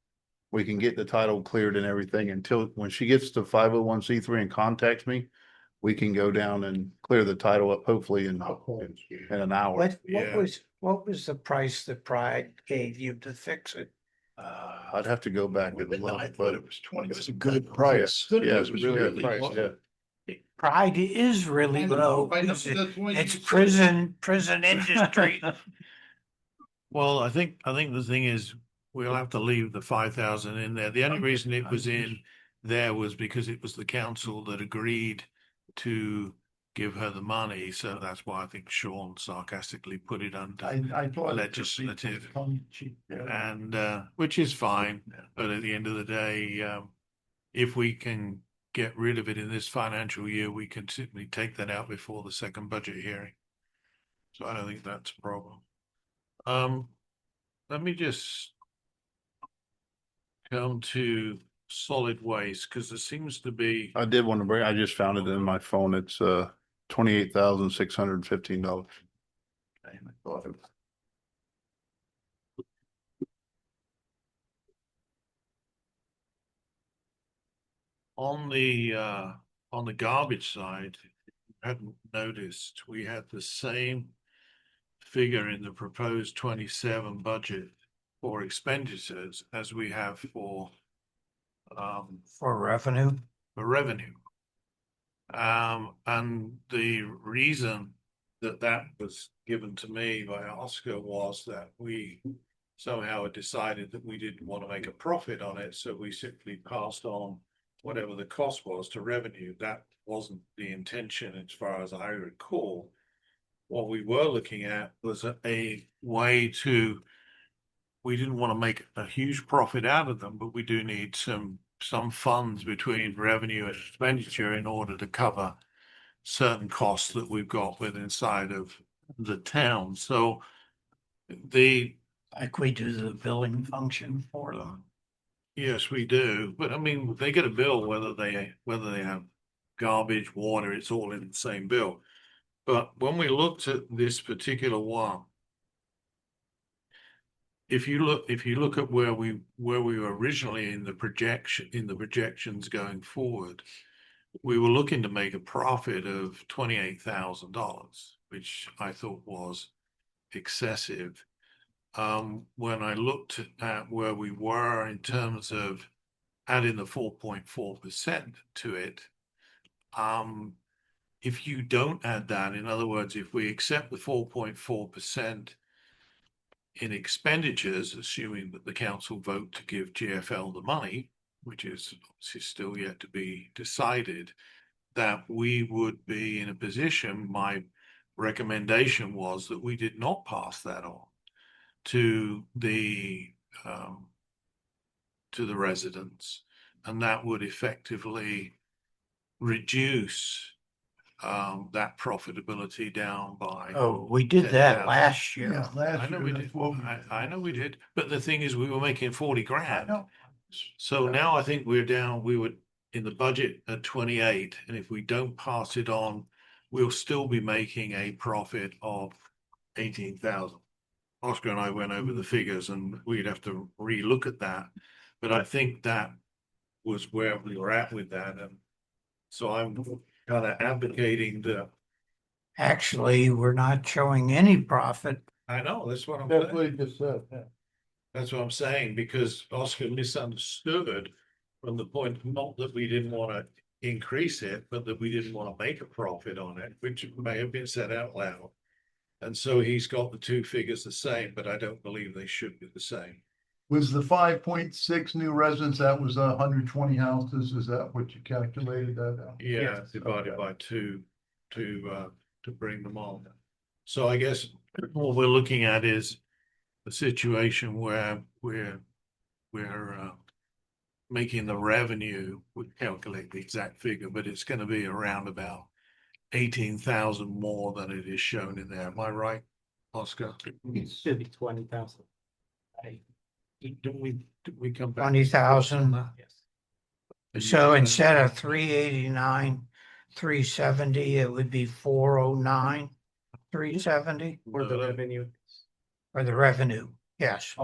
We can get the title cleared and everything until when she gets to 501c3 and contacts me, we can go down and clear the title up, hopefully in an hour. What was the price that Pride gave you to fix it? I'd have to go back and look, but it was 20. It was a good price. yeah, it was really good price. Yeah. Pride is really low. It's prison industry. Well, I think the thing is we'll have to leave the 5,000 in there. The only reason it was in there was because it was the council that agreed to give her the money. So that's why I think Sean sarcastically put it under I thought. legislative, Cheap. and which is fine. But at the end of the day, if we can get rid of it in this financial year, we can simply take that out before the second budget hearing. So I don't think that's a problem. Let me just come to solid waste, because there seems to be. I did want to bring, I just found it in my phone. It's $28,615. On the garbage side, hadn't noticed, we had the same figure in the proposed 27 budget for expenditures as we have for revenue. For revenue. And the reason that was given to me by Oscar was that we somehow had decided that we didn't want to make a profit on it, so we simply passed on whatever the cost was to revenue. That wasn't the intention as far as I recall. What we were looking at was a way to, we didn't want to make a huge profit out of them, but we do need some funds between revenue and expenditure in order to cover certain costs that we've got within inside of the town. So like we do the billing function for them. Yes, we do. But I mean, they get a bill whether they have garbage, water, it's all in the same bill. But when we looked at this particular one, if you look at where we were originally in the projections going forward, we were looking to make a profit of $28,000, which I thought was excessive. When I looked at where we were in terms of adding the 4.4% to it. If you don't add that, in other words, if we accept the 4.4% in expenditures, assuming that the council vote to give GFL the money, which is obviously still yet to be decided, that we would be in a position, my recommendation was that we did not pass that on to the residents, and that would effectively reduce that profitability down by. Oh, we did that 10,000. last year. Yeah, last I know year, we that's did. what we. I know we did. But the thing is, we were making 40 I grand. know. So now I think we're down, we were in the budget at 28. And if we don't pass it on, we'll still be making a profit of 18,000. Oscar and I went over the figures and we'd have to relook at that. But I think that was where we were at with that. And so I'm kind of advocating the. Actually, we're not showing any profit. I know, that's what I'm That's saying. what he just said, yeah. That's what I'm saying, because Oscar misunderstood from the point, not that we didn't want to increase it, but that we didn't want to make a profit on it, which may have been said out loud. And so he's got the two figures the same, but I don't believe they should be the same. Was the 5.6 new residents, that was 120 houses, is that what you calculated that out? Yeah, divided by two to bring them on. So I guess what we're looking at is a situation where we're making the revenue, we calculate the exact figure, but it's going to be around about 18,000 more than it is shown in there. Am I right, Oscar? It should be 20,000. Didn't we come back? 20,000. Yes. So instead of 389, 370, it would be 409, 370 For the revenue. for the revenue. Yes.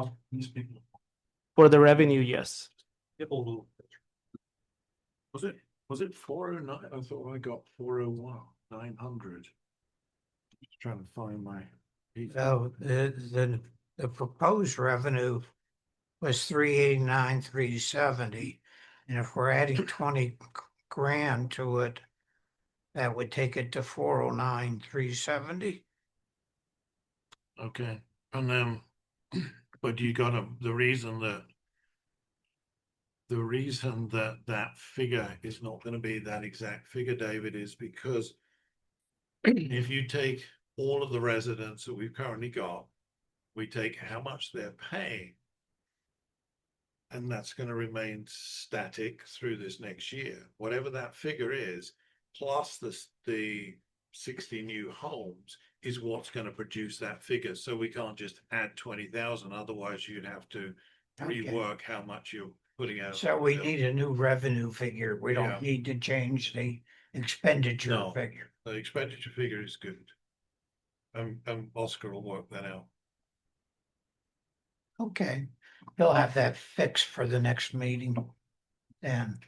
For the revenue, yes. Was it 409? I thought I got 401, 900. Just trying to find my. So the proposed revenue was 389, 370. And if we're adding 20 grand to it, that would take it to 409, 370. Okay, and then, but you got the reason that figure is not going to be that exact figure, David, is because if you take all of the residents that we've currently got, we take how much they're paying, and that's going to remain static through this next year. Whatever that figure is, plus the 60 new homes is what's going to produce that figure. So we can't just add 20,000. Otherwise, you'd have to rework how much you're putting out. So we need a new revenue figure. We Yeah. don't need to change the expenditure No. figure. The expenditure figure is good. Oscar will work that out. Okay, he'll have that fixed for the next meeting. And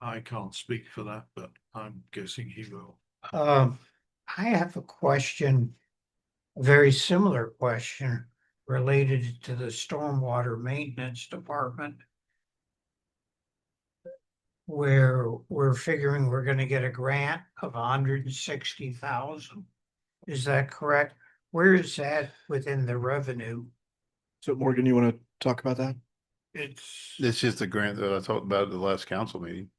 I can't speak for that, but I'm guessing he will. I have a question, a very similar question related to the stormwater maintenance department. Where we're figuring we're gonna get a grant of 160,000. Is that correct? Where is that within the revenue? So Morgan, you want to talk about that? It's just a grant that I talked about at the last council meeting.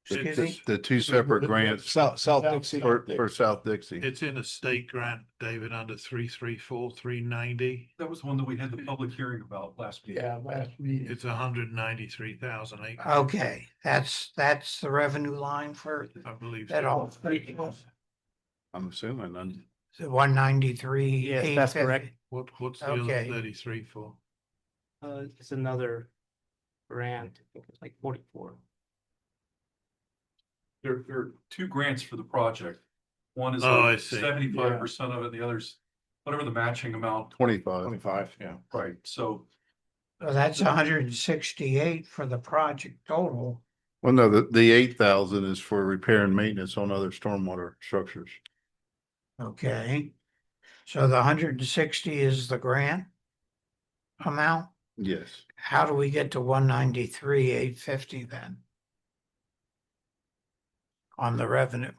Excuse me? The two separate grants South Dixie. for South Dixie. It's in a state grant, David, under 334, 390. That was the one that we had the public hearing about last week. Yeah, last meeting. It's 193,008. Okay, that's the revenue line for I believe. that all. I'm assuming. The 193. Yes, that's correct. What's the other Okay. 33 for? It's another grant. I think it's like 44. There are two grants for the project. One is Oh, I like see. 75% of it, the other's whatever the matching amount. 25. Yeah. Right, so So that's 168 for the project total. Well, no, the 8,000 is for repair and maintenance on other stormwater structures. Okay. So the 160 is the grant amount? Yes. How do we get to 193,850 then? On the revenue?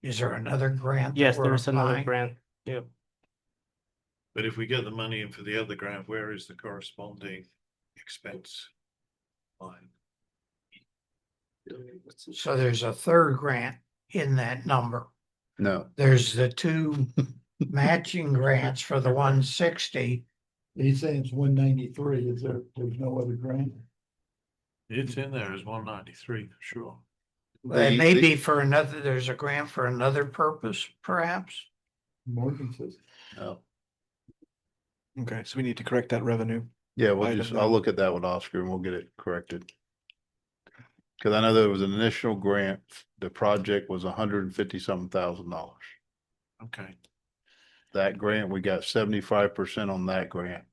Is there another grant? that Yes, we're there's another applying? grant. Yeah. But if we get the money in for the other grant, where is the corresponding expense line? So there's a third grant in that number. No, There's the two matching grants for the 160. He's saying it's 193. There's no other grant? It's in there as 193, for sure. It may be for another, there's a grant for another purpose, perhaps. Morgan says. no. Okay, so we need to correct that revenue. Yeah, Item I'll then. look at that with Oscar and we'll get it corrected. Cause I know there was an initial grant, the project was $150-something thousand. Okay. That grant, we got 75% on that grant.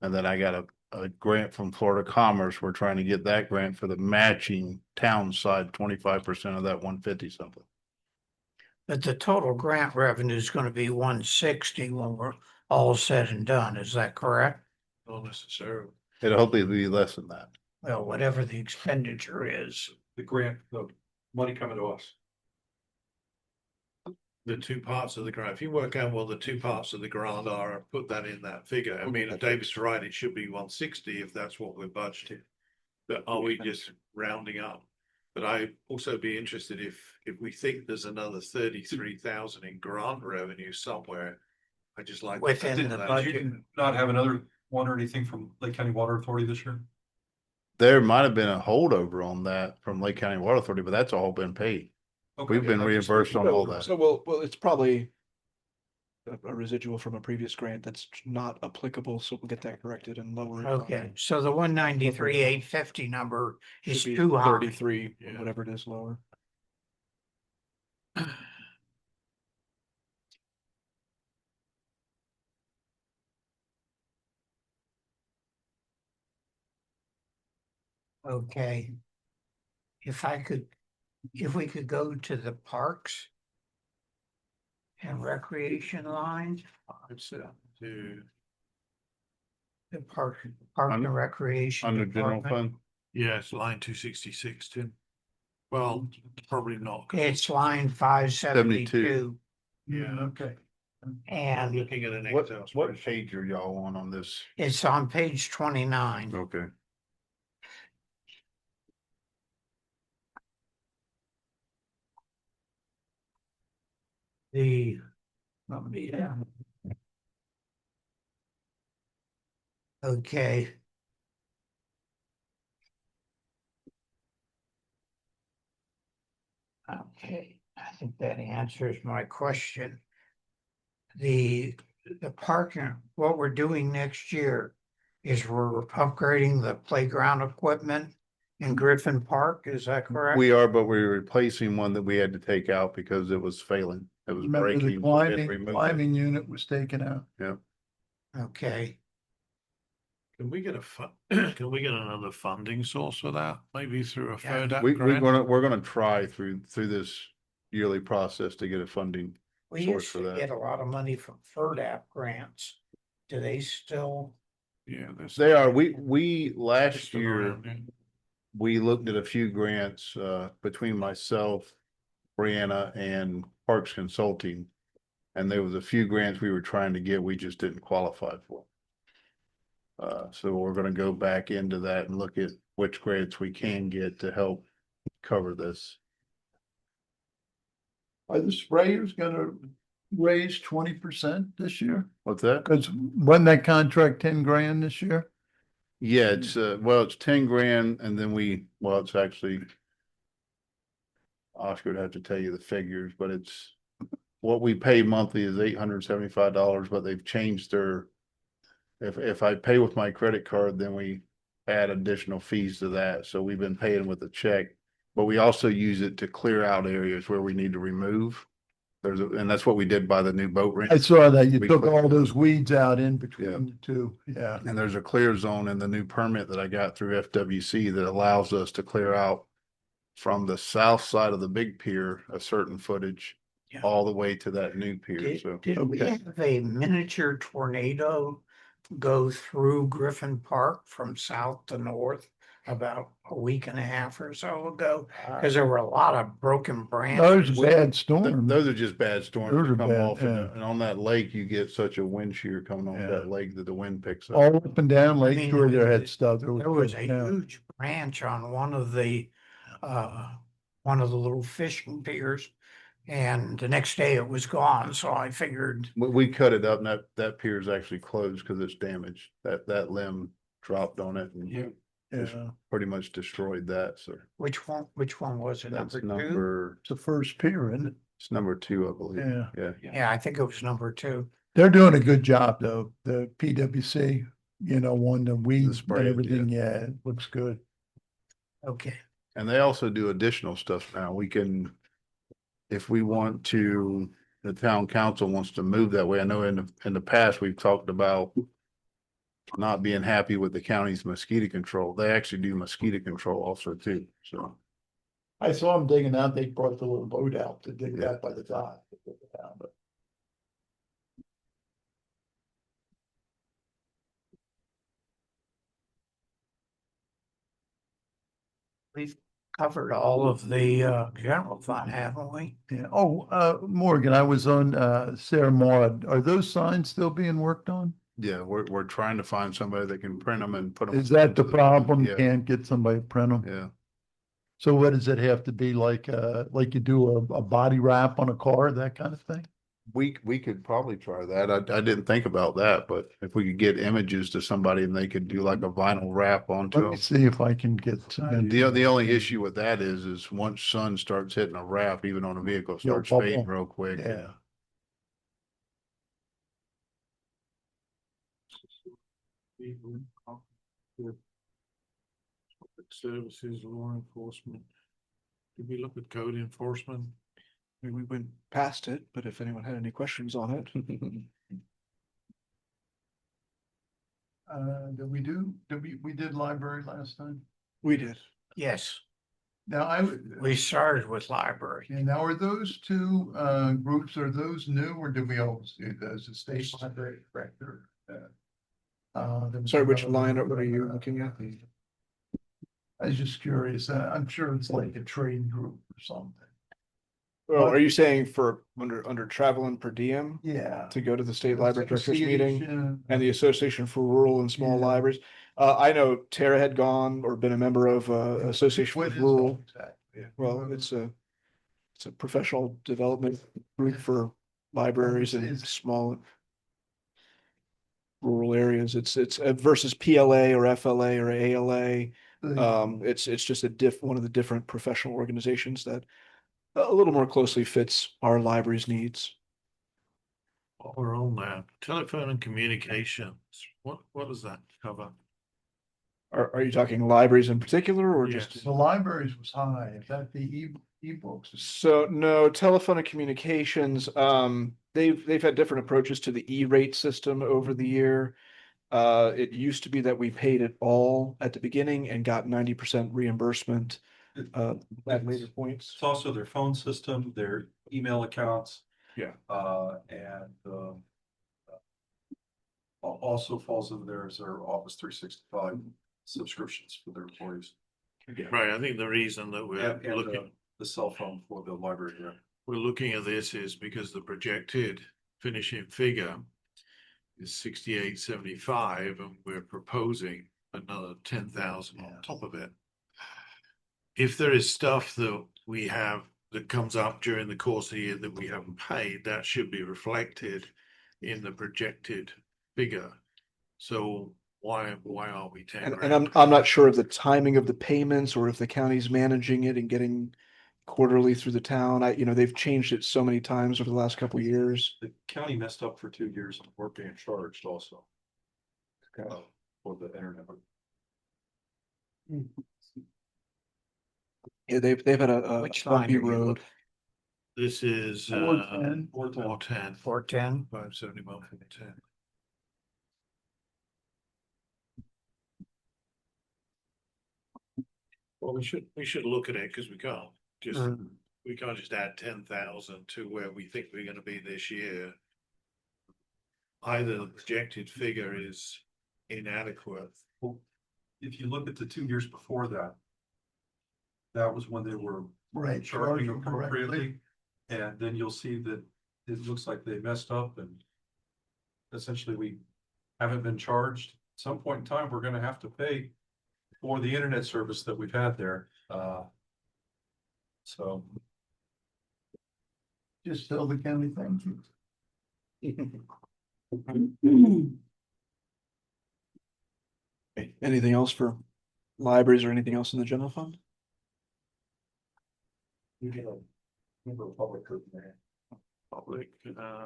And then I got a grant from Florida Commerce. We're trying to get that grant for the matching town side, 25% of that 150-something. But the total grant revenue is going to be 160 when we're all said and done. Is that correct? Not necessarily. It'll hopefully be less than that. Well, whatever the expenditure is. The grant, the money coming to us. The two parts of the grant, if you work out what the two parts of the grant are, put that in that figure. I mean, David's right, it should be 160 if that's what we're budgeting. But are we just rounding up? But I also be interested if we think there's another 33,000 in grant revenue somewhere. I just like. Within the budget. Did you not have another one or anything from Lake County Water Authority this year? There might have been a holdover on that from Lake County Water Authority, but that's all been paid. Okay, We've been I just- reimbursed on all that. So well, it's probably a residual from a previous grant that's not applicable, so we'll get that corrected and lower it. Okay, so the 193,850 number is Should be too high. 33, or whatever it is, lower. Okay. If we could go to the parks and recreation line, It's to the park and recreation. Under general department. fund, yeah, it's line 266, Tim. Well, probably not. 'cause It's line 572. Yeah. Okay. I'm And looking at an what Excel spreadsheet. page are y'all on this? it's on page 29. Okay. The, yeah. Okay. Okay, I think that answers my question. The parking, what we're doing next year is we're upgrading the playground equipment in Griffin Park, is that correct? We are, but we're replacing one that we had to take out because it was failing. It was Remember breaking. the so we had to remove it. climbing unit was taken out. Yeah. Okay, Can we get can we get another funding source for that? Maybe through a Yeah. FERDAP We're grant? gonna try through this yearly process to get a funding. we source used for to that. get a lot of money from FERDAP grants. Do they still? Yeah, there's. They are, we last just year, around, yeah. we looked at a few grants, between myself, Brianna and Parks Consulting. And there was a few grants we were trying to get, we just didn't qualify for. So we're gonna go back into that and look at which grants we can get to help cover this. Are the sprayers gonna raise 20% this year? What's that? Cause wasn't that contract 10 grand this year? Yeah, it's, well, it's 10 grand and then well, it's actually. Oscar would have to tell you the figures, but it's, what we pay monthly is $875, but they've changed their. If I pay with my credit card, then we add additional fees to that. So we've been paying with a check. But we also use it to clear out areas where we need to remove. And that's what we did by the new boat ramp. I saw that you We took put- all those weeds out in Yeah. between the two. Yeah. And there's a clear zone in the new permit that I got through FWC that allows us to clear out from the south side of the big pier, a certain footage, Yeah. all the way to that new pier. So Did we Okay. have a miniature tornado go through Griffin Park from south to north about a week and a half or so ago? Because there were a lot of broken Those branches. bad storms. Those are just bad storms Those that are come bad, off yeah. and on that lake, you get such a wind shear coming off Yeah. that lake that the wind picks up. All up and down I Lake mean, Shore, there had stuff. There was a yeah. huge branch on one of the little fishing piers. And the next day it was gone, so I figured, We cut it up and that pier is actually closed because it's damaged. That limb dropped on it and just Yeah. pretty much destroyed that. So which one was it, that's number two? number, It's the first pier, isn't it? it's number 2, I believe. Yeah. Yeah. Yeah, I think it was number two. They're doing a good job though. The PWC, on the weeds spray, and everything. Yeah, it looks good. Okay. And they also do additional stuff now. We can, if we want to, the town council wants to move that way. I know in the past, we've talked about not being happy with the county's mosquito control. They actually do mosquito control also too, so. I saw them digging out. They brought the little boat out to dig that by the dock. But We've covered all of the general fund, haven't we? yeah. Oh, Morgan, I was on Sarah Maud. Are those signs still being worked on? Yeah, we're trying to find somebody that can print them and put them. Is that the problem? Yeah, Can't get somebody to print them? yeah. So what does it have to be like you do a body wrap on a car, that kind of thing? We could probably try that. I didn't think about that, but if we could get images to somebody and they could do like a vinyl wrap onto Let me them. see if I can get. The only issue with that is once sun starts hitting a wrap, even on a vehicle, it You'll starts bubble. fading real quick. Yeah. Services, law enforcement. Did we look at code enforcement? I mean, we went past it, but if anyone had any questions on it. We did library last time? We did. Yes, Now we started with library. and now are those two groups, are those new or did we always do those, the state library director? There was Sorry, which another- line, what are you looking at? I was just curious, I'm sure it's like a trade group or something. Oh, are you saying for under travel and per diem Yeah. to go to the state library directors meeting Association. and the Association for Rural and Small Yeah. Libraries? I know Tara had gone or been a member of Association What for is Rural. that exactly? Well, it's a professional development group for libraries and small rural areas. It's versus PLA or FLA or ALA. It's just one of the different professional organizations that a little more closely fits our library's needs. While we're on that, telephone and communications, what does that cover? Are you talking libraries in particular or just? The libraries was high, is that the ebooks? So no, telephone and communications, they've had different approaches to the E-rate system over the year. It used to be that we paid it all at the beginning and got 90% reimbursement at later points. It's also their phone system, their email accounts. Yeah. Also falls under there is their Office 365 subscriptions for their employees. Right, I think the reason that we're And looking, the cell phone for the library, yeah. we're looking at this is because the projected finishing figure is 6875, and we're proposing another 10,000 on top of it. If there is stuff that we have that comes up during the course of the year that we haven't paid, that should be reflected in the projected figure. So why are we 10 And grand? I'm not sure of the timing of the payments or if the county's managing it and getting quarterly through the town. They've changed it so many times over the last couple of years. The county messed up for 2 years and we're being charged also. For the internet. Yeah, they've had a Which line bumpy are you road. looking? This is 410. 410. 410. 571, 410. Well, we should look at it because we can't just add 10,000 to where we think we're going to be this year. either the projected figure is inadequate. Well, if you look at the 2 years before that, that was when they were Right. charging charging correctly. appropriately. And then you'll see that it looks like they messed up and essentially we haven't been charged. At some point in time, we're gonna have to pay for the internet service that we've had there. So Just tell the county thank you. Okay, anything else for libraries or anything else in the general fund? Public,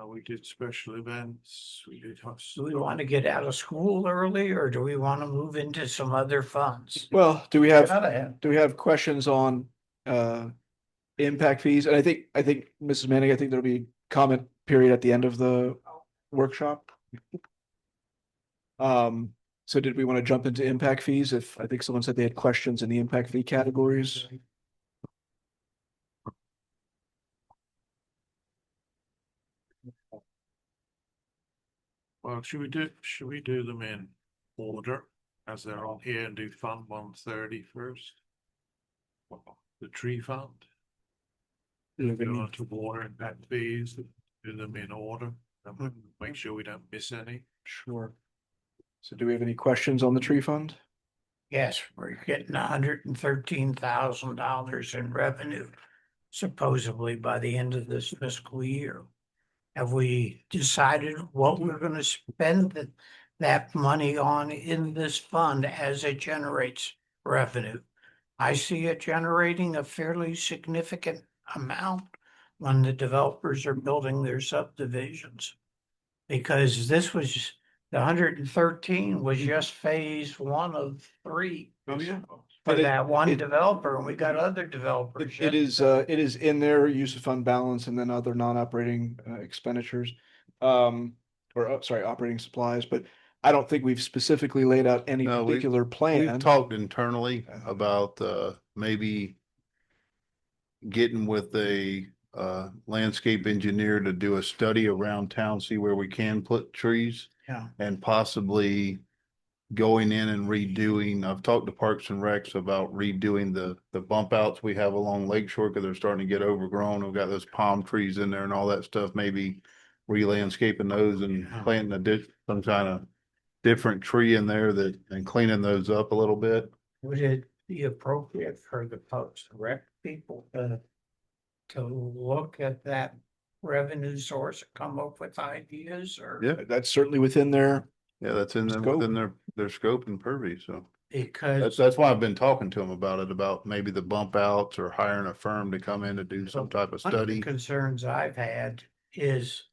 we did special events, we did. Do we want to get out of school early or do we want to move into some other funds? Well, do we Gotta have. do we have questions on impact fees? And I think Mrs. Manning, I think there'll be comment period at the end of the workshop. So did we want to jump into impact fees? If I think someone said they had questions in the impact fee categories. Well, should we do them in order as they're on here and do Fund 130 first? The tree fund? Go on to water impact fees, do them in order, and make sure we don't miss any. Sure. So do we have any questions on the tree fund? Yes, we're getting $113,000 in revenue supposedly by the end of this fiscal year. Have we decided what we're gonna spend that money on in this fund as it generates revenue? I see it generating a fairly significant amount when the developers are building their subdivisions. Because this was, the 113 was just phase 1 of 3. Oh, yeah. For And that one it- developer, and we got other developers. It is in their use of fund balance and then other non-operating expenditures. Sorry, operating supplies, but I don't think we've specifically laid out any No, we- particular plan. We've talked internally about maybe getting with a landscape engineer to do a study around town, see where we can put trees. Yeah. And possibly going in and redoing, I've talked to Parks and Recs about redoing the bump outs we have along Lake Shore because they're starting to get overgrown. We've got those palm trees in there and all that stuff, maybe re-landscaping those and planting some kind of different tree in there and cleaning those up a little bit. Would it be appropriate for the Parks and Rec people to look at that revenue source, and come up with ideas or? Yeah, That's certainly within their, yeah, that's in them, Scope. within their scope and purview, so. Because That's why I've been talking to them about it, about maybe the bump outs or hiring a firm to come in to do some type of one of the study. concerns I've had is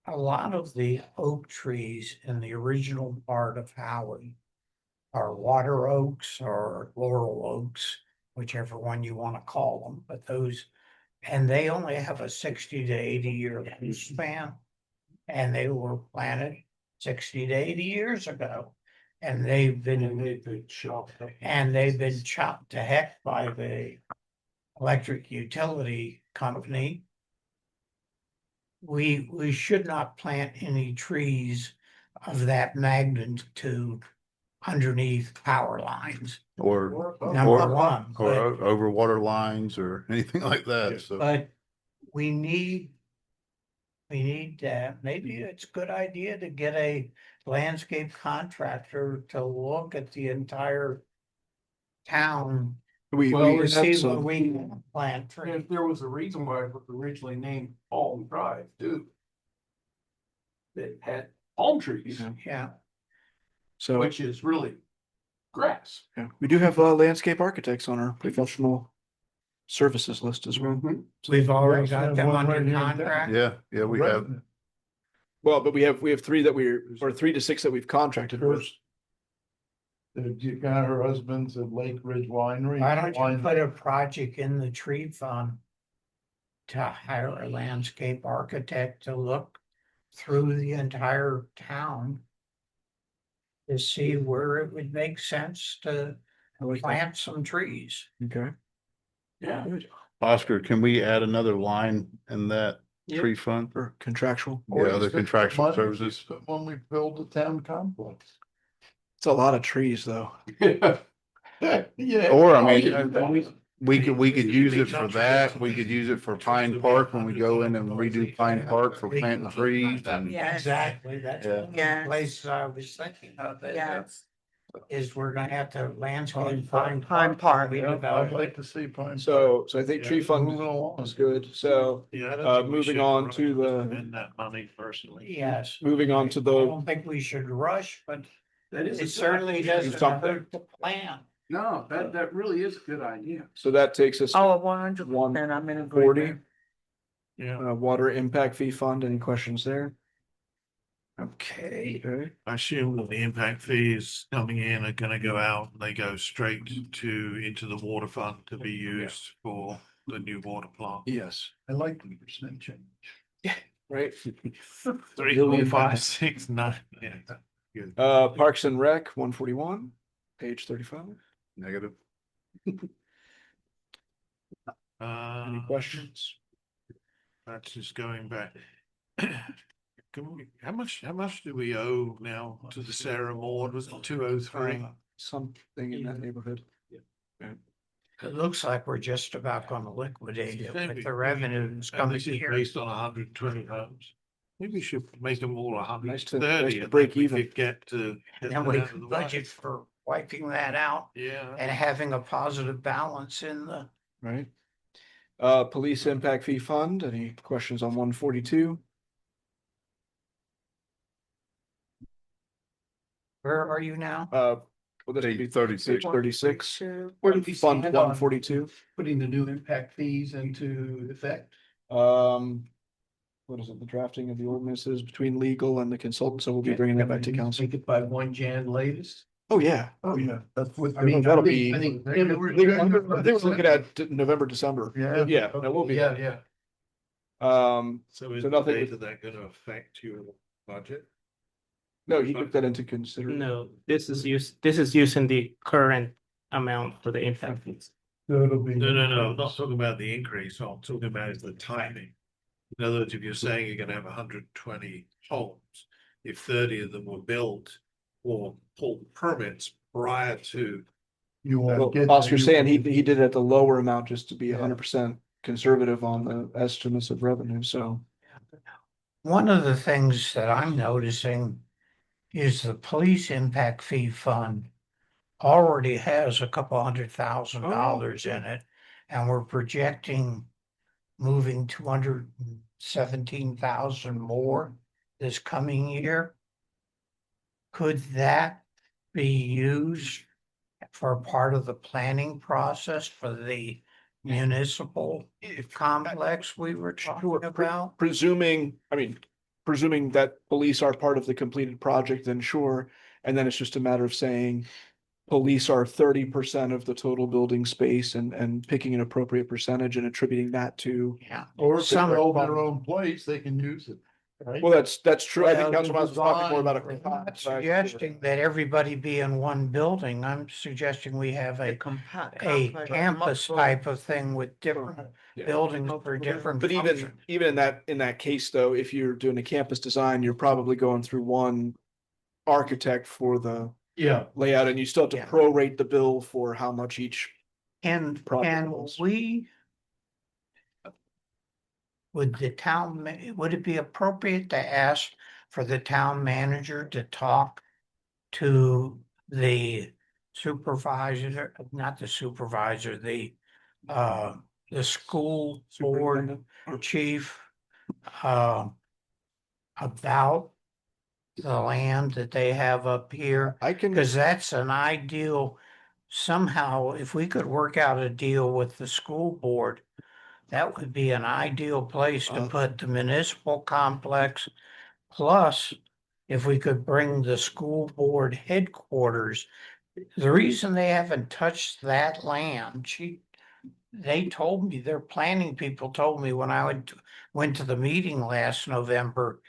a lot of the oak trees in the original part of Howey are water oaks or laurel oaks, whichever one you want to call them, but those, and they only have a 60 to 80-year lifespan. And they were planted 60 to 80 years ago. And they've been chopped to heck by the electric utility company. We should not plant any trees of that magnitude underneath power lines. Or Number one, or but- over water lines or anything like that, so. But we need, maybe it's a good idea to get a landscape contractor to look at the entire town. we Well, have see some- where we can plant trees. If there was a reason why it was originally named Palm Drive, too. That had palm trees, Yeah, So which is really grass. yeah, we do have landscape architects on our professional services list as well. we've already also got have them one right under here in town. contract. Yeah, we have. Well, but we have 3 that or 3 to 6 that we've contracted with. Her husband's at Lake Ridge Winery. Why don't you put a project in the tree fund to hire a landscape architect to look through the entire town to see where it would make sense to plant some trees. Okay. Yeah. Oscar, can we add another line in that tree fund. or contractual. Yeah, other Use the contractual money services. When we build the town complex. It's a lot of trees, though. Yeah. Or I mean, we could use it for that. We could use it for Pine Park when we go in and redo Pine Park for planting trees and. Yes. Exactly, that's Yeah. one of the places I was thinking of, that Yes. is we're gonna have to landscape Pine Pine Park. Yeah, I'd like to see Pine. So I think tree fund Moving along. is good. So Yeah, I don't Uh, think we moving should on rush to the- spend that money personally. Yes. moving on to I the, don't think we should rush, but That is. a it good certainly idea. doesn't something. hurt to plan. No, that really is a good idea. so that takes us Oh, 100%, I'm in agreement. 40, Yeah, water impact fee fund. Any questions there? Okay. Okay. I assume that the impact fees coming in are gonna go out, and they go straight into the water fund to be used for the new water plant. Yes. I like the percent change. Right. 3, 4, 5, 6, 9, yeah. Good. Parks and Rec, 141, page 35. Negative. Any questions? That's just going back. How much do we owe now to the Sarah Maud? Was it 203? Something in that neighborhood. It looks like we're just about gonna liquidate it with the revenues And coming this is here. based on 120 homes. Maybe we should make them all Nice to 130 and break then we even. could get to. And then we can budget for wiping that out Yeah. and having a positive balance in the, Right. Police impact fee fund. Any questions on 142? where are you now? Well, that should be Page 36. Page 36. Where do we Fund stand on 142. Putting the new impact fees into effect? What is it? The drafting of the ordinances between legal and the consultant. So we'll be bringing that back to council. Make it by 1 Jan latest. Oh, yeah. Oh, yeah, that's what. I mean, that'll be. I think. They were looking at November, December. Yeah. Yeah, that will be. Yeah, yeah. So is So the nothing- date of that gonna affect your budget? No, he took that into consideration. No, this is using the current amount for the impact fees. So it'll be. No, I'm not talking about the increase. What I'm talking about is the timing. In other words, if you're saying you're gonna have 120 homes, if 30 of them were built or pulled permits prior to. You Well, won't get. Oscar's there. saying he did it at the lower amount just to be 100% conservative on the estimates of revenue, so. One of the things that I'm noticing is the police impact fee fund already has a couple $100,000 in it, and we're projecting moving 217,000 more this coming year. Could that be used for part of the planning process for the municipal complex we were talking about? Presuming that police are part of the completed project, then sure. And then it's just a matter of saying police are 30% of the total building space and picking an appropriate percentage and attributing that to. Yeah. Or if they Some- build their own place, they can use it. Right? Well, that's true. I think Well, Councilman was talking more about I'm a. not suggesting that everybody be in one building. I'm suggesting we have a campus type of thing with different Yeah. buildings for different But functions. even in that case, though, if you're doing a campus design, you're probably going through one architect for the Yeah. layout, and you still have to Yeah. prorate the bill for how much each. And Project would the town, would it be appropriate to ask for the town manager to talk to the supervisor, not the supervisor, the school board or chief, about the land that they have up here? I can. Because that's an ideal, somehow, if we could work out a deal with the school board, that would be an ideal place to put the municipal complex. Plus, if we could bring the school board headquarters, the reason they haven't touched that land, they told me, their planning people told me when I went to the meeting last November,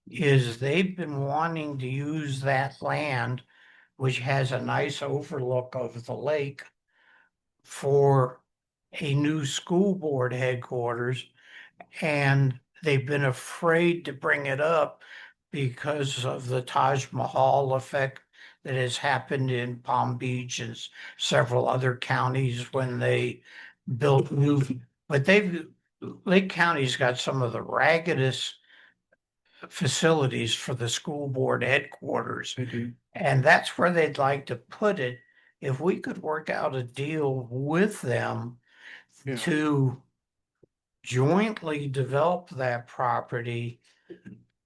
is they've been wanting to use that land, which has a nice overlook of the lake, for a new school board headquarters. And they've been afraid to bring it up because of the Taj Mahal effect that has happened in Palm Beach and several other counties when they built new, but Lake County's got some of the raggedest facilities for the school board headquarters. And that's where they'd like to put it. If we could work out a deal with them Yeah. to jointly develop that property,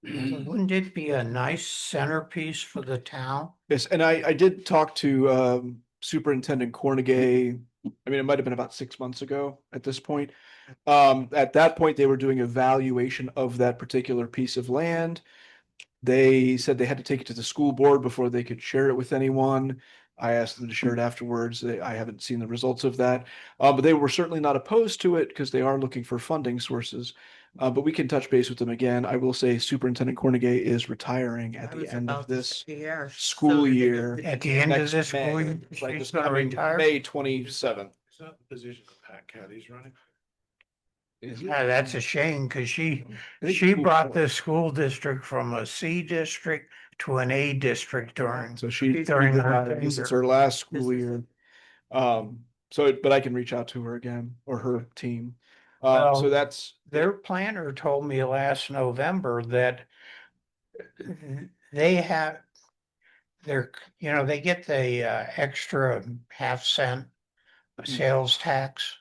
wouldn't it be a nice centerpiece for the town? Yes, and I did talk to Superintendent Cornegay. I mean, it might have been about 6 months ago at this point. At that point, they were doing a valuation of that particular piece of land. They said they had to take it to the school board before they could share it with anyone. I asked them to share it afterwards. I haven't seen the results of that. But they were certainly not opposed to it because they are looking for funding sources. But we can touch base with them again. I will say Superintendent Cornegay is retiring at the end of this school year. At the end of Next this May, school year, like she's this gonna coming retire? May 27th. Is that the position that Pat Caddy's running? Yeah, that's a shame because I think she school brought board. this school district from a C district to an A district during. So she During her retired. This is tenure. her last school year. But I can reach out to her again or her team. So Well, that's Their planner told me last November that they have they get the extra half-cent sales tax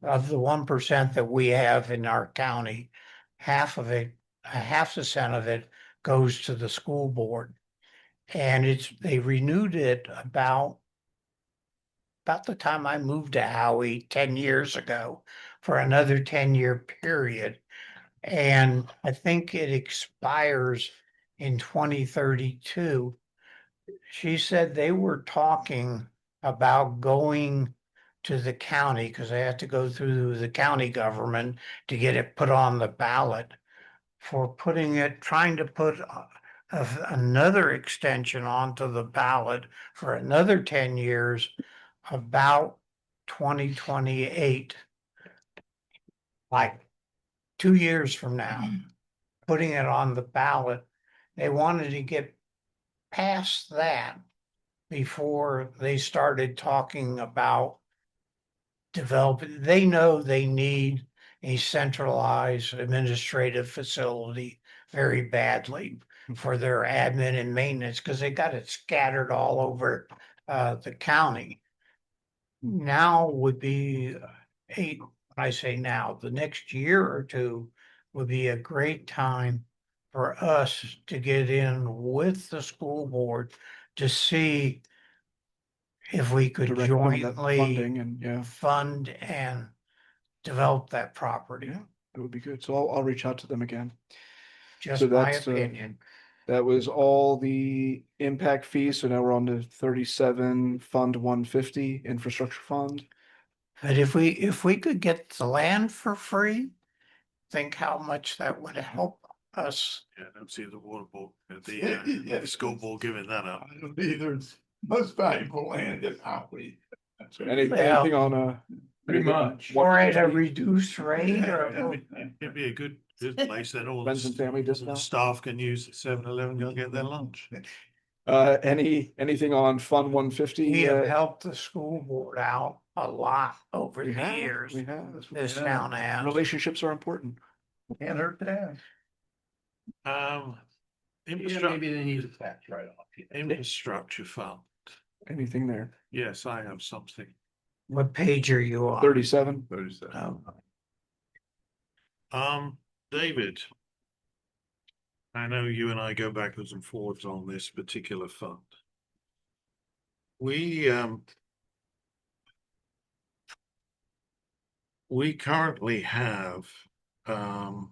of the 1% that we have in our county. Half of it, a half a cent of it goes to the school board. And they renewed it about the time I moved to Howie 10 years ago for another 10-year period. And I think it expires in 2032. She said they were talking about going to the county because they have to go through the county government to get it put on the ballot for trying to put another extension onto the ballot for another 10 years, about 2028, like 2 years from now, putting it on the ballot. They wanted to get past that before they started talking about developing. They know they need a centralized administrative facility very badly for their admin and maintenance because they got it scattered all over the county. Now would be I say now, the next year or two would be a great time for us to get in with the school board to see if we could direct some of that jointly funding and fund and develop that property. yeah, that would be good. So I'll reach out to them again. Just So my that's, opinion. That was all the impact fees. So now we're on to 37 Fund 150 Infrastructure Fund. But if we could get the land for free, think how much that would help us. Yeah, I don't see the water board, the school board giving that up. I don't either. It's most valuable land in Howie. Anything on Pretty much. Or at a reduced rate or. It'd be a good place then all friends and family the discount? staff can use the 7-Eleven, go get their lunch. Anything on Fund 150? We have helped the school board out a lot over the years. We have. This town has. Relationships are important. Can't hurt to ask. Infrastructure, they need a tax write-off. infrastructure fund. Anything there? Yes, I have something. What page are you on? 37. Oh, David. I know you and I go backwards and forwards on this particular fund. We currently have an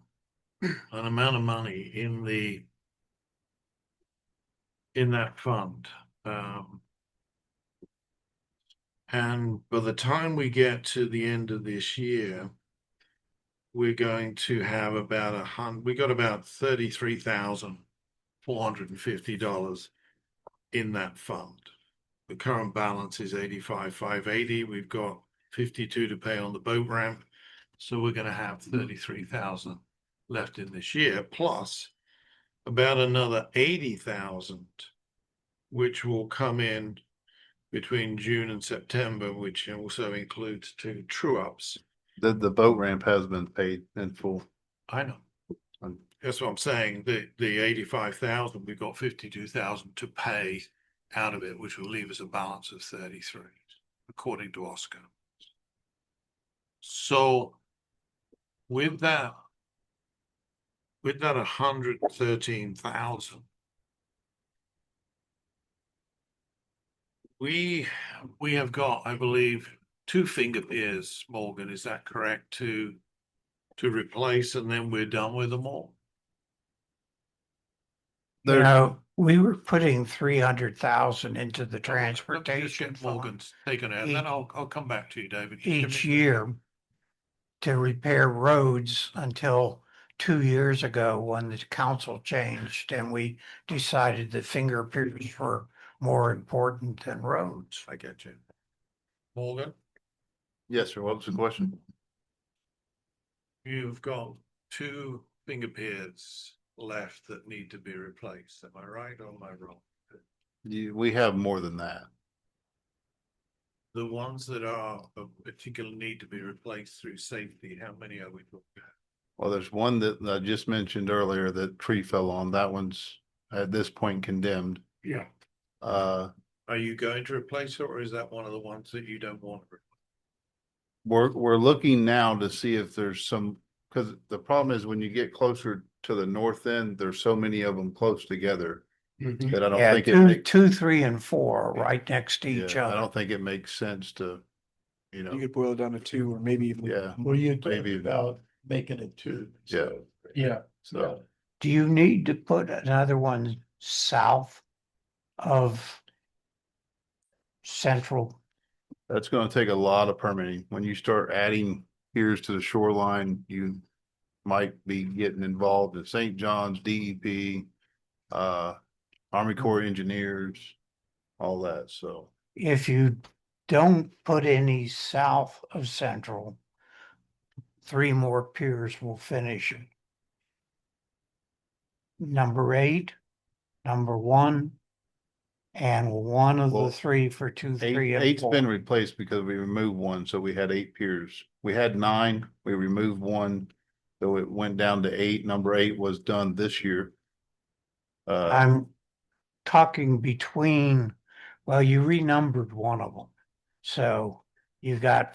amount of money in that fund. And by the time we get to the end of this year, we're going to have we got about $33,450 in that fund. The current balance is 85,580. We've got 52 to pay on the boat ramp. So we're going to have 33,000 left in this year, plus about another 80,000, which will come in between June and September, which also includes 2 true-ups. The boat ramp has been paid in full. I know. That's what I'm saying. The 85,000, we've got 52,000 to pay out of it, which will leave us a balance of 33, according to Oscar. So with that 113,000, we have got, I believe, 2 finger piers, Morgan, is that correct, to replace, and then we're done with them all? You know, we were putting 300,000 into the Let me just transportation get fund Morgan's taken out, and then I'll come back to you, David. Just give each me- year to repair roads until 2 years ago when the council changed and we decided that finger piers were more important than roads. I get you. Morgan, Yes, sir. What was the question? you've got 2 finger piers left that need to be replaced. Am I right or am I wrong? We have more than that. The ones that are of particular need to be replaced through safety, how many are we looking at? Well, there's one that I just mentioned earlier that tree fell on. That one's at this point condemned. Yeah. Are you going to replace it, or is that one of the ones that you don't want to replace? We're looking now to see if there's some, because the problem is when you get closer to the north end, there's so many of them close together that I don't Yeah, think it two, makes, 2, 3, and 4 are right next to each yeah, I other. don't think it makes sense to, you know, You could boil it down to 2 or maybe even. yeah. Well, you talked Maybe. about making it 2. so- Yeah. So Do you need to put another one south of Central? that's going to take a lot of permitting. When you start adding piers to the shoreline, you might be getting involved in St. John's, DEP, Army Corps of Engineers, all that. So If you don't put any south of Central, 3 more piers will finish it. Number 8, number 1, and one of Well, the 3 for 2, 3, and eight's 4. been replaced because we removed one, so we had 8 piers. We had 9, we removed one, so it went down to 8. Number 8 was done this year. I'm talking between, well, you renumbered one of them. So you got,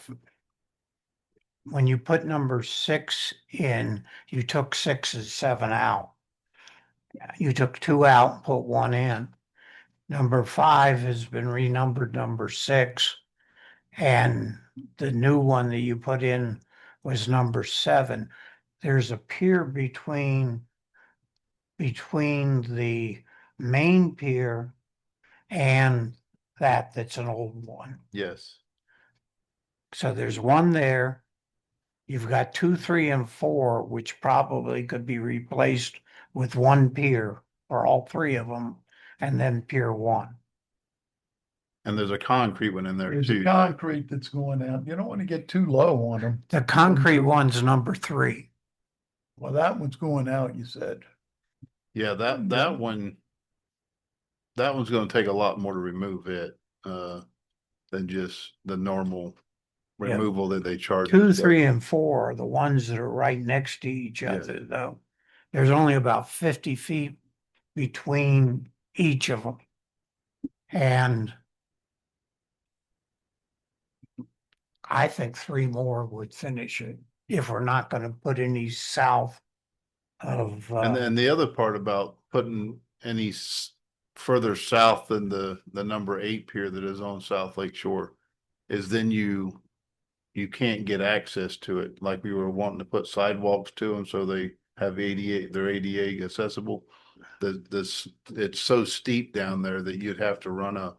when you put number 6 in, you took 6 and 7 out. You took 2 out and put 1 in. Number 5 has been renumbered number 6. And the new one that you put in was number 7. There's a pier between the main pier and that's an old one. Yes. So there's one there. You've got 2, 3, and 4, which probably could be replaced with 1 pier or all 3 of them, and then pier 1. And there's a concrete one in there There's too. a concrete that's going out. You don't want to get too low on them. The concrete one's number 3. Well, that one's going out, you said. Yeah, that one's going to take a lot more to remove it, than just the normal Yeah. removal that they charge. 2, 3, and 4 are the ones that are right next to each other, though. There's only about 50 feet between each of them. And I think 3 more would finish it if we're not going to put any south of, And then the other part about putting any further south than the number 8 pier that is on South Lake Shore is then you can't get access to it. Like we were wanting to put sidewalks to them so they have they're ADA accessible. It's so steep down there that you'd have to run a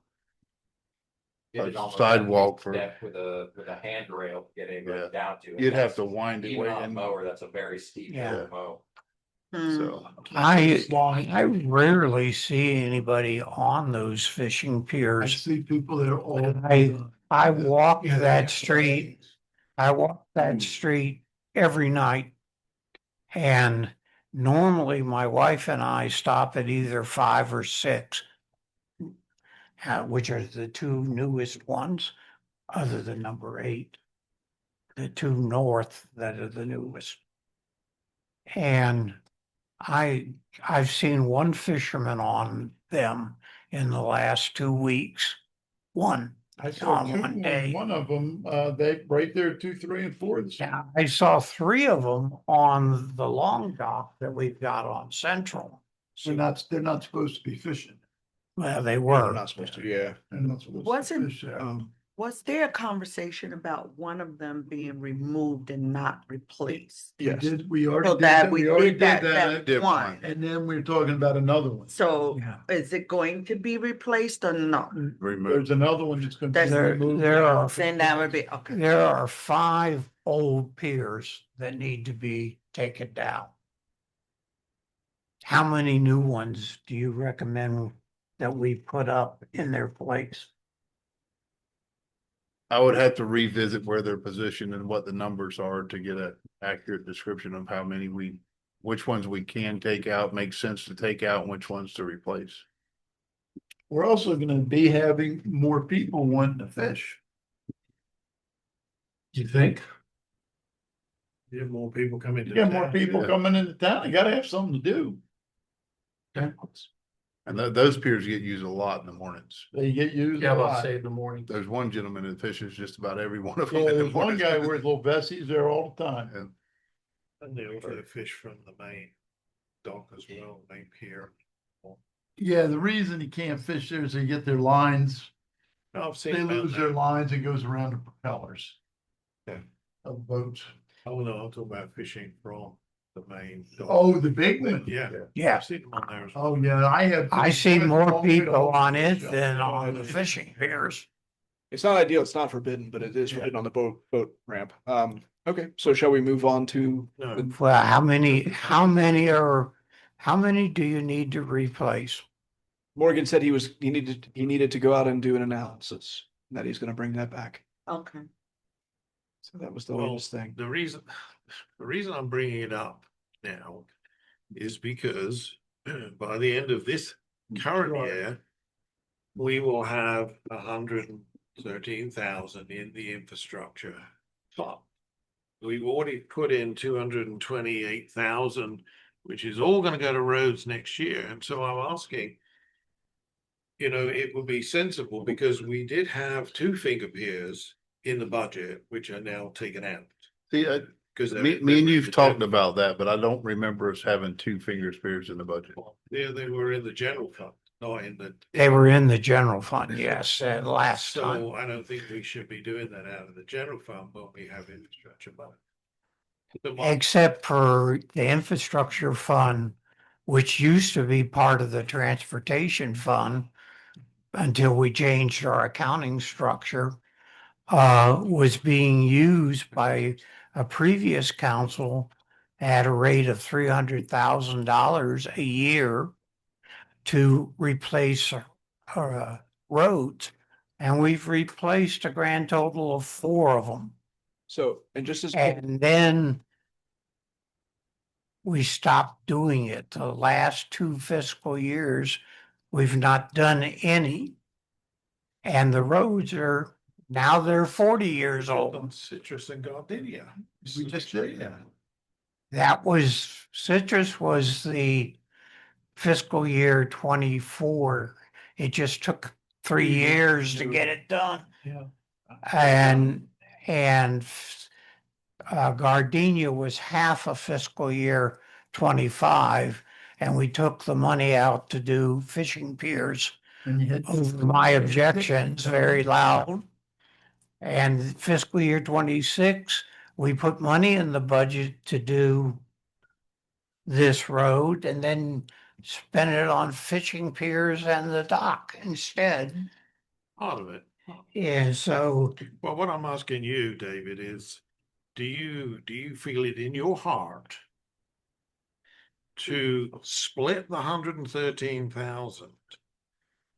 sidewalk for. With a handrail to get anybody down to. You'd have to wind it Even way on a in. mower, that's a very steep hill to mow. So I rarely see anybody on those fishing I piers. see people that are all. I walk that street. I walk that street every night And normally my wife and I stop at either 5 or 6, which are the two newest ones, other than number 8. The two north that are the newest. And I've seen one fisherman on them in the last 2 weeks. One. I saw On two, one day. one of them, they right there, 2, 3, and 4. Yeah, I saw 3 of them on the long dock that we've got on Central. They're not supposed to be fishing. Well, they They're were. not supposed to, yeah. They're not supposed to Wasn't- fish there. Was there a conversation about one of them being removed and not replaced? Yes. We already So did that that. we already did that did one. And then we're talking about another one. So Yeah. is it going to be replaced or not? There's another one that's gonna be That's- removed. There are, Then that would be, okay. there are 5 old piers that need to be taken down. How many new ones do you recommend that we put up in their place? I would have to revisit where they're positioned and what the numbers are to get an accurate description of how many which ones we can take out, make sense to take out, and which ones to replace. We're also gonna be having more people wanting to fish. You think? You have more people coming to You got more town, people yeah. coming into town, you gotta have something to do. And those piers get used a lot in the mornings. They get used a lot. in the morning. There's one gentleman that fishes just about every one of Yeah, them. in the there's one morning. guy wears little vests there all the time. And And they also fish from the main dock as well, main pier. Yeah, the reason you can't fish there is they get their lines, I've seen they them out lose there. their lines, it goes around the propellers. Yeah. Of boats. Oh, no, I'm talking about fishing from the main dock. Oh, the big one? Yeah. Yeah. I've seen them on there as well. Oh, yeah, I have. I see more Long way to people on fish it up than there. on the fishing piers. It's not ideal, it's not forbidden, but it is forbidden on the boat ramp. Okay, so shall we move on to? No, Well, how many do you need to replace? Morgan said he needed to go out and do an analysis, and that he's gonna bring that back. Okay. So that was the well, latest thing. the reason I'm bringing it up now is because by the end of this current year, we will have 113,000 in the infrastructure fund. We've already put in 228,000, which is all going to go to roads next year. And so I'm asking, it would be sensible because we did have 2 finger piers in the budget, which are now taken out. see, Because me and you've talked about that, but I don't remember us having 2 finger spears in the budget. Yeah, they were in the general fund, not in the. They were in the general fund, yes, last time. So I don't think we should be doing that out of the general fund when we have infrastructure money. But Except for the infrastructure fund, which used to be part of the transportation fund until we changed our accounting structure, was being used by a previous council at a rate of $300,000 a year to replace roads. And we've replaced a grand total of 4 of them. So, and just as. And then we stopped doing it. The last 2 fiscal years, we've not done any. And the roads now they're 40 years old. Citrus and Gardenia. We just did that. Citrus was the fiscal year 24. It just took 3 years to get it done. Yeah. And Gardenia was half a fiscal year 25, and we took the money out to do fishing piers And you hit. over my objections very loud. And fiscal year 26, we put money in the budget to do this road and then spent it on fishing piers and the dock instead. Part of it. Yeah, so Well, what I'm asking you, David, is do you feel it in your heart to split the 113,000?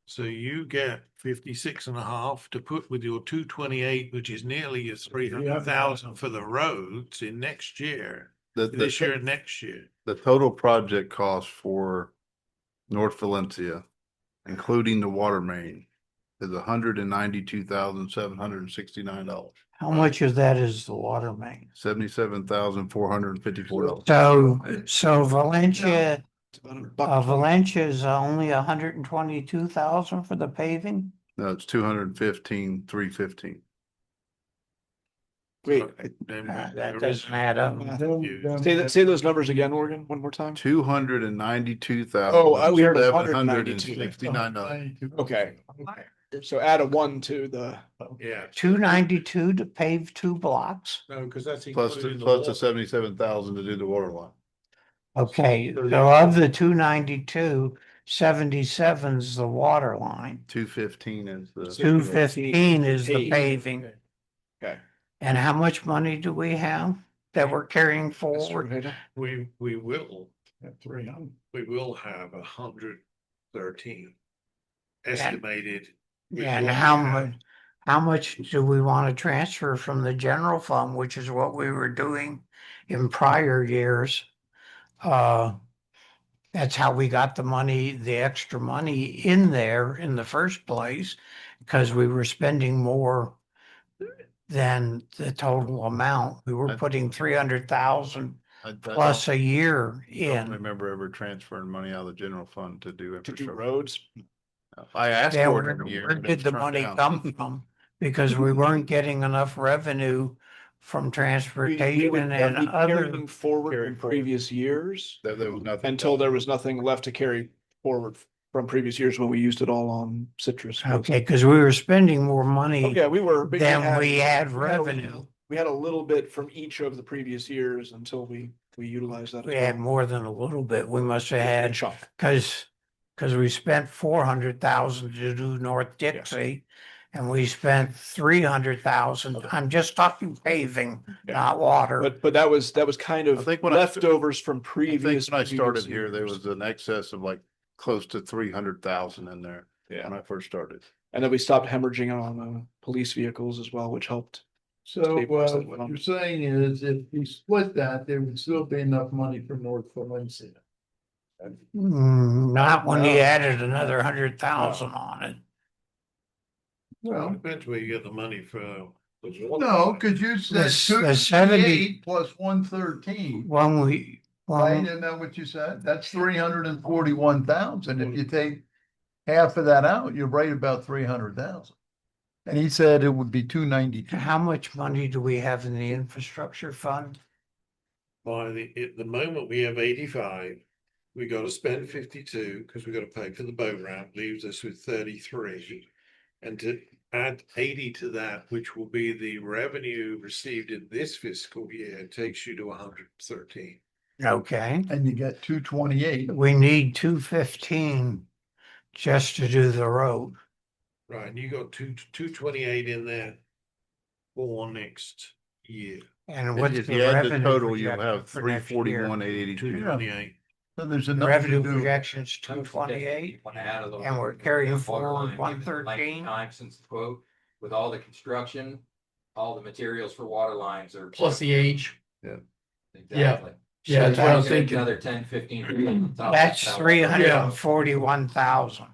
So you get 56.5 to put with your 228, which is nearly your 300,000 for the roads in next year. this year and next year. The total project cost for North Valencia, including the water main, is $192,769. How much of that is the water main? $77,454. So Valencia, Valencia is only 122,000 for the paving? No, it's 215,315. Wait, That doesn't add up. say those numbers again, Morgan, one more time. 292,000. Oh, we heard $769. Okay. So add a 1 to the. Yeah. 292 to pave 2 blocks? No, because that's Plus including the the water. 77,000 to do the water line. Okay, so of the 292, 77's the water line. 215 is the. 215 is the paving. Okay. And how much money do we have that we're carrying forward? We will have 300. We will have 113 estimated. Yeah, and how much do we want to transfer from the general fund, which is what we were doing in prior years? That's how we got the money, the extra money in there in the first place, because we were spending more than the total amount. We were putting 300,000 plus a year I don't in. remember ever transferring money out of the general fund to do infrastructure. Roads. I asked Yeah, for it where every year. where but it did was the turned money down. come from? Because we weren't getting enough revenue from We transportation would and be other. carrying forward in previous years There was nothing. until there was nothing left to carry forward from previous years when we used it all on citrus. Okay, because we were spending more money Okay, we were. but than we had a- revenue. We had a little bit from each of the previous years until we utilized that. We had more than a little bit. We must have had, Chunk. because we spent 400,000 to do North Dixie. And we spent 300,000. I'm just talking paving, not water. But that was kind of I think when leftovers from I think previous. when I started here, years. there was an excess of like close to 300,000 in there. Yeah. When I first started. And then we stopped hemorrhaging on police vehicles as well, which helped. So stabilize that what fund. you're saying is if we split that, there would still be enough money for North Valencia. Not when you No. added another 100,000 on it. Well, Depends where you get the money from. no, because you said The 70 258 plus 113. When we, Right, isn't that what you said? That's 341,000. If you take half of that out, you're right about 300,000. And he said it would be 292. how much money do we have in the infrastructure fund? At the moment, we have 85. We got to spend 52 because we got to pay for the boat ramp, leaves us with 33. And to add 80 to that, which will be the revenue received in this fiscal year, takes you to 113. Okay, And you get 228. we need 215 just to do the road. Right, and you got 228 in there for next year. And what's If the you add the revenue total, you'll projection have for next year? 341,882. 228. So there's The enough revenue to do. projection's 228, and we're carrying forward 113. Time since the quote, with all the construction, all the materials for water lines are. Plus the age. Exactly. Yeah, that's what I was So thinking. another 10, 15. That's 341,000.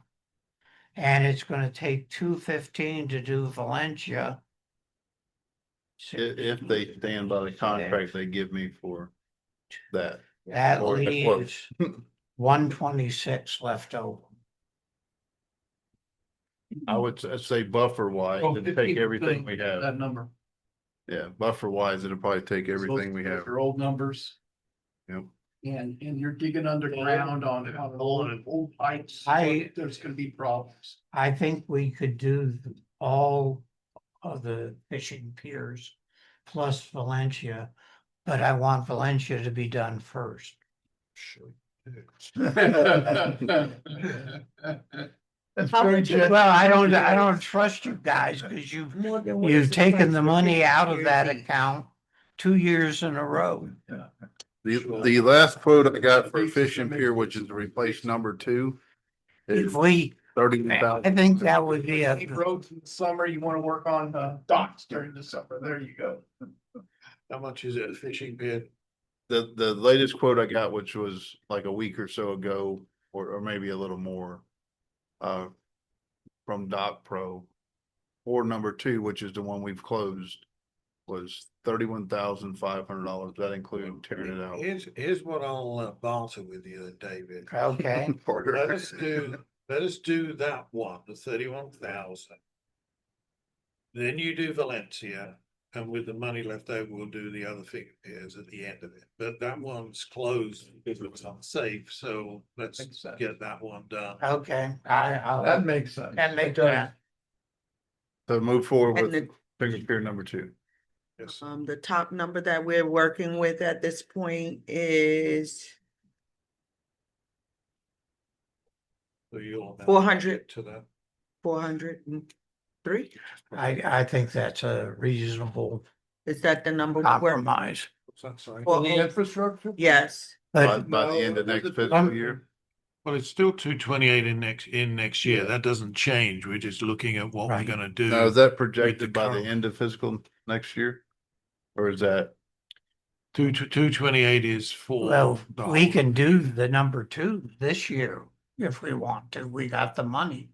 And it's gonna take 215 to do Valencia. If they stand by the contract they give me for that. That Or the quote. leaves 126 left over. I would say buffer wise, Oh, it'd take everything we That have. number. Yeah, buffer wise, it'll probably take everything we have. Your old numbers. Yep. And you're digging underground on old pipes. There's gonna be problems. I think we could do all of the fishing piers plus Valencia, but I want Valencia to be done first. That's How very much- generous. Well, I don't trust you guys because you've taken the money out of that account 2 years in a row. The last quote I got for fishing pier, which is to replace number 2. If Is we, I 30,000. think that would be a, Pave roads in the summer, you wanna work on docks during the summer, there you go. How much is it a fishing pier? The latest quote I got, which was like a week or so ago, or maybe a little more, from Doc Pro, or number two, which is the one we've closed, was $31,500. That included tearing it out. Here's what I'll barter with you, David. Okay. Let us do that one, the 31,000. Then you do Valencia, and with the money left over, we'll do the other figures at the end of it. But that one's closed because it's unsafe, so let's get that one done. Okay, That makes sense. that makes sense. So move forward And with finger pier number two. Yes. The top number that we're working with at this point is So you'll 400. to that. 403. I think that's a reasonable Is that the number? compromise. What's that, sorry? Well, The infrastructure? yes. By But the end of next fiscal year. Well, it's still 228 in next year. Yeah. That doesn't change. We're just looking at what we're Right. gonna do. Now, is that projected by the current- end of fiscal next year? Or is that? 228 is for. well, the we whole- can do the number two this year if we want to. We got the money.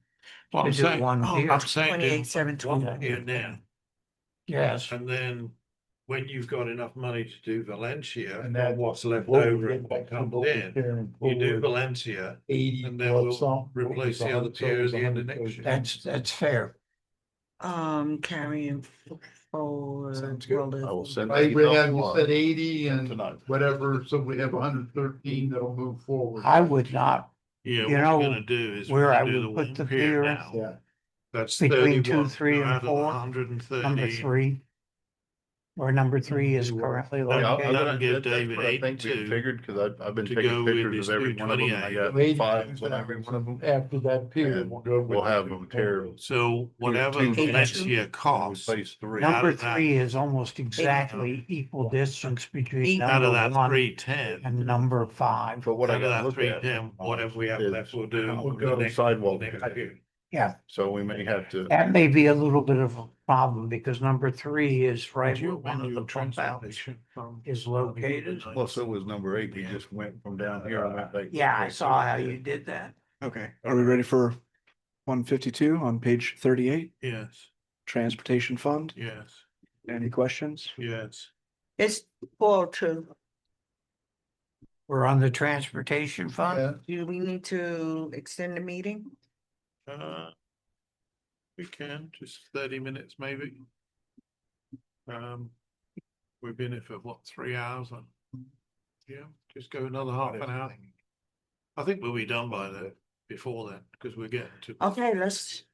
Well, I'm to do saying, one here. I'm saying do 28,720. one here now. Yes, And then when you've got enough money to do Valencia, And or then what's left what we over get and what back to comes what we in, carrying you do forward, Valencia, 80 and then plus we'll some, replace the other pier at the end of next year. that's fair. Carrying forward. Sounds good. I will send. Right, that Brad, you email said 80 and tonight. whatever, so we have 113 that'll move forward. I would not, Yeah, You what we're know, gonna do is where we're I gonna do would the put one the pier pier now. Yeah. That's between 31 2, 3, and out of the 4, 130. number 3. Where number 3 is currently Yeah, located. that'll give That's David what I think we 82 figured, because I've been to taking go with pictures this of every new one of them, and I 28. got five on every one of them. After that pier, And we'll go. with we'll the have them tear. So whatever two Valencia costs, Replace three. Out Number of that- 3 is almost exactly equal distance between out of number that 1 310, and number 5. But what I out of gotta that look at. 310, whatever we have is left, we'll do. we'll the go next- sidewalk. the next year. Yeah, So we may have to. that may be a little bit of a problem because number 3 is right Would you where one want of the your pump outs transportation from- is located. Well, so was number 8. He just went from down here and went back. Yeah, I saw how you did that. Okay, are we ready for 152 on page 38? Yes, Transportation Fund? yes, Any questions? yes. It's 402. We're on the transportation fund. Yeah. Do we need to extend the meeting? We can, just 30 minutes maybe. We've been here for what, 3 hours? Yeah, just go another half an hour. I think we'll be done by then, before then, because we're getting to Okay, let's.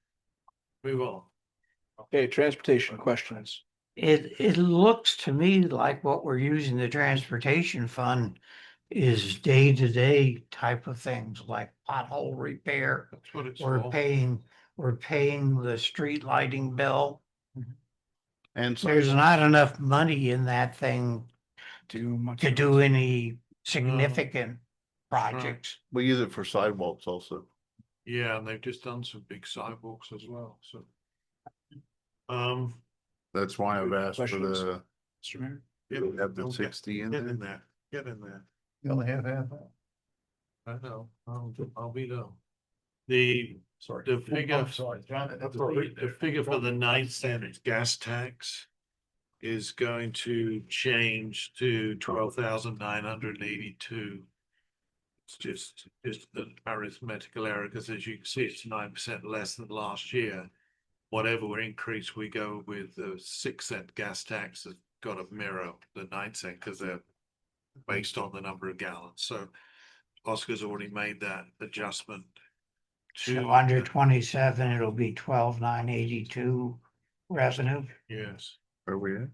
move on. Okay, transportation questions. It looks to me like what we're using the transportation fund is day-to-day type of things like pothole repair. That's what it's We're for. paying the street lighting bill. And There's not enough money in that thing Do much. to do any significant projects. we use it for sidewalks also. Yeah, and they've just done some big sidewalks as well, so. That's why I've asked for Questions? the, Mr. Mayor? Yeah, have the okay. 60 in Get there. in there, get in there. You only have half that. I know, I'll be done. The figure. I'm sorry, John. The figure for the 9 cent gas tax is going to change to 12,982. It's just an arithmetical error, because as you can see, it's 9% less than last year. Whatever increase we go with, the 6 cent gas tax has got to mirror the 9 cent, because they're based on the number of gallons. So Oscar's already made that adjustment. So under 27, it'll be 12,982 revenue. Yes. Where we at?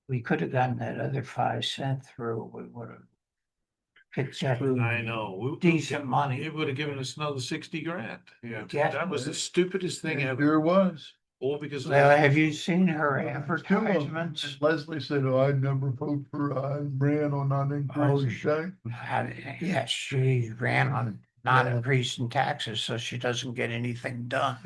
We could have gotten that other 5 cent through. We would have picked up I know. decent money. It would have given us another 60 grand. Yeah. Yeah. That was the stupidest thing It ever. sure was. All because. Well, have you seen her Two of them. advertisements? Leslie said, "Oh, I'd never vote for, ran on not increasing tax." Yes, she ran on not increasing taxes, so she doesn't get anything done.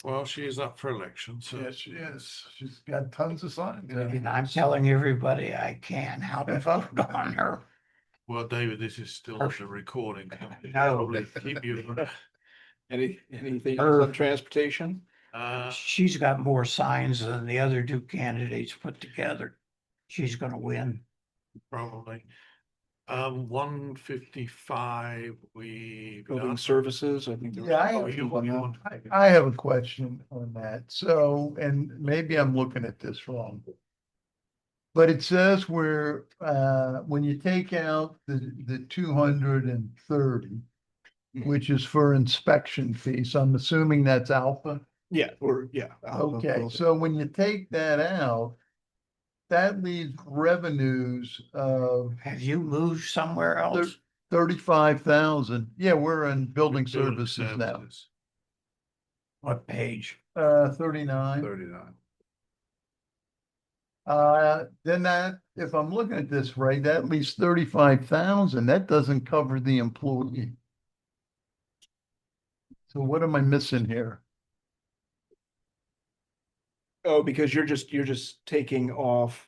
Well, she is up for election, so. Yes, she is. She's got tons of signs. And I'm telling everybody I can how to vote on her. Well, David, this is still on the recording. No. Probably keep you. Anything Her- else on transportation? She's got more signs than the other two candidates put together. She's gonna win. Probably. 155, we. Building services, I think. there was Yeah, a question on that. I have a question on that. So, and maybe I'm looking at this wrong. But it says where, when you take out the 230, which is for inspection fees, I'm assuming that's Alpha. Yeah, or, yeah. Okay, so when you take that out, that leaves revenues of Have you moved somewhere else? 35,000. Yeah, we're in building services now. What page? 39. 39. Then that, if I'm looking at this right, that leaves 35,000. That doesn't cover the employee. So what am I missing here? Oh, because you're just taking off.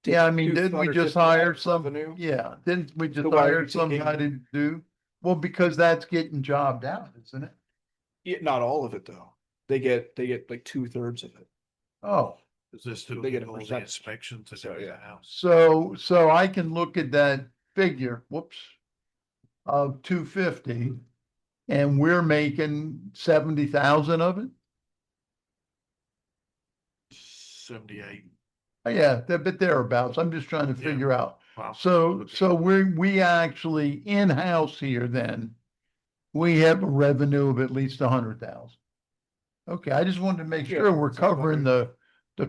Yeah, I mean, didn't we just hire some? revenue? Yeah, didn't we just So why are hire you some taking- guy to do? Well, because that's getting jobbed out, isn't it? Yeah, not all of it, though. They get like 2/3 of it. Oh, Is this still They get a all the percentage. inspections So, at the yeah. house? so I can look at that figure, whoops, of 250, and we're making 70,000 of it? 78. Yeah, but thereabouts. I'm just trying to Yeah. figure out. Wow. So we actually in-house here then, we have a revenue of at least 100,000. Okay, I just wanted to make Yeah, sure we're that's what I'm covering the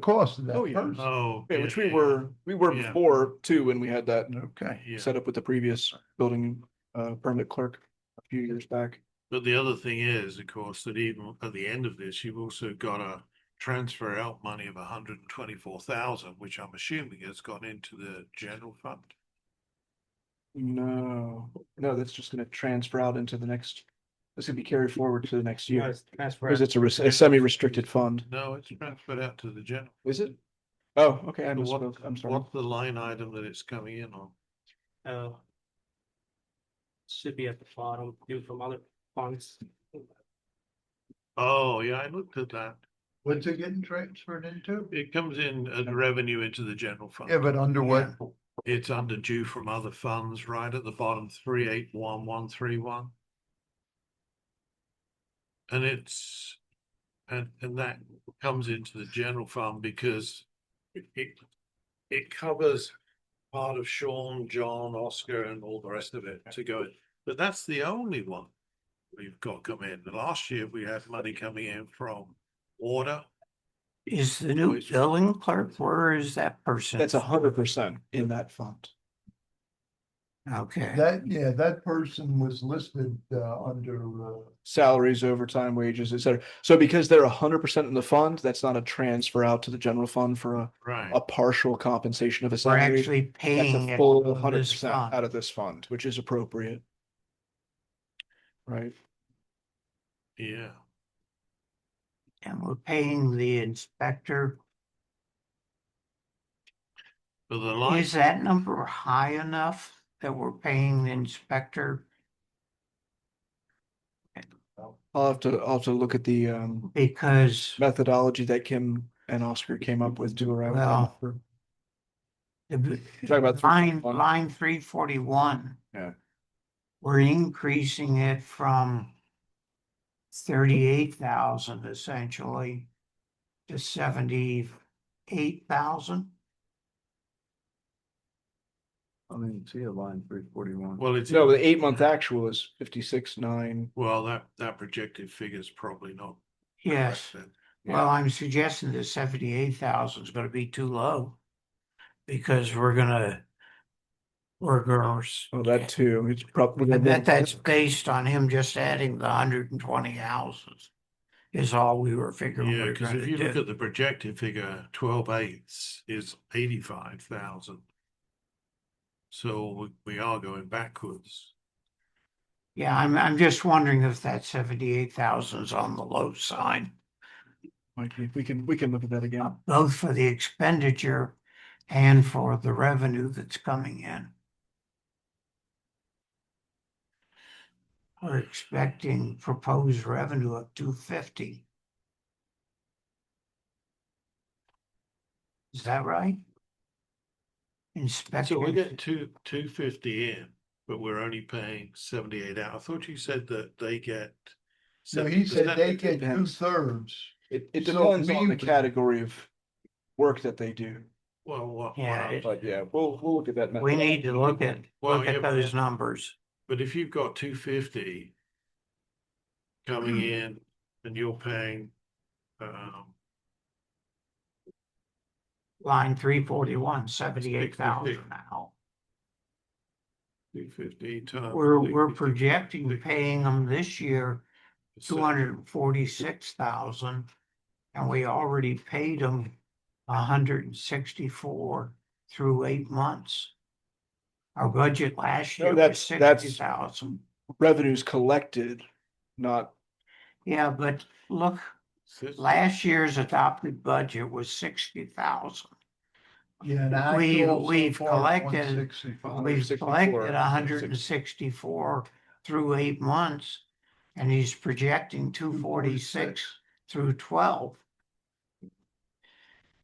cost of that Oh, yeah. person. Oh. Yeah, which we were Yeah. before too, when we had that Okay. Yeah. set up with the previous building permit clerk a few years back. But the other thing is, of course, that even at the end of this, you've also got a transfer out money of 124,000, which I'm assuming has gone into the general fund. No, that's just gonna transfer out into the next, it's gonna be carried forward to the next year. Transfer. Because it's a semi-restricted fund. No, it's transferred out to the general. Is it? Oh, okay, I So misspoke. I'm sorry. What's the line item that it's coming in on? Should be at the bottom, due from other funds. Oh, yeah, I looked at that. What's it getting transferred into? It comes in as revenue into the general fund. Yeah, but under what? It's under due from other funds, right at the bottom, 381131. And it's, and that comes into the general fund because it covers part of Sean, John, Oscar, and all the rest of it to go in. But that's the only one we've got come in. Last year, we had money coming in from water. Is the new billing clerk, where is that person? That's 100% in that fund. Okay, That person was listed, under, Salaries, overtime, wages, et cetera. So because they're 100% in the fund, that's not a transfer out to the general fund for Right. a partial compensation of a we're salary. actually That's paying a it full out of this 100% fund. out of this fund, which is appropriate. Right. Yeah. And we're paying the inspector. But the line, Is that number high enough that we're paying the inspector? I'll have to look at the Because methodology that Kim and Oscar came up with to arrive. Well, Talk about line 341. 341. Yeah. We're increasing it from 38,000 essentially to 78,000. I mean, see a line 341. well, it's. No, the 8-month actual is 56.9. Well, that projected figure is probably not. Yes. correct then. Well, I'm suggesting that 78,000 is going to be too low because we're gonna. Oh, that too. It's probably. I bet that's based on him just adding the 120 houses. Is all we were figuring. Yeah, we're because gonna if you look do. at the projected figure, 12/8 is 85,000. So we are going backwards. Yeah, I'm just wondering if that 78,000 is on the low side. We can look at that again. both for the expenditure and for the revenue that's coming in. We're expecting proposed revenue of 250. Is that right? So we're Inspection, getting 250 in, but we're only paying 78 out. I thought you said that they get. So he said 70%. they get depends. 2/3. It So depends on we the would- category of work that they do. Well, what? yeah, But yeah, we'll look at that. we need to look at Well, yeah, those numbers. But if you've got 250 coming in and you're paying, Line 341, 78,000 now. 250 times. We're projecting paying them this year 246,000, and we already paid them 164 through 8 months. Our budget last No, year was that's 60,000. revenues collected, not. Yeah, but look, last year's adopted budget was 60,000. Yeah, and We've collected 164. 164 through 8 months, and he's projecting 246 through 12.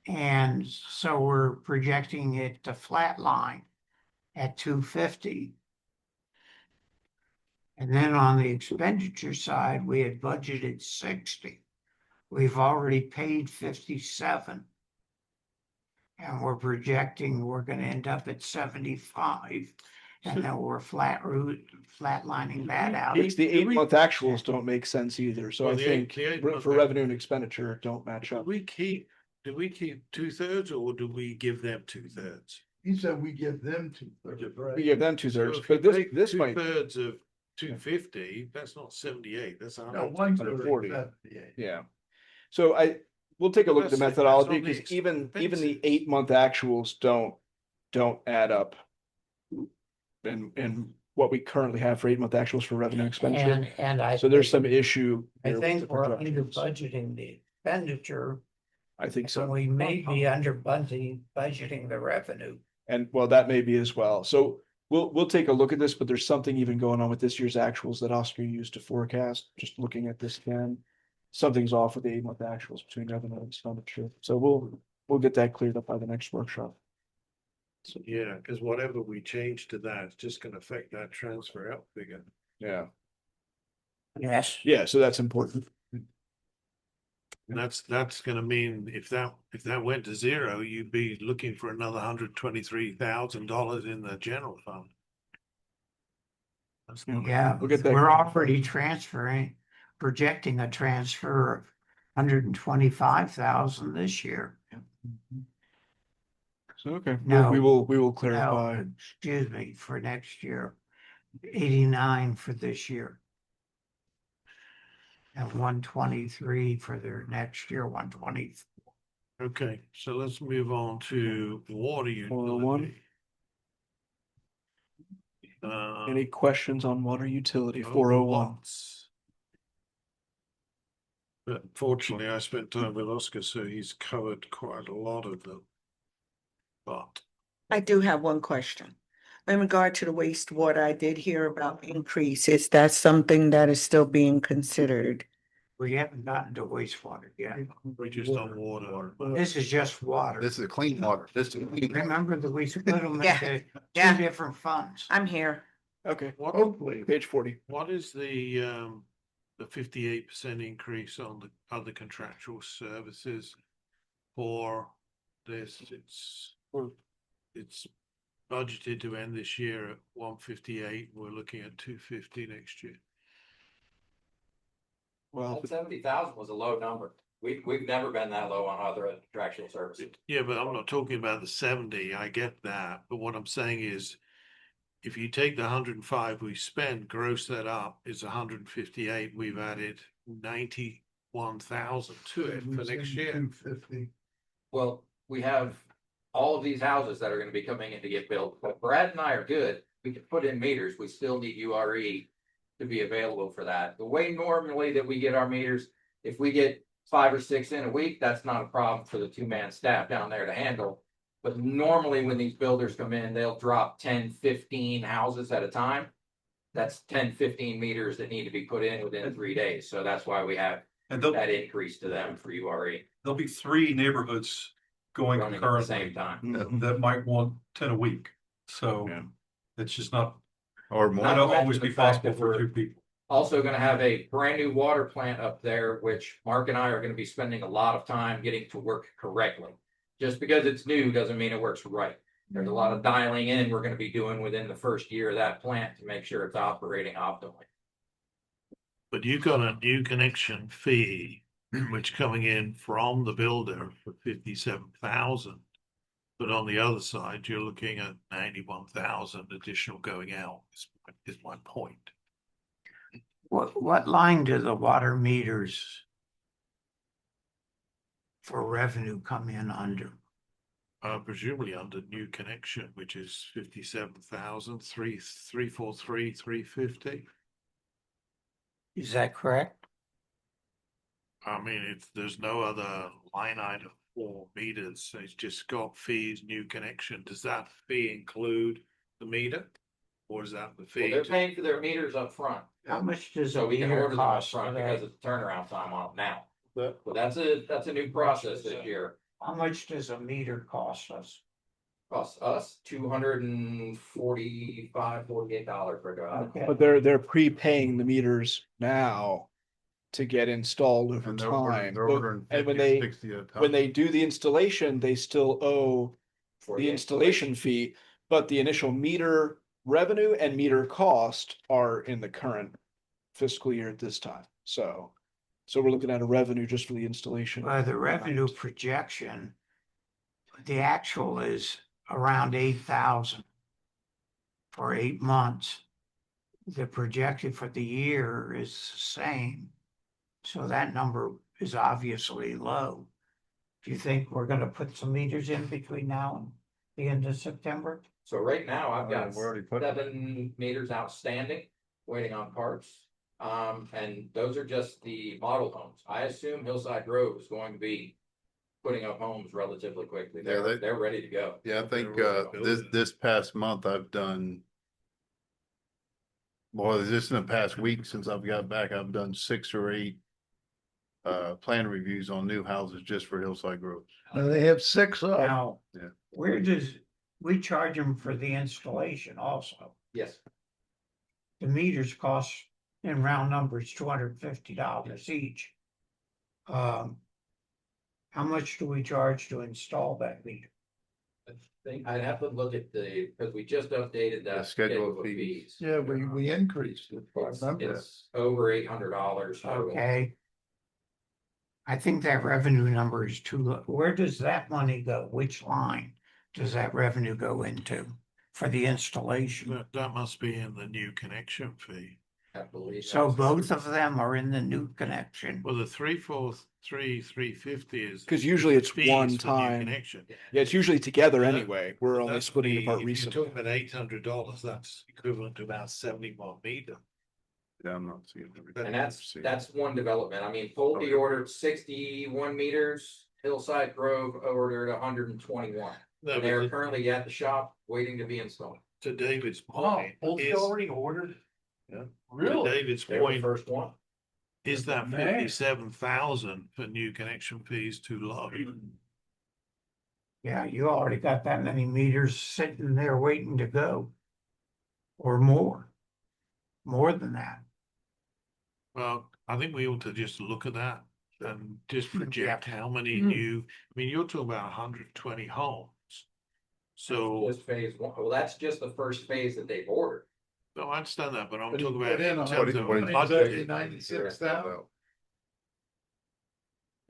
And so we're projecting it to flatline at 250. And then on the expenditure side, we had budgeted 60. We've already paid 57. And we're projecting we're gonna end up at 75. And then we're flatlining that out. The 8-month actuals don't make sense either, so Well, I the think eight- the 8-month for revenue and expenditure don't match Do up. we keep 2/3 or do we give them 2/3? He said we give them 2/3, right? We give them 2/3, So if you but take this might. 2/3 of 250, that's not 78, that's No, 140. 140. Yeah. So we'll take a look at the That's- that's methodology, on the because even the expenses. 8-month actuals don't add up. And what we currently have for 8-month actuals for revenue and expenditure. And I. So there's some issue. I here with think the we're under projections. budgeting the expenditure, I think so so. we may be under budgeting the revenue. And well, that may be as well. So we'll take a look at this, but there's something even going on with this year's actuals that Oscar used to forecast, just looking at this again. Something's off with the 8-month actuals between revenue and expenditure. So we'll get that cleared up by the next workshop. So, yeah, because whatever we change to that, it's just gonna affect that transfer out figure. Yeah. Yes. Yeah, so that's important. And that's gonna mean if that went to zero, you'd be looking for another $123,000 in the general fund. That's not- Yeah, We'll get that. we're already projecting a transfer of 125,000 this year. So, okay, No. we will No, clarify. excuse me, for next year, 89 for this year. And 123 for their next year, 120. Okay, so let's move on to water 401. utility. Any questions on water utility? Oh, 401. lots. But fortunately, I spent time with Oscar, so he's covered quite a lot of them. But I do have one question. In regard to the wastewater, I did hear about increases. That's something that is still being considered. We haven't gotten to wastewater yet. we're just on water. This is just water. This is clean water. This is clean. Remember that we split them Yeah, into yeah. 2 different funds. I'm here. Okay, Hopefully, page 40. what is the 58% increase on the other contractual services for this? It's budgeted to end this year at 158. We're looking at 250 next year. Well, That 70,000 was a low number. We've never been that low on other contractual services. Yeah, but I'm not talking about the 70. I get that. But what I'm saying is, if you take the 105 we spent, gross that up, is 158. We've added 91,000 to it for next year. 250. Well, we have all of these houses that are gonna be coming in to get built, but Brad and I are good. We can put in meters. We still need URE to be available for that. The way normally that we get our meters, if we get 5 or 6 in a week, that's not a problem for the 2-man staff down there to handle. But normally when these builders come in, they'll drop 10, 15 houses at a time. That's 10, 15 meters that need to be put in within 3 days. So that's why we have that increase to them for URE. There'll be 3 neighborhoods going Running at the concurrently same time. that might want 10 a week. So Yeah. it's just not, Or might more. Not not to mention always the be fact possible that for we're 2 people. also gonna have a brand new water plant up there, which Mark and I are gonna be spending a lot of time getting to work correctly. Just because it's new doesn't mean it works right. There's a lot of dialing in we're gonna be doing within the first year of that plant to make sure it's operating optimally. But you got a new connection fee, which coming in from the builder for 57,000. But on the other side, you're looking at 91,000 additional going out, is my point. What line do the water meters for revenue come in under? Presumably under new connection, which is 57,000, 343, 350. Is that correct? I mean, there's no other line item for meters, so it's just got fees, new connection. Does that fee include the meter? Or is that the Well, fee? they're paying for their meters up front. How much does So a we can meter order them up cost front today? because of the turnaround time on them now. But that's a new process this year. How much does a meter cost us? Costs us $245, $48 per guy. Okay. But they're prepaying the meters now to get installed over And time. they're ordering And 50 or 60 at a time. when they do the installation, they still owe For the installation fee, but the initial meter revenue and meter cost are in the current fiscal year at this time. So we're looking at a revenue just for the installation. The revenue projection, the actual is around 8,000 for 8 months. The projected for the year is the same. So that number is obviously low. Do you think we're gonna put some meters in between now and the end of September? So right now I've got We're already put. 7 meters outstanding, waiting on parts. And those are just the model homes. I assume Hillside Grove is going to be putting up homes relatively quickly. Yeah, They're ready to go. Yeah, I think They're this past month I've done. Well, just in the past week since I've got back, I've done 6 or 8 plan reviews on new houses just for Hillside Grove. Now they have 6 up. Now, Yeah. where does, we charge them for the installation also? Yes. The meters cost, in round numbers, $250 each. How much do we charge to install that meter? I think I'd have to look at because we just updated The that schedule schedule of of fees. fees. Yeah, we increased it. I remember that. It's over $800. total. Okay. I think that revenue number is too low. Where does that money go? Which line does that revenue go into for the installation? That must be in the new connection fee. I believe So that's- both of them are in the new connection. Well, the 343, 350 is. 'Cause usually it's fees one for new time. Connection. Yeah, it's usually together Yeah. anyway. We're only That's splitting it apart if you're recently. talking about $800, that's equivalent to about 71 meter. Yeah, I'm not seeing everything. And that's one development. I mean, Pulte ordered 61 meters. Hillside Grove ordered 121. No, And they're but currently at the shop waiting to be installed. to David's Wow, point, Pulte is, already ordered? Yeah. to Really? David's They were the point, first one. is that Man. 57,000 for new connection fees too low? Yeah, you already got that many meters sitting there waiting to go. Or more. More than that. Well, I think we ought to just look at that and just project how many Mm. new, I mean, you're talking about 120 homes. So, Just phase 1. Well, that's just the first phase that they've ordered. no, I understand that, but I'm But he talking put about in in a terms of what did you budget. say? 96,000.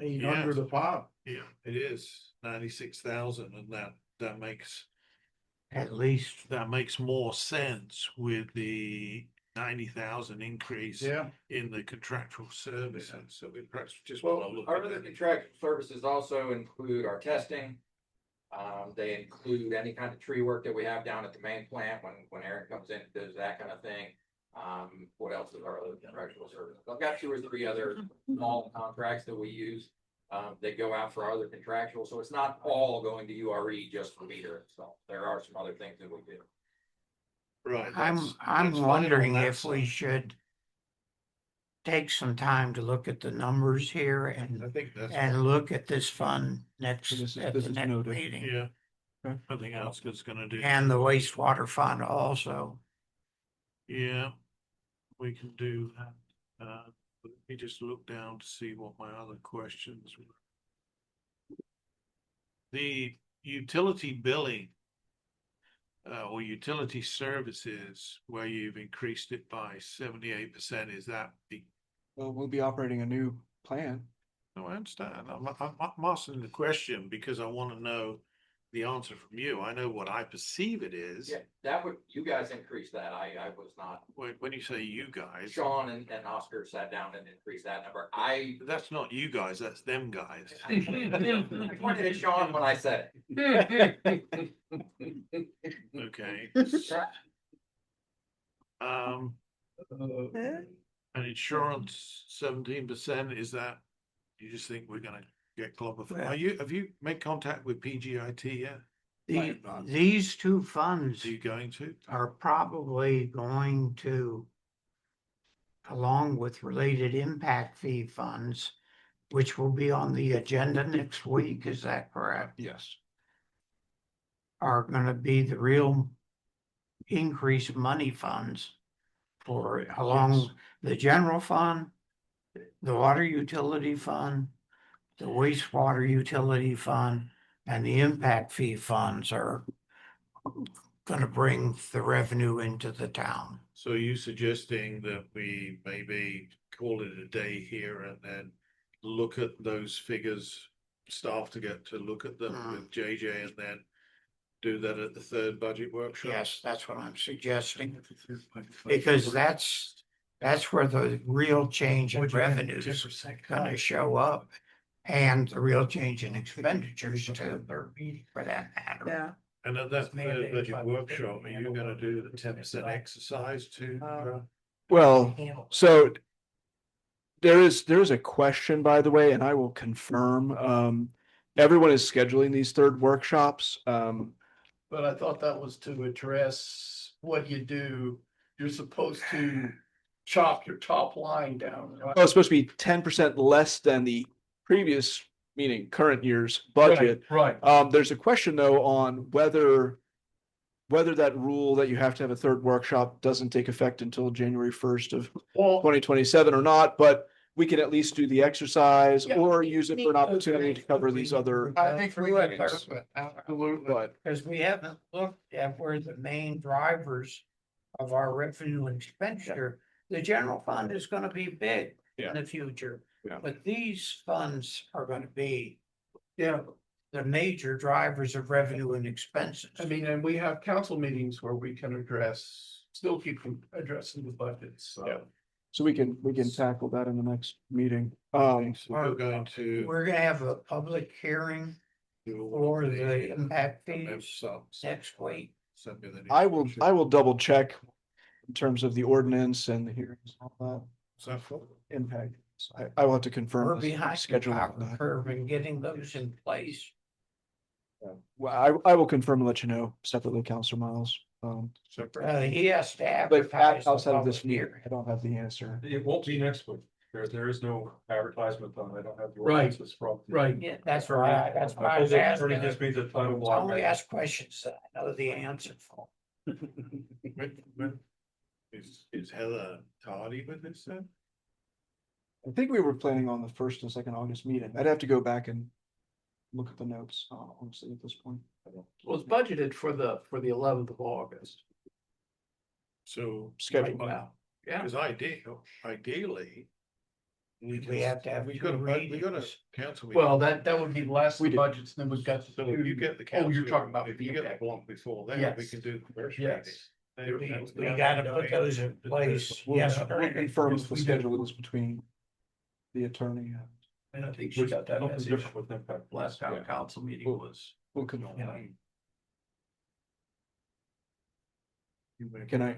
800 a pop. Yeah, it is 96,000 and that makes At least. more sense with the 90,000 increase Yeah. in the contractual services. So we perhaps just Well, want to look our at other that. contractual services also include our testing. They include any kind of tree work that we have down at the main plant when Aaron comes in and does that kind of thing. What else is our other contractual service? I've got 2 or 3 other small contracts that we use. That go out for other contractual, so it's not all going to URE just for meter install. There are some other things that we do. Right. I'm that's fine on wondering that if we side. should take some time to look at the numbers here I and think that's. and look at this fund next, This at the is next noted. meeting. Yeah. Okay. Nothing else is gonna do. And the wastewater fund also. Yeah, we can do that. Let me just look down to see what my other questions were. The utility billing or utility services where you've increased it by 78%, is that the, Well, we'll be operating a new plan. no, I understand. I'm asking the question because I want to know the answer from you. I know what I perceive it is. Yeah, that would, you guys increased that. I was not. When you say you guys. Sean and Oscar sat down and increased that number. That's not you guys, that's them guys. I pointed at Sean when I said it. Okay. And insurance 17%, is that, you just think we're gonna get clobbered? Have you made contact with PGIT yet? These two funds Are you going to? are probably going to, along with related impact fee funds, which will be on the agenda next week, is that correct? Yes. Are gonna be the real increased money funds for along the general fund, the water utility fund, the wastewater utility fund, and the impact fee funds are gonna bring the revenue into the town. So are you suggesting that we maybe call it a day here and then look at those figures, staff to get to look at them with JJ and then do that at the 3rd budget workshop? Yes, that's what I'm suggesting, because that's where the real change in revenues is gonna show up. And the real change in expenditures too, for that matter. Yeah. And at that 3rd budget workshop, are you gonna do the 10% exercise too? Well, so there is a question, by the way, and I will confirm. Everyone is scheduling these 3rd workshops. But I thought that was to address what you do. You're supposed to chop your top line down. Oh, it's supposed to be 10% less than the previous, meaning current year's budget. Right. There's a question though on whether that rule that you have to have a 3rd workshop doesn't take effect until January 1st of 2027 or not, but we can at least do the exercise or use it for an opportunity to cover these other. I think we would. But Because we haven't looked at where the main drivers of our revenue and expenditure, the general fund is gonna be big in the future. Yeah. But these funds are gonna be Yeah, the major drivers of revenue and expenses. I mean, and we have council meetings where we can still keep addressing the budgets, so. so we can tackle that in the next meeting. So we're going to. We're gonna have a public hearing for the impact fees next week. I will double check in terms of the ordinance and the hearings and all that impact. I will have to confirm. We're the behind the schedule on power that. curve in getting those in place. Well, I will confirm and let you know separately, Counselor Miles. He has to But advertise. outside of the this public year, hearing. I don't have the answer. It won't be next week. There is no advertisement on, I don't have. the Right. ordinances from. Right. Yeah, that's right. That's why I was It asking. just means a title I block. only ask questions that I know the answer for. Is Heather tardy with this then? I think we were planning on the 1st and 2nd August meeting. I'd have to go back and look at the notes, honestly, at this point. Well, it's budgeted for the 11th of August. So. Schedule. Right now. Yeah. Because ideally. We have to have We two got a readings. council. meeting. Well, that would be the last We of did. the budgets, then we've got. So if you get the council. Oh, you're talking about. If you get the block before then, we Yes. can do the first reading. Yes. We gotta put those in place. We'll Yes. confirm the schedule is between the attorney and. And I think she got that Nothing message. different with impact. Last town Yeah. council meeting was. We'll Yeah. Can I,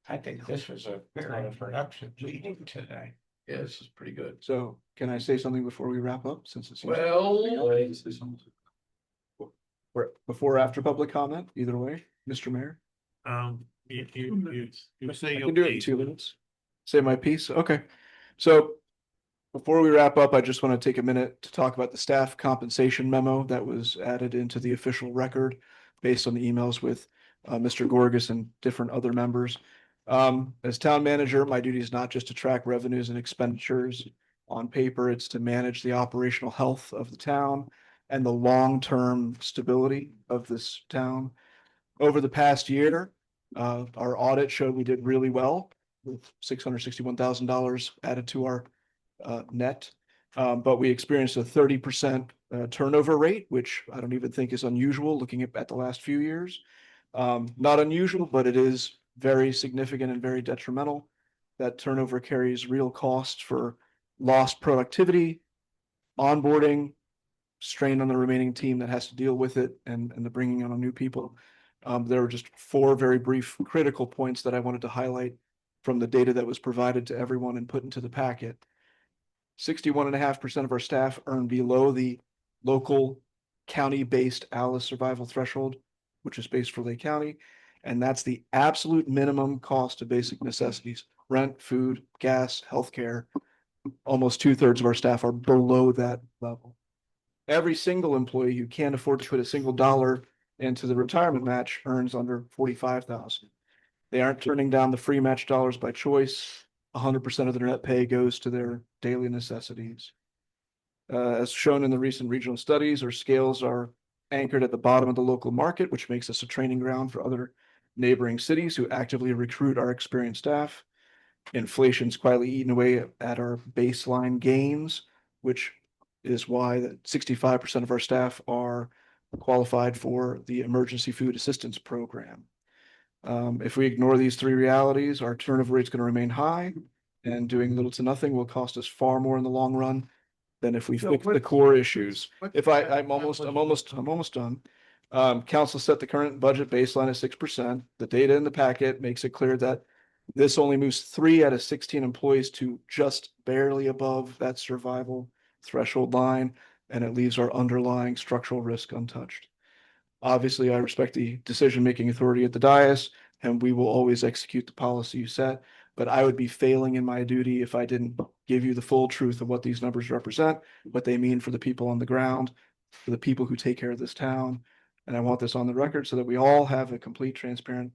I think this was a very productive meeting today. Yeah, this is pretty good. So can I say something before we wrap up, since it's? Before or after public comment, either way, Mr. Mayor? You say I your can do it in piece. 2 minutes. Say my piece, okay. So before we wrap up, I just want to take a minute to talk about the staff compensation memo that was added into the official record based on the emails with Mr. Gorgas and different other members. As town manager, my duty is not just to track revenues and expenditures on paper, it's to manage the operational health of the town and the long-term stability of this town. Over the past year, our audit showed we did really well with $661,000 added to our net. But we experienced a 30% turnover rate, which I don't even think is unusual looking at the last few years. Not unusual, but it is very significant and very detrimental. That turnover carries real costs for lost productivity, onboarding, strain on the remaining team that has to deal with it, and the bringing on of new people. There were just 4 very brief critical points that I wanted to highlight from the data that was provided to everyone and put into the packet. 61.5% of our staff earn below the local county-based ALIS survival threshold, which is based for Lake County. And that's the absolute minimum cost of basic necessities: rent, food, gas, healthcare. Almost 2/3 of our staff are below that level. Every single employee who can't afford to put a single dollar into the retirement match earns under 45,000. They aren't turning down the free match dollars by choice. 100% of their net pay goes to their daily necessities. As shown in the recent regional studies, our scales are anchored at the bottom of the local market, which makes us a training ground for other neighboring cities who actively recruit our experienced staff. Inflation's quietly eaten away at our baseline gains, which is why that 65% of our staff are qualified for the Emergency Food Assistance Program. If we ignore these 3 realities, our turnover rate is going to remain high, and doing little to nothing will cost us far more in the long run than if we fix the core issues. If I'm almost done. Council set the current budget baseline at 6%. The data in the packet makes it clear that this only moves 3 out of 16 employees to just barely above that survival threshold line, and it leaves our underlying structural risk untouched. Obviously, I respect the decision-making authority at the dais, and we will always execute the policy you set, but I would be failing in my duty if I didn't give you the full truth of what these numbers represent, what they mean for the people on the ground, for the people who take care of this town. And I want this on the record so that we all have a complete, transparent,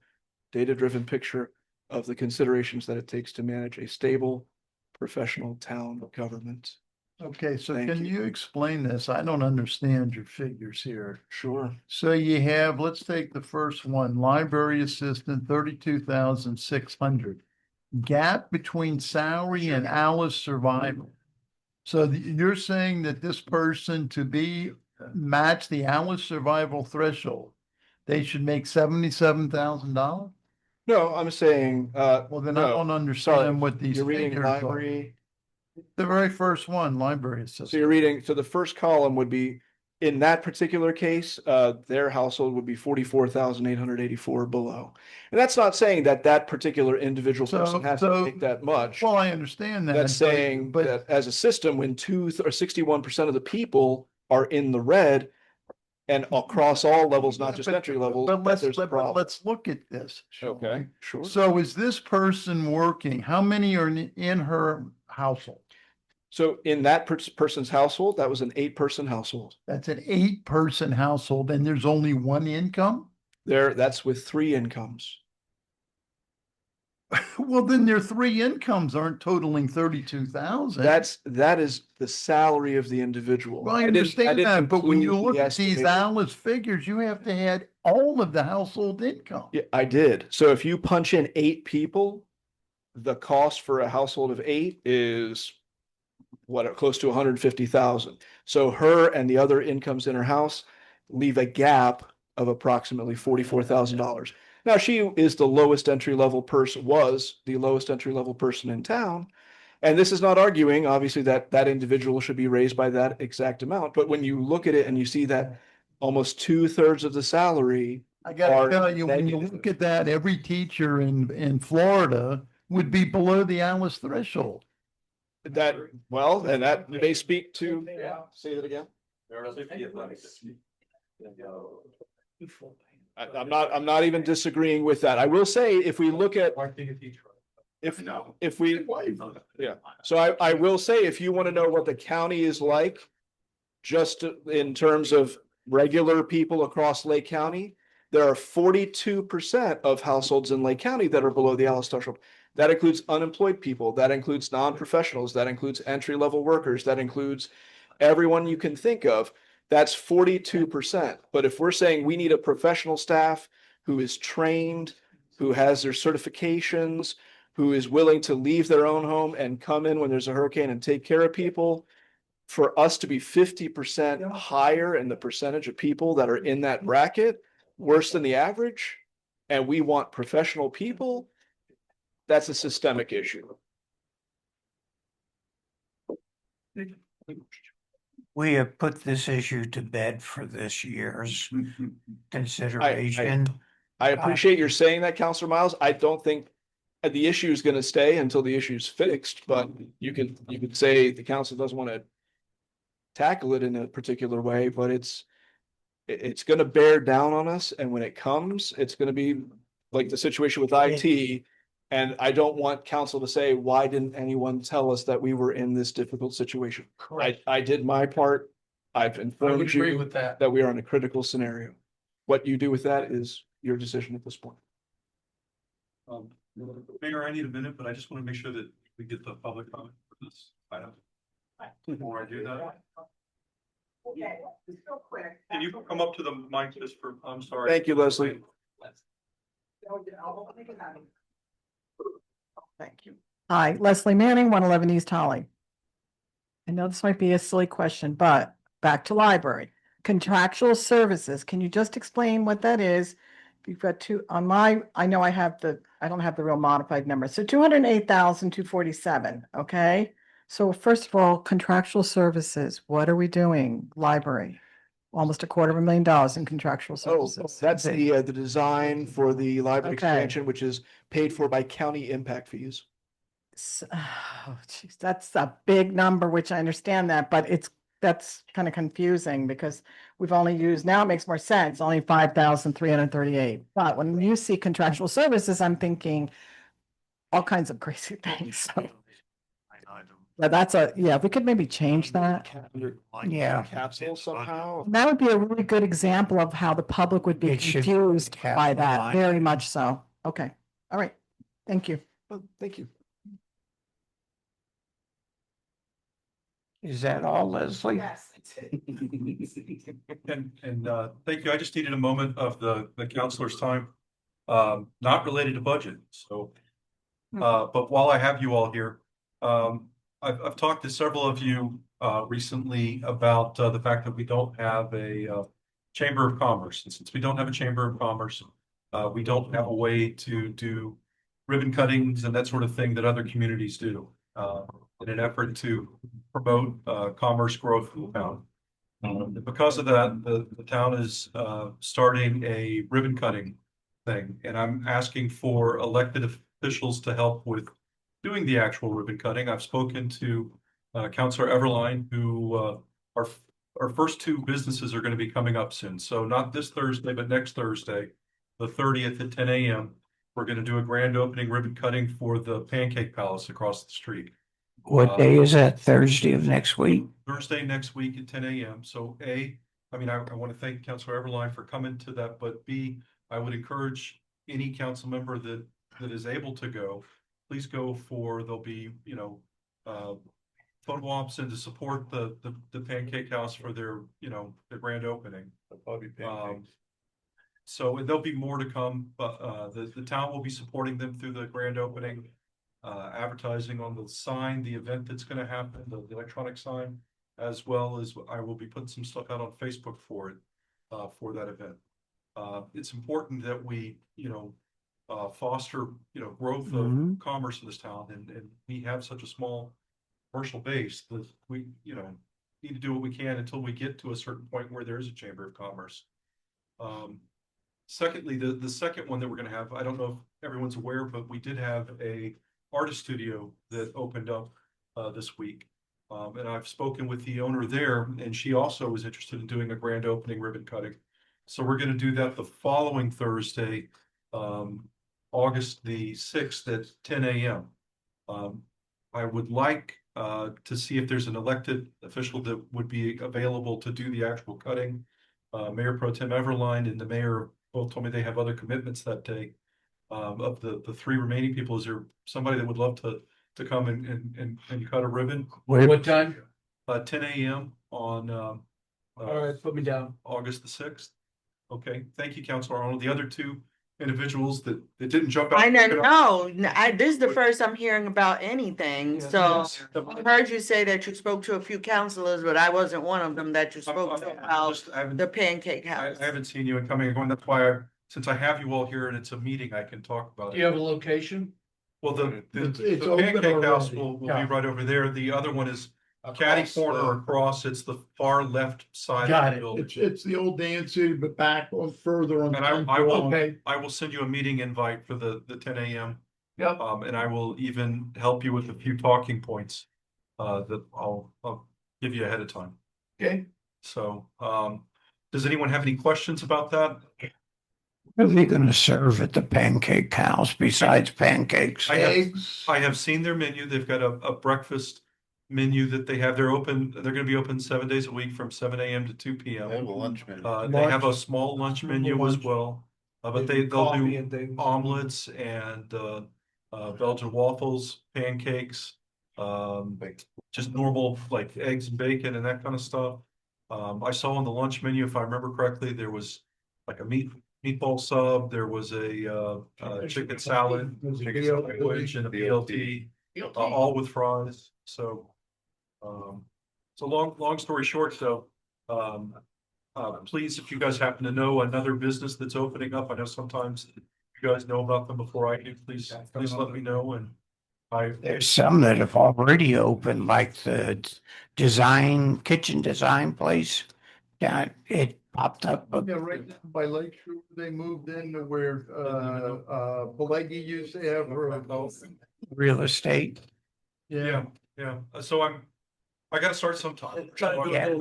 data-driven picture of the considerations that it takes to manage a stable, professional town government. Okay, so Thank can you. you explain this? I don't understand your figures here. Sure. So you have, let's take the first one, library assistant, 32,600. Gap between salary and Alice survival. So you're saying that this person to be match the Alice survival threshold, they should make $77,000? No, I'm saying, Well, then I no, don't sorry, understand what these you're reading figures are. library. The very first one, library So assistant. you're reading, so the first column would be, in that particular case, their household would be 44,884 below. And that's not saying that that particular individual person has to make that much. Well, I understand that. That's saying but that as a system, when 61% of the people are in the red and across all levels, not just entry level, But let's look at this. shall we? Okay, sure. So is this person working? How many are in her household? So in that person's household, that was an 8-person household. That's an 8-person household and there's only one income? That's with 3 incomes. Well, then their 3 incomes aren't totaling 32,000. That is the salary of the individual. Well, I understand didn't that, but when you include look the at these estimated- Alice figures, you have to add all of the household income. Yeah, I did. So if you punch in 8 people, the cost for a household of 8 is close to 150,000. So her and the other incomes in her house leave a gap of approximately $44,000. Now, she is the lowest entry level person, was the lowest entry level person in town. And this is not arguing, obviously, that that individual should be raised by that exact amount. But when you look at it and you see that almost 2/3 of the salary I gotta are tell you, when you negative. look at that, every teacher in Florida would be below the Alice threshold. That, well, and that may speak to, say that again. I'm not even disagreeing with that. I will say, if we look at, if we, yeah. So I will say, if you want to know what the county is like, just in terms of regular people across Lake County, there are 42% of households in Lake County that are below the Alice threshold. That includes unemployed people, that includes non-professionals, that includes entry-level workers, that includes everyone you can think of. That's 42%. But if we're saying we need a professional staff who is trained, who has their certifications, who is willing to leave their own home and come in when there's a hurricane and take care of people, for us to be 50% higher in the percentage of people that are in that bracket, worse than the average, and we want professional people, that's a systemic issue. We have put this issue to bed for this year's consideration. I appreciate your saying that, Counselor Miles. I don't think the issue is going to stay until the issue is fixed, but you could say the council doesn't want to tackle it in a particular way, but it's going to bear down on us. And when it comes, it's going to be like the situation with IT. And I don't want council to say, why didn't anyone tell us that we were in this difficult situation? I did my part. I've informed you with that. that we are in a critical scenario. What you do with that is your decision at this point. Mayor, I need a minute, but I just want to make sure that we get the public comment for this item. Before I do that. Can you come up to the mic just for, I'm sorry. Thank you, Leslie. Thank you. Hi, Leslie Manning, 111 East Holly. I know this might be a silly question, but back to library. Contractual services, can you just explain what that is? You've got two on my, I know I don't have the real modified number. So 208,247, okay? So first of all, contractual services, what are we doing? Library, almost $250,000 in contractual services. That's the design for the library Okay. expansion, which is paid for by county impact fees. Oh, geez, that's a big number, which I understand that, but that's kind of confusing because we've only used, now it makes more sense, only 5,338. But when you see contractual services, I'm thinking all kinds of crazy things. So, but yeah, we could maybe change that. Yeah. Capsule somehow. That would be a really good example of how the public would be It should confused by that, capitalize. very much so. Okay, all right, thank you. Well, thank you. Is that all, Leslie? And thank you. I just needed a moment of the counselor's time, not related to budget. So, but while I have you all here, I've talked to several of you recently about the fact that we don't have a Chamber of Commerce. And since we don't have a Chamber of Commerce, we don't have a way to do ribbon cuttings and that sort of thing that other communities do in an effort to promote commerce growth in the town. Because of that, the town is starting a ribbon cutting thing, and I'm asking for elected officials to help with doing the actual ribbon cutting. I've spoken to Councilor Everline, who our first two businesses are going to be coming up soon. So not this Thursday, but next Thursday, the 30th at 10 a.m. We're going to do a grand opening ribbon cutting for the Pancake Palace across the street. What day is that? Thursday of next week? Thursday next week at 10 a.m. So I want to thank Councilor Everline for coming to that, but B, I would encourage any council member that is able to go, please go. There'll be, photo ops and to support the Pancake House for their grand opening. So there'll be more to come, but the town will be supporting them through the grand opening. Advertising on the sign, the event that's going to happen, the electronic sign, as well as I will be putting some stuff out on Facebook for it, for that event. It's important that we, foster, growth of commerce in this town, and we have such a small commercial base that we, need to do what we can until we get to a certain point where there is a Chamber of Commerce. Secondly, the second one that we're gonna have, I don't know if everyone's aware, but we did have a artist studio that opened up this week. And I've spoken with the owner there, and she also was interested in doing a grand opening ribbon cutting. So we're gonna do that the following Thursday, August the 6th at 10 a.m. I would like to see if there's an elected official that would be available to do the actual cutting. Mayor Pro Tem Everline and the mayor both told me they have other commitments that day. Of the three remaining people, is there somebody that would love to come and cut a ribbon? What time? 10 a.m. on All right, put me down. August the 6th. Okay, thank you, Councilor Arnold. The other two individuals that didn't jump out. I know, no, this is the first I'm hearing about anything, so I heard you say that you spoke to a few counselors, but I wasn't one of them that you spoke to about the pancake house. I haven't seen you in coming and going. That's why since I have you all here and it's a meeting, I can talk about Do it. you have a location? Well, the It's open pancake house already. will be Yeah. right over there. The other one is catty corner across. It's the far left side of Got the it. building. It's the old dance city, but back on further on. And I will, Okay. I will send you a meeting invite for the 10 a.m. Yep. And I will even help you with a few talking points that I'll give you ahead of time. Okay. So, does anyone have any questions about that? What are they gonna serve at the pancake house besides pancakes? I have seen their menu. They've got a breakfast menu that they have. They're gonna be open 7 days a week from 7 a.m. to 2 p.m. They have a lunch menu. They have a small lunch menu as well. But they'll Coffee do and things. omelets and Belgian waffles, pancakes, just normal like eggs and bacon and that kind of stuff. I saw on the lunch menu, if I remember correctly, there was like a meatball sub, there was a chicken salad, chicken sandwich and a BLT, all with fries. So, so long story short, though, please, if you guys happen to know another business that's opening up, I know sometimes you guys know about them before I do, please let me know. And There's some that have already opened, like the kitchen design place. Yeah, it popped up. Yeah, right now by Lake Shore, they moved into where, Pelleggi used to have her. Real estate. yeah. So I gotta start sometime. Yeah.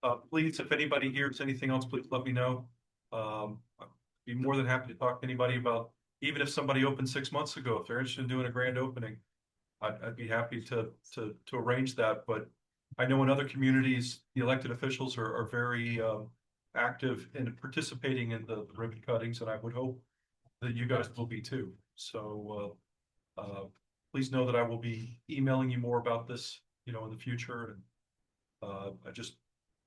But please, if anybody hears anything else, please let me know. I'd be more than happy to talk to anybody about, even if somebody opened 6 months ago, if they're interested in doing a grand opening, I'd be happy to arrange that. But I know in other communities, the elected officials are very active in participating in the ribbon cuttings, and I would hope that you guys will be too. So please know that I will be emailing you more about this, in the future. And I just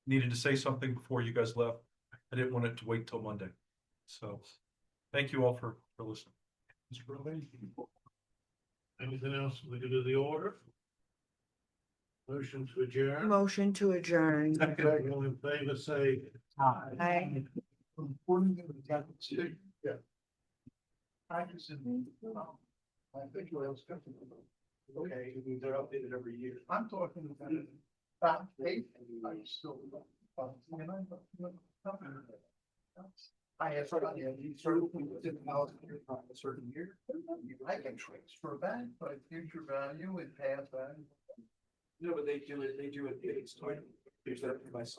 needed to say something before you guys left. I didn't want it to wait till Monday. So thank you all for listening. Anything else we can do the order? Motion to adjourn. Motion to adjourn. All in favor, say aye. Aye. Yeah. I think what else. Okay, they're updated every year. I'm talking about eight. I still. I have certain houses a certain year. I can transfer back by future value and past value. No, but they do it, it's. There's that by some.